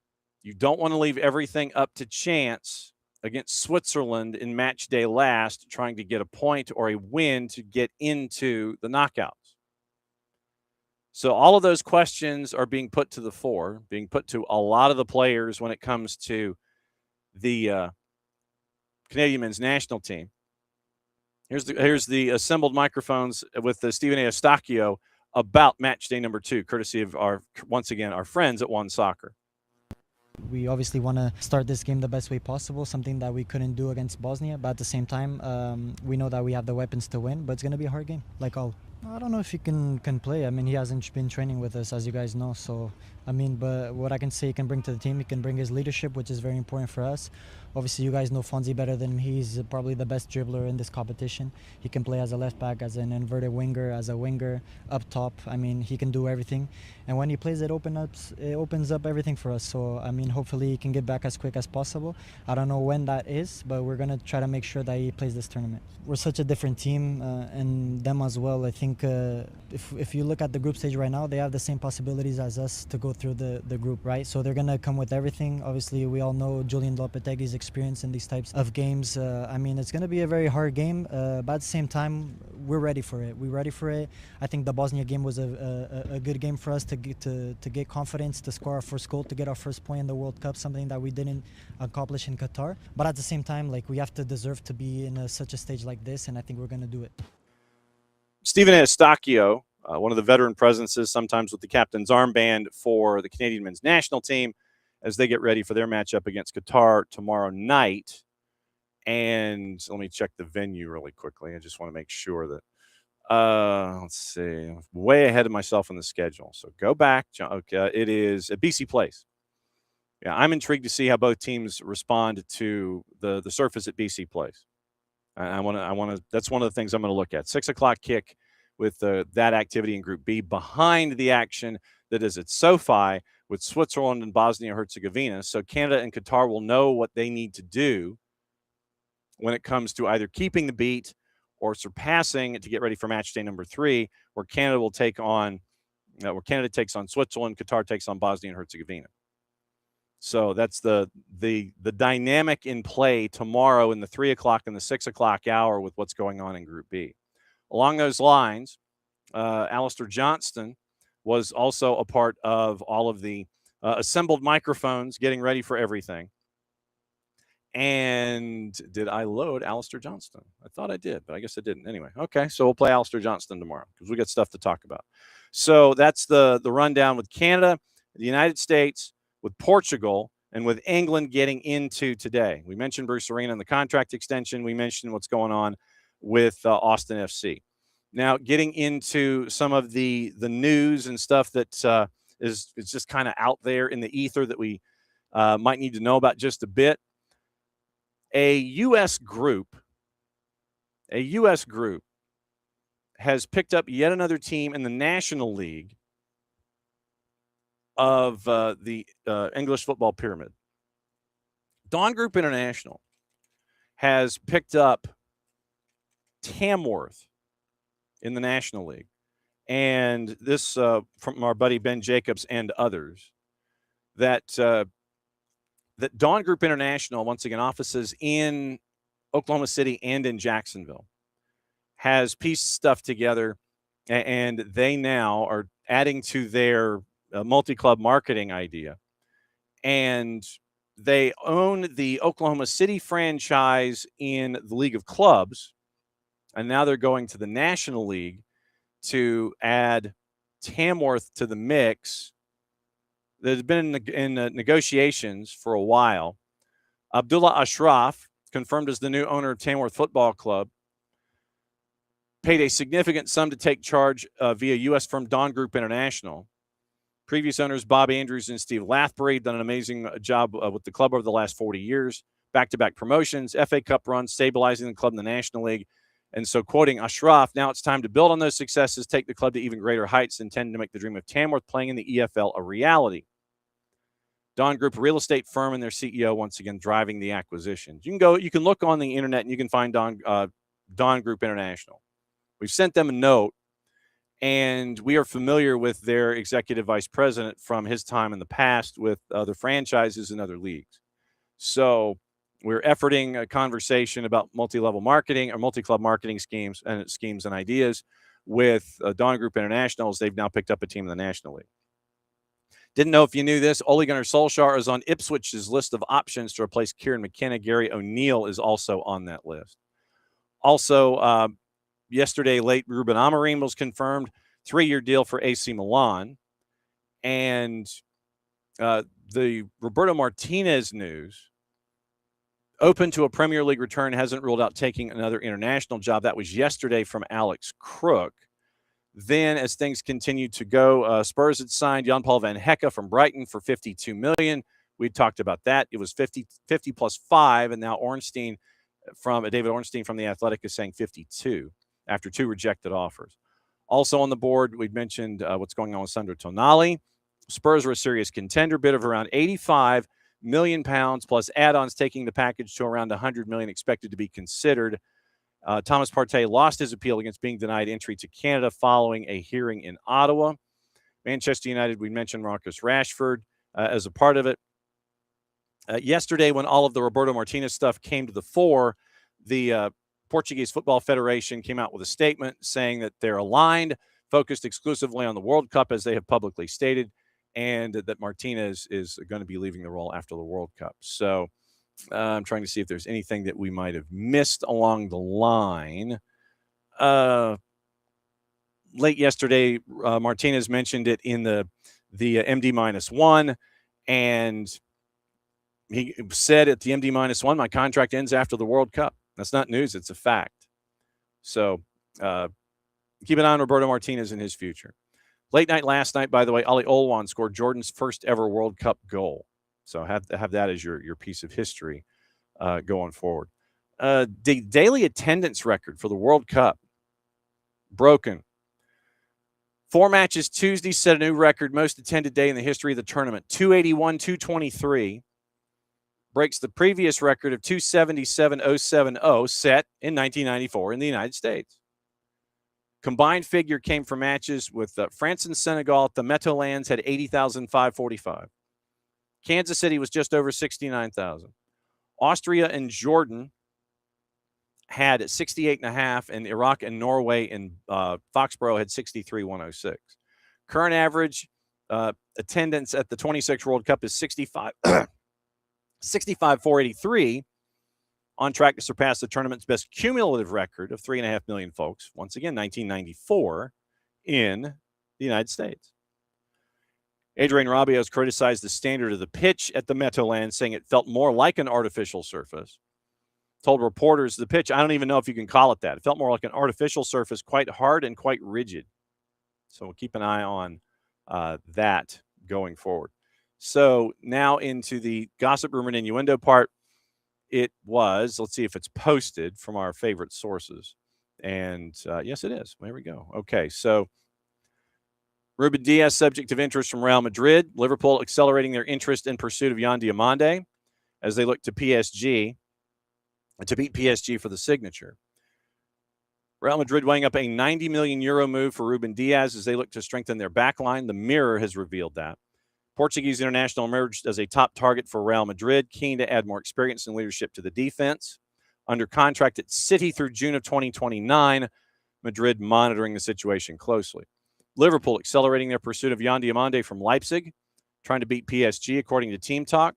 Speaker 1: You don't want to leave everything up to chance against Switzerland in match day last, trying to get a point or a win to get into the knockouts. So all of those questions are being put to the fore, being put to a lot of the players when it comes to the Canadian men's national team. Here's the assembled microphones with Stephen Eustachio about match day number 2, courtesy of once again our friends at One Soccer.
Speaker 23: We obviously want to start this game the best way possible, something that we couldn't do against Bosnia, but at the same time, we know that we have the weapons to win, but it's going to be a hard game, like all. I don't know if he can play. I mean, he hasn't been training with us, as you guys know. So, I mean, but what I can say he can bring to the team, he can bring his leadership, which is very important for us. Obviously, you guys know Fonzie better than me. He's probably the best dribbler in this competition. He can play as a left back, as an inverted winger, as a winger, up top. I mean, he can do everything. And when he plays, it opens up everything for us. So, I mean, hopefully he can get back as quick as possible. I don't know when that is, but we're going to try to make sure that he plays this tournament. We're such a different team, and them as well. I think if you look at the group stage right now, they have the same possibilities as us to go through the group, right? So they're going to come with everything. Obviously, we all know Julian Lopetegui's experience in these types of games. I mean, it's going to be a very hard game, but at the same time, we're ready for it. We're ready for it. I think the Bosnia game was a good game for us to get confidence, to score our first goal, to get our first point in the World Cup, something that we didn't accomplish in Qatar. But at the same time, like, we have to deserve to be in such a stage like this, and I think we're going to do it.
Speaker 1: Stephen Eustachio, one of the veteran presences, sometimes with the captain's armband for the Canadian men's national team, as they get ready for their matchup against Qatar tomorrow night. And let me check the venue really quickly. I just want to make sure that, let's see, I'm way ahead of myself on the schedule. So go back. Okay, it is at BC Place. Yeah, I'm intrigued to see how both teams respond to the surface at BC Place. I want to. That's one of the things I'm going to look at. 6 o'clock kick with that activity in Group B behind the action that is at SoFi with Switzerland and Bosnia-Herzegovina. So Canada and Qatar will know what they need to do when it comes to either keeping the beat or surpassing to get ready for match day number 3, where Canada will take on, where Canada takes on Switzerland, Qatar takes on Bosnia and Herzegovina. So that's the dynamic in play tomorrow in the 3 o'clock and the 6 o'clock hour with what's going on in Group B. Along those lines, Alistair Johnston was also a part of all of the assembled microphones, getting ready for everything. And did I load Alistair Johnston? I thought I did, but I guess I didn't. Anyway, okay, so we'll play Alistair Johnston tomorrow because we got stuff to talk about. So that's the rundown with Canada, the United States, with Portugal, and with England getting into today. We mentioned Bruce Arena and the contract extension. We mentioned what's going on with Austin FC. Now, getting into some of the news and stuff that is just kind of out there in the ether that we might need to know about just a bit. A U.S. group has picked up yet another team in the National League of the English football pyramid. Dawn Group International has picked up Tamworth in the National League. And this from our buddy Ben Jacobs and others, that Dawn Group International, once again, offices in Oklahoma City and in Jacksonville, has pieced stuff together, and they now are adding to their multi-club marketing idea. And they own the Oklahoma City franchise in the League of Clubs, and now they're going to the National League to add Tamworth to the mix. There's been in negotiations for a while. Abdullah Ashraf, confirmed as the new owner of Tamworth Football Club, paid a significant sum to take charge via U.S. firm Dawn Group International. Previous owners Bob Andrews and Steve Lathbury done an amazing job with the club over the last 40 years. Back-to-back promotions, FA Cup runs, stabilizing the club in the National League. And so, quoting Ashraf, now it's time to build on those successes, take the club to even greater heights, intending to make the dream of Tamworth playing in the EFL a reality. Dawn Group, a real estate firm, and their CEO once again driving the acquisition. You can look on the internet and you can find Dawn Group International. We've sent them a note, and we are familiar with their executive vice president from his time in the past with other franchises and other leagues. So we're efforting a conversation about multi-level marketing or multi-club marketing schemes and ideas with Dawn Group International, as they've now picked up a team in the National League. Didn't know if you knew this. Ole Gunnar Solskjaer is on Ipswich's list of options to replace Kieran McKenna. Gary O'Neill is also on that list. Also, yesterday late, Ruben Amorim was confirmed, 3-year deal for AC Milan. And the Roberto Martinez news, open to a Premier League return, hasn't ruled out taking another international job. That was yesterday from Alex Crook. Then, as things continue to go, Spurs had signed Jan-Paul van Hecke from Brighton for $52 million. We talked about that. It was 50 plus 5, and now David Ornstein from The Athletic is saying 52 after 2 rejected offers. Also on the board, we'd mentioned what's going on with Sandro Tonali. Spurs are a serious contender, bid of around £85 million plus add-ons, taking the package to around $100 million expected to be considered. Thomas Partey lost his appeal against being denied entry to Canada following a hearing in Ottawa. Manchester United, we mentioned Marcus Rashford as a part of it. Yesterday, when all of the Roberto Martinez stuff came to the fore, the Portuguese Football Federation came out with a statement saying that they're aligned, focused exclusively on the World Cup, as they have publicly stated, and that Martinez is going to be leaving the role after the World Cup. So I'm trying to see if there's anything that we might have missed along the line. Late yesterday, Martinez mentioned it in the MD-1, and he said at the MD-1, my contract ends after the World Cup. That's not news. It's a fact. So keep an eye on Roberto Martinez and his future. Late night last night, by the way, Ali Olwan scored Jordan's first ever World Cup goal. So have that as your piece of history going forward. The daily attendance record for the World Cup broken. 4 matches Tuesday set a new record, most attended day in the history of the tournament. 281, 223. breaks the previous record of 277.070 set in 1994 in the United States. Combined figure came from matches with France and Senegal at the Meadowlands had 80,545. Kansas City was just over 69,000. Austria and Jordan had 68.5, and Iraq and Norway in Foxborough had 63,106. Current average attendance at the 26 World Cup is 65,483, on track to surpass the tournament's best cumulative record of 3.5 million folks, once again, 1994, in the United States. Adrian Rabiot has criticized the standard of the pitch at the Meadowlands, saying it felt more like an artificial surface. Told reporters the pitch, I don't even know if you can call it that. It felt more like an artificial surface, quite hard and quite rigid. So we'll keep an eye on that going forward. So now into the gossip, rumor, and innuendo part. It was, let's see if it's posted from our favorite sources. And yes, it is. There we go. Okay, so Ruben Diaz, subject of interest from Real Madrid. Liverpool accelerating their interest in pursuit of Yan Diomande as they look to PSG to beat PSG for the signature. Real Madrid weighing up a 90 million euro move for Ruben Diaz as they look to strengthen their backline. The Mirror has revealed that. Portuguese international emerged as a top target for Real Madrid, keen to add more experience and leadership to the defense. Under contract at City through June of 2029, Madrid monitoring the situation closely. Liverpool accelerating their pursuit of Yan Diomande from Leipzig, trying to beat PSG, according to Team Talk.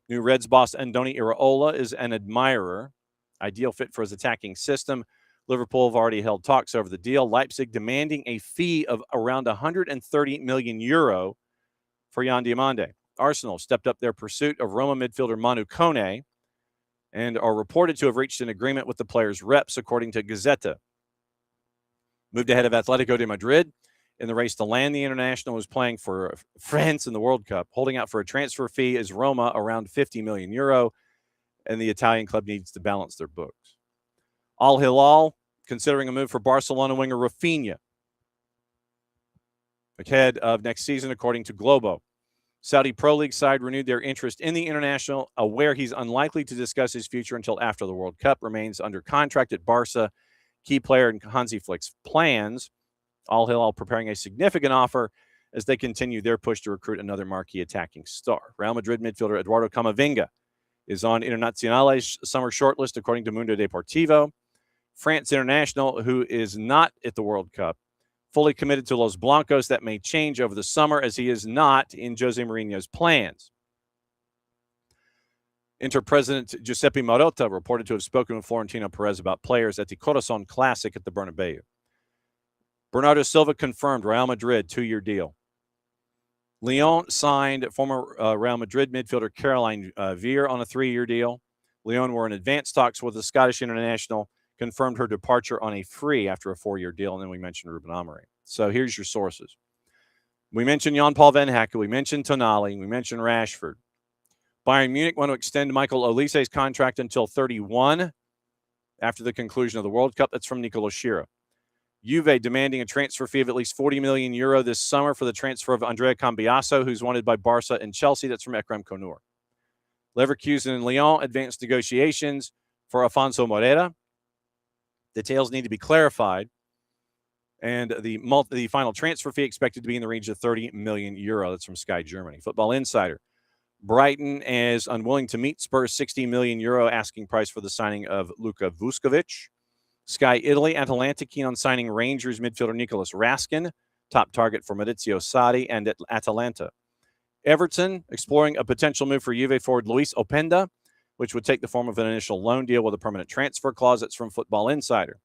Speaker 1: New Reds boss Andoni Iraola is an admirer, ideal fit for his attacking system. Liverpool have already held talks over the deal. Leipzig demanding a fee of around 130 million euro for Yan Diomande. Arsenal stepped up their pursuit of Roma midfielder Manu Kone and are reported to have reached an agreement with the player's reps, according to Gazzetta. Moved ahead of Atletico de Madrid in the race to land. The international was playing for France in the World Cup. Holding out for a transfer fee is Roma, around 50 million euro, and the Italian club needs to balance their books. Al Hilal considering a move for Barcelona winger Rafinha ahead of next season, according to Globo. Saudi Pro League side renewed their interest in the international, aware he's unlikely to discuss his future until after the World Cup. Remains under contract at Barca. Key player in Hansi Flick's plans. Al Hilal preparing a significant offer as they continue their push to recruit another marquee attacking star. Real Madrid midfielder Eduardo Camavinga is on Internazionale's summer shortlist, according to Mundo Deportivo. France international, who is not at the World Cup, fully committed to Los Blancos. That may change over the summer as he is not in Jose Mourinho's plans. Inter president Giuseppe Marotta reported to have spoken with Florentino Perez about players at the Corazon Classic at the Bernabeu. Bernardo Silva confirmed Real Madrid 2-year deal. Lyon signed former Real Madrid midfielder Caroline Veer on a 3-year deal. Lyon were in advanced talks with the Scottish international, confirmed her departure on a free after a 4-year deal, and then we mentioned Ruben Amorim. So here's your sources. We mentioned Jan-Paul Van Hecke. We mentioned Tonali. We mentioned Rashford. Bayern Munich want to extend Michael Olise's contract until 31 after the conclusion of the World Cup. That's from Nicolo Schira. Juve demanding a transfer fee of at least 40 million euro this summer for the transfer of Andrea Cambiasso, who's wanted by Barca and Chelsea. That's from Ekrem Konur. Leverkusen and Lyon advanced negotiations for Afonso Moreira. Details need to be clarified. And the final transfer fee expected to be in the range of 30 million euro. That's from Sky Germany. Football Insider. Brighton is unwilling to meet Spurs' 60 million euro asking price for the signing of Luka Vuskovic. Sky Italy, Atalanta keen on signing Rangers midfielder Nicolas Raskin, top target for Maurizio Sarri and at Atalanta. Everton exploring a potential move for Juve forward Luis Openda, which would take the form of an initial loan deal with a permanent transfer clause. That's from Football Insider.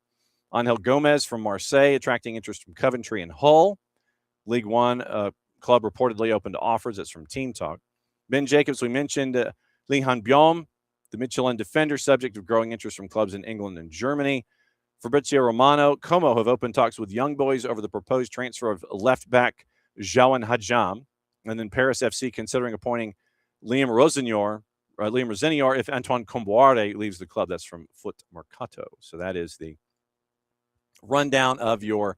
Speaker 1: Angel Gomez from Marseille, attracting interest from Coventry and Hull. League One club reportedly open to offers. That's from Team Talk. Ben Jacobs, we mentioned Lee Han-byom, the Michelin defender, subject of growing interest from clubs in England and Germany. Fabrizio Romano, Como have opened talks with Young Boys over the proposed transfer of left-back Jawan Hajam. And then Paris FC considering appointing Liam Rosenior if Antoine Comboire leaves the club. That's from Foot Mercato. So that is the rundown of your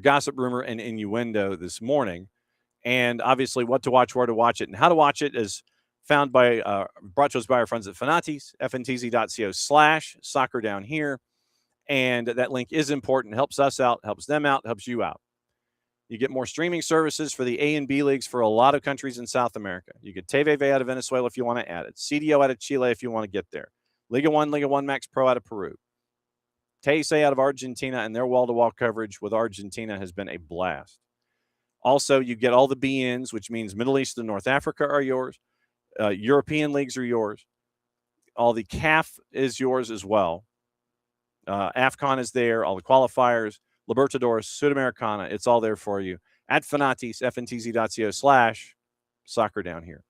Speaker 1: gossip, rumor, and innuendo this morning. And obviously what to watch, where to watch it, and how to watch it is brought to us by our friends at Fanatis, fntz.co/soccer down here. And that link is important. Helps us out, helps them out, helps you out. You get more streaming services for the A and B leagues for a lot of countries in South America. You get TVV out of Venezuela if you want to add it. CDO out of Chile if you want to get there. Liga 1 Max Pro out of Peru. Teisei out of Argentina, and their wall-to-wall coverage with Argentina has been a blast. Also, you get all the BNs, which means Middle East and North Africa are yours. European leagues are yours. All the CAF is yours as well. AFCON is there. All the qualifiers. Libertadores, Sudamericana, it's all there for you. At Fanatis, fntz.co/soccer down here.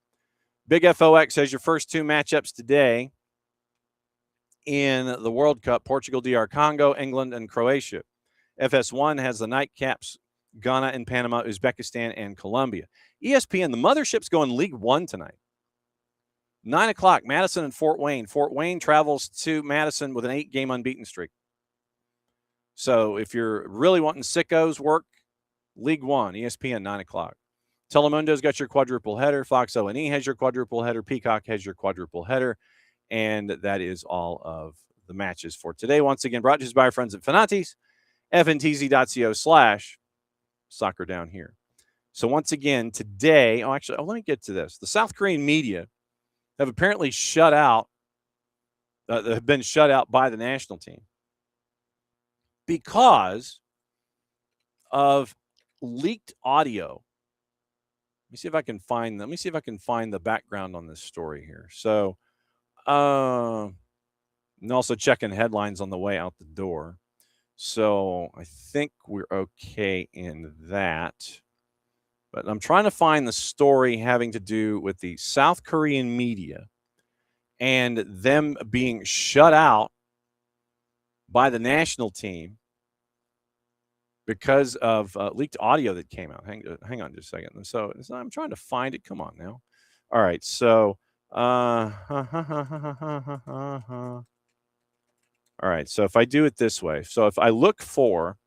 Speaker 1: Big FOX has your first two matchups today in the World Cup, Portugal, DR Congo, England, and Croatia. FS1 has the nightcaps, Ghana and Panama, Uzbekistan, and Colombia. ESPN, the mothership's going League One tonight. 9 o'clock, Madison and Fort Wayne. Fort Wayne travels to Madison with an 8-game unbeaten streak. So if you're really wanting sickos work, League One, ESPN, 9 o'clock. Telemundo's got your quadruple header. Fox O&E has your quadruple header. Peacock has your quadruple header. And that is all of the matches for today. Once again, brought to us by our friends at Fanatis, fntz.co/soccer down here. So once again, today, let me get to this. The South Korean media have apparently have been shut out by the national team because of leaked audio. Let me see if I can find the background on this story here. So, and also checking headlines on the way out the door. So I think we're okay in that. But I'm trying to find the story having to do with the South Korean media and them being shut out by the national team because of leaked audio that came out. Hang on just a second. So I'm trying to find it. Come on now. All right. So, all right. So if I do it this way, so if I look for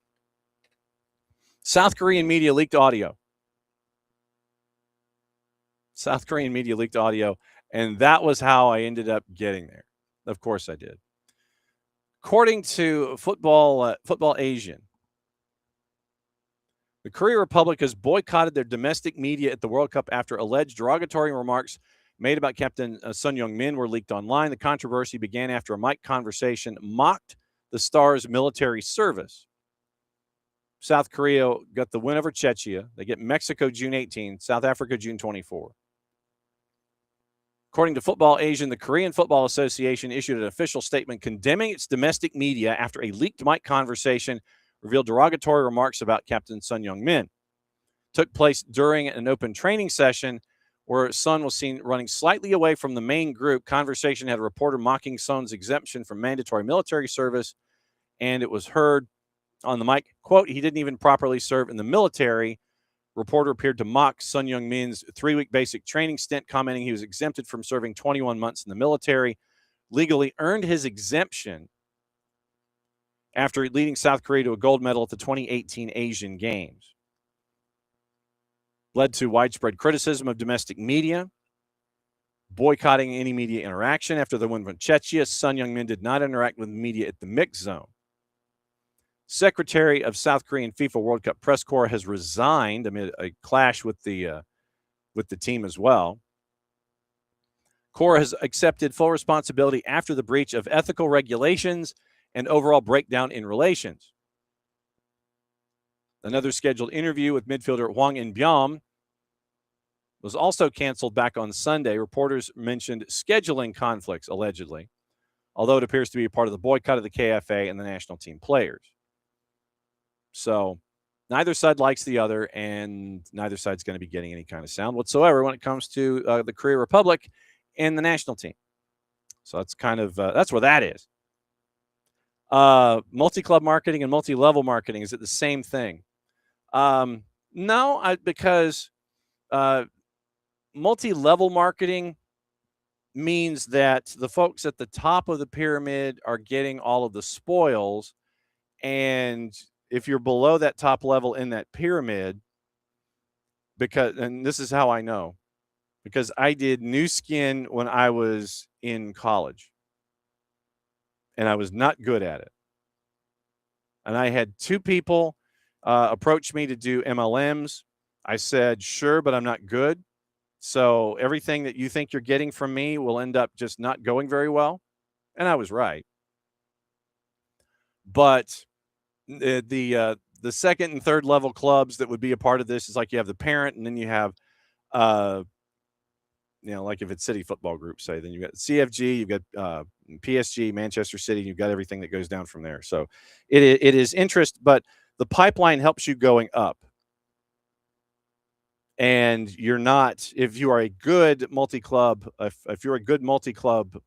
Speaker 1: South Korean media leaked audio, and that was how I ended up getting there. Of course I did. According to Football Asian, the Korea Republic has boycotted their domestic media at the World Cup after alleged derogatory remarks made about Captain Sun Young-min were leaked online. The controversy began after a mic conversation mocked the star's military service. South Korea got the win over Czechia. They get Mexico June 18, South Africa June 24. According to Football Asian, the Korean Football Association issued an official statement condemning its domestic media after a leaked mic conversation revealed derogatory remarks about Captain Sun Young-min. Took place during an open training session where Sun was seen running slightly away from the main group. Conversation had a reporter mocking Sun's exemption from mandatory military service, and it was heard on the mic, quote, he didn't even properly serve in the military. Reporter appeared to mock Sun Young-min's 3-week basic training stint, commenting he was exempted from serving 21 months in the military, legally earned his exemption after leading South Korea to a gold medal at the 2018 Asian Games. Led to widespread criticism of domestic media, boycotting any media interaction. After the win from Czechia, Sun Young-min did not interact with media at the mix zone. Secretary of South Korean FIFA World Cup press corps has resigned amid a clash with the team as well. Corps has accepted full responsibility after the breach of ethical regulations and overall breakdown in relations. Another scheduled interview with midfielder Hwang In-byum was also canceled back on Sunday. Reporters mentioned scheduling conflicts, allegedly, although it appears to be a part of the boycott of the KFA and the national team players. So neither side likes the other, and neither side's going to be getting any kind of sound whatsoever when it comes to the Korea Republic and the national team. So that's kind of that's where that is. Multi-club marketing and multi-level marketing, is it the same thing? No, because multi-level marketing means that the folks at the top of the pyramid are getting all of the spoils, and if you're below that top level in that pyramid, and this is how I know, because I did new skin when I was in college, and I was not good at it. And I had two people approach me to do MLMs. I said, sure, but I'm not good. So everything that you think you're getting from me will end up just not going very well. And I was right. But the second and third level clubs that would be a part of this is like you have the parent, and then you have like if it's City Football Group, say, then you've got CFG, you've got PSG, Manchester City, you've got everything that goes down from there. So it is interest, but the pipeline helps you going up. And you're not, if you are a good multi-club, if you're a good multi-club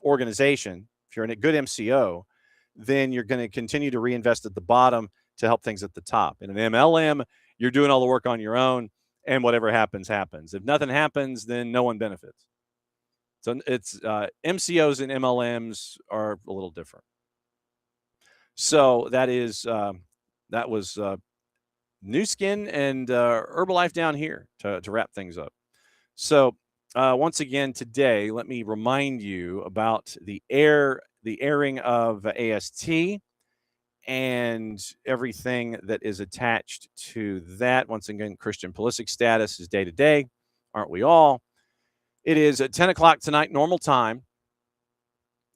Speaker 1: organization, if you're in a good MCO, then you're going to continue to reinvest at the bottom to help things at the top. In an MLM, you're doing all the work on your own, and whatever happens, happens. If nothing happens, then no one benefits. So it's MCOs and MLMs are a little different. So that was New Skin and Herbalife down here to wrap things up. So once again today, let me remind you about the airing of AST and everything that is attached to that. Once again, Christian Pulisic status is day to day. Aren't we all? It is at 10 o'clock tonight, normal time.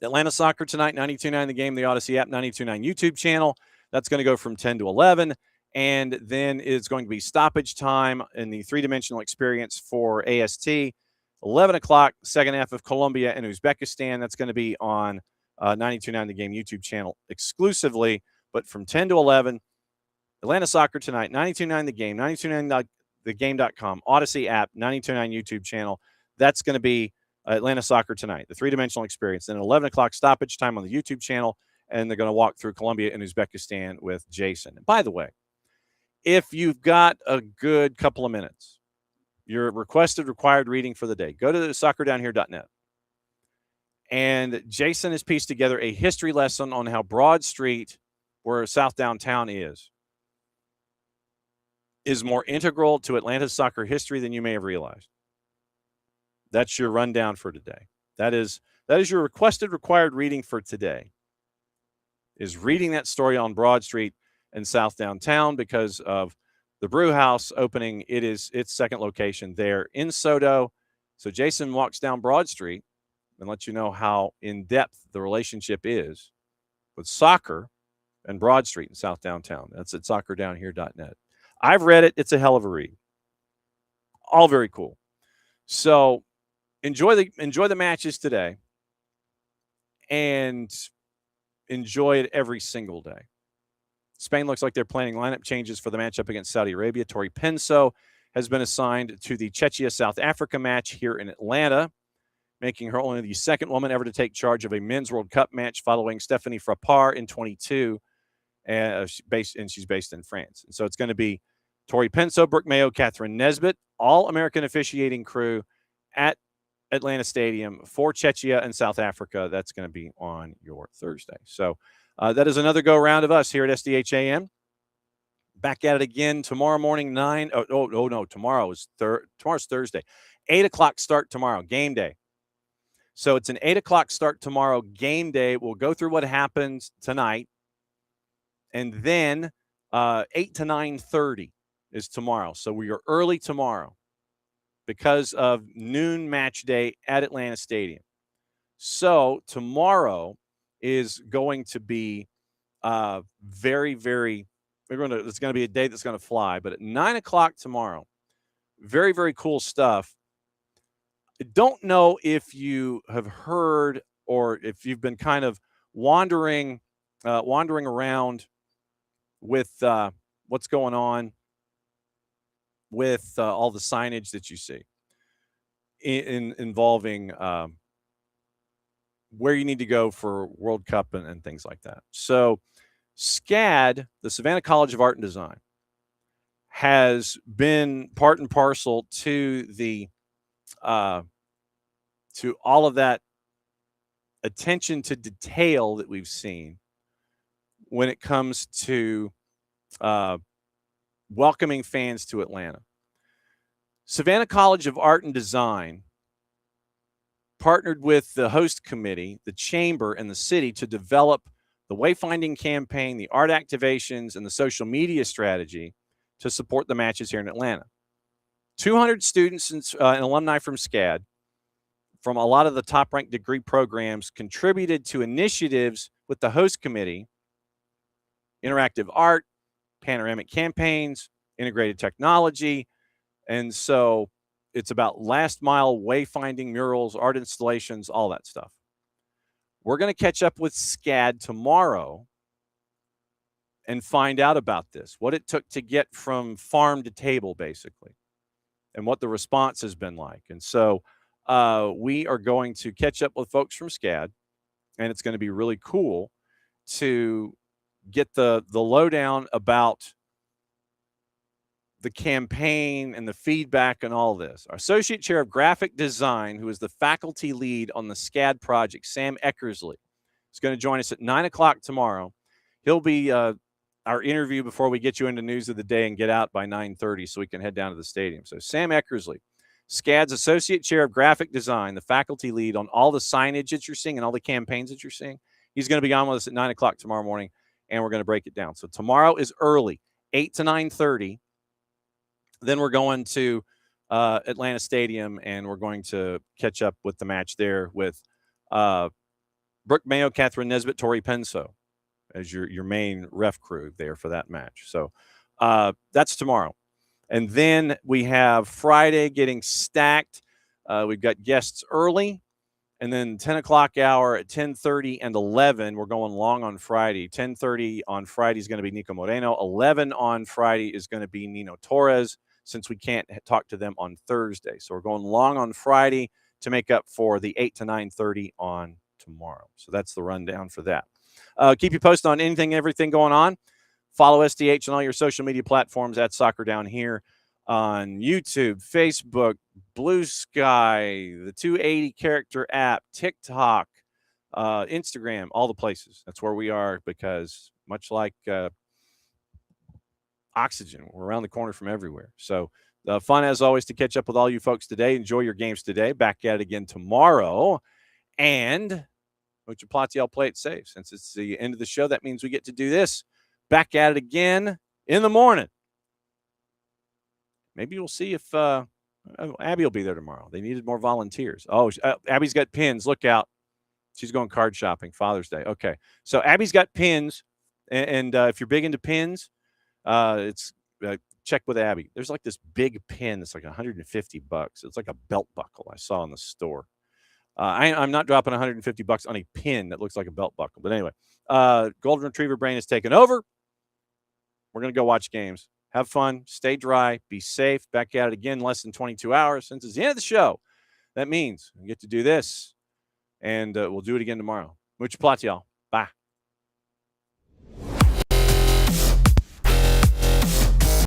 Speaker 1: Atlanta Soccer tonight, 92.9 The Game, the Odyssey app, 92.9 YouTube channel. That's going to go from 10 to 11. And then it's going to be stoppage time in the three-dimensional experience for AST. 11 o'clock, second half of Colombia and Uzbekistan. That's going to be on 92.9 The Game YouTube channel exclusively. But from 10 to 11, Atlanta Soccer tonight, 92.9 The Game, 92.9thegame.com, Odyssey app, 92.9 YouTube channel. That's going to be Atlanta Soccer tonight, the three-dimensional experience. Then at 11 o'clock, stoppage time on the YouTube channel, and they're going to walk through Colombia and Uzbekistan with Jason. And by the way, if you've got a good couple of minutes, your required reading for the day, go to soccerdownhere.net. And Jason has pieced together a history lesson on how Broad Street, where South Downtown is more integral to Atlanta's soccer history than you may have realized. That's your rundown for today. That is your required reading for today, is reading that story on Broad Street and South Downtown because of the brew house opening. Its second location there in Soto. So Jason walks down Broad Street and lets you know how in-depth the relationship is with soccer and Broad Street in South Downtown. That's at soccerdownhere.net. I've read it. It's a hell of a read. All very cool. So enjoy the matches today and enjoy it every single day. Spain looks like they're planning lineup changes for the matchup against Saudi Arabia. Tori Penso has been assigned to the Czechia-South Africa match here in Atlanta, making her only the second woman ever to take charge of a men's World Cup match following Stephanie Frappart in 22. And she's based in France. And so it's going to be Tori Penso, Brooke Mayo, Catherine Nesbitt, all American officiating crew at Atlanta Stadium for Czechia and South Africa. That's going to be on your Thursday. So that is another go round of us here at SDH AM. Back at it again tomorrow morning, 9. Oh no, tomorrow's Thursday. 8 o'clock start tomorrow, game day. So it's an 8 o'clock start tomorrow, game day. We'll go through what happens tonight. And then 8 to 9:30 is tomorrow. So we are early tomorrow because of noon match day at Atlanta Stadium. So tomorrow is going to be very, very, it's going to be a day that's going to fly. But at 9 o'clock tomorrow, very, very cool stuff. I don't know if you have heard or if you've been kind of wandering around with what's going on with all the signage that you see involving where you need to go for World Cup and things like that. So SCAD, the Savannah College of Art and Design, has been part and parcel to the to all of that attention to detail that we've seen when it comes to welcoming fans to Atlanta. Savannah College of Art and Design partnered with the host committee, the chamber, and the city to develop the wayfinding campaign, the art activations, and the social media strategy to support the matches here in Atlanta. 200 students and alumni from SCAD, from a lot of the top-ranked degree programs, contributed to initiatives with the host committee, interactive art, panoramic campaigns, integrated technology. And so it's about last mile wayfinding, murals, art installations, all that stuff. We're going to catch up with SCAD tomorrow and find out about this, what it took to get from farm to table, basically, and what the response has been like. And so we are going to catch up with folks from SCAD, and it's going to be really cool to get the lowdown about the campaign and the feedback and all this. Our Associate Chair of Graphic Design, who is the faculty lead on the SCAD project, Sam Eckersley, is going to join us at 9 o'clock tomorrow. He'll be our interview before we get you into news of the day and get out by 9:30 so we can head down to the stadium. So Sam Eckersley, SCAD's Associate Chair of Graphic Design, the faculty lead on all the signage that you're seeing and all the campaigns that you're seeing. He's going to be on with us at 9 o'clock tomorrow morning, and we're going to break it down. So tomorrow is early, 8 to 9:30. Then we're going to Atlanta Stadium, and we're going to catch up with the match there with Brooke Mayo, Catherine Nesbitt, Tori Penso as your main ref crew there for that match. So that's tomorrow. And then we have Friday getting stacked. We've got guests early. And then 10 o'clock hour at 10:30 and 11. We're going long on Friday. 10:30 on Friday is going to be Nico Moreno. 11 on Friday is going to be Nino Torres, since we can't talk to them on Thursday. So we're going long on Friday to make up for the 8 to 9:30 on tomorrow. So that's the rundown for that. Keep you posted on anything, everything going on. Follow SDH on all your social media platforms at Soccer Down Here on YouTube, Facebook, Blue Sky, the 280 character app, TikTok, Instagram, all the places. That's where we are, because much like Oxygen, we're around the corner from everywhere. So fun as always to catch up with all you folks today. Enjoy your games today. Back at it again tomorrow. And Mucha Platiel, play it safe. Since it's the end of the show, that means we get to do this. Back at it again in the morning. Maybe we'll see if Abby will be there tomorrow. They needed more volunteers. Oh, Abby's got pins. Look out. She's going card shopping, Father's Day. Okay. So Abby's got pins. And if you're big into pins, it's check with Abby. There's like this big pin that's like $150. It's like a belt buckle I saw in the store. I'm not dropping $150 on a pin that looks like a belt buckle. But anyway, Golden Retriever Brain is taking over. We're going to go watch games. Have fun. Stay dry. Be safe. Back at it again less than 22 hours. Since it's the end of the show, that means we get to do this. And we'll do it again tomorrow. Mucha Platiel.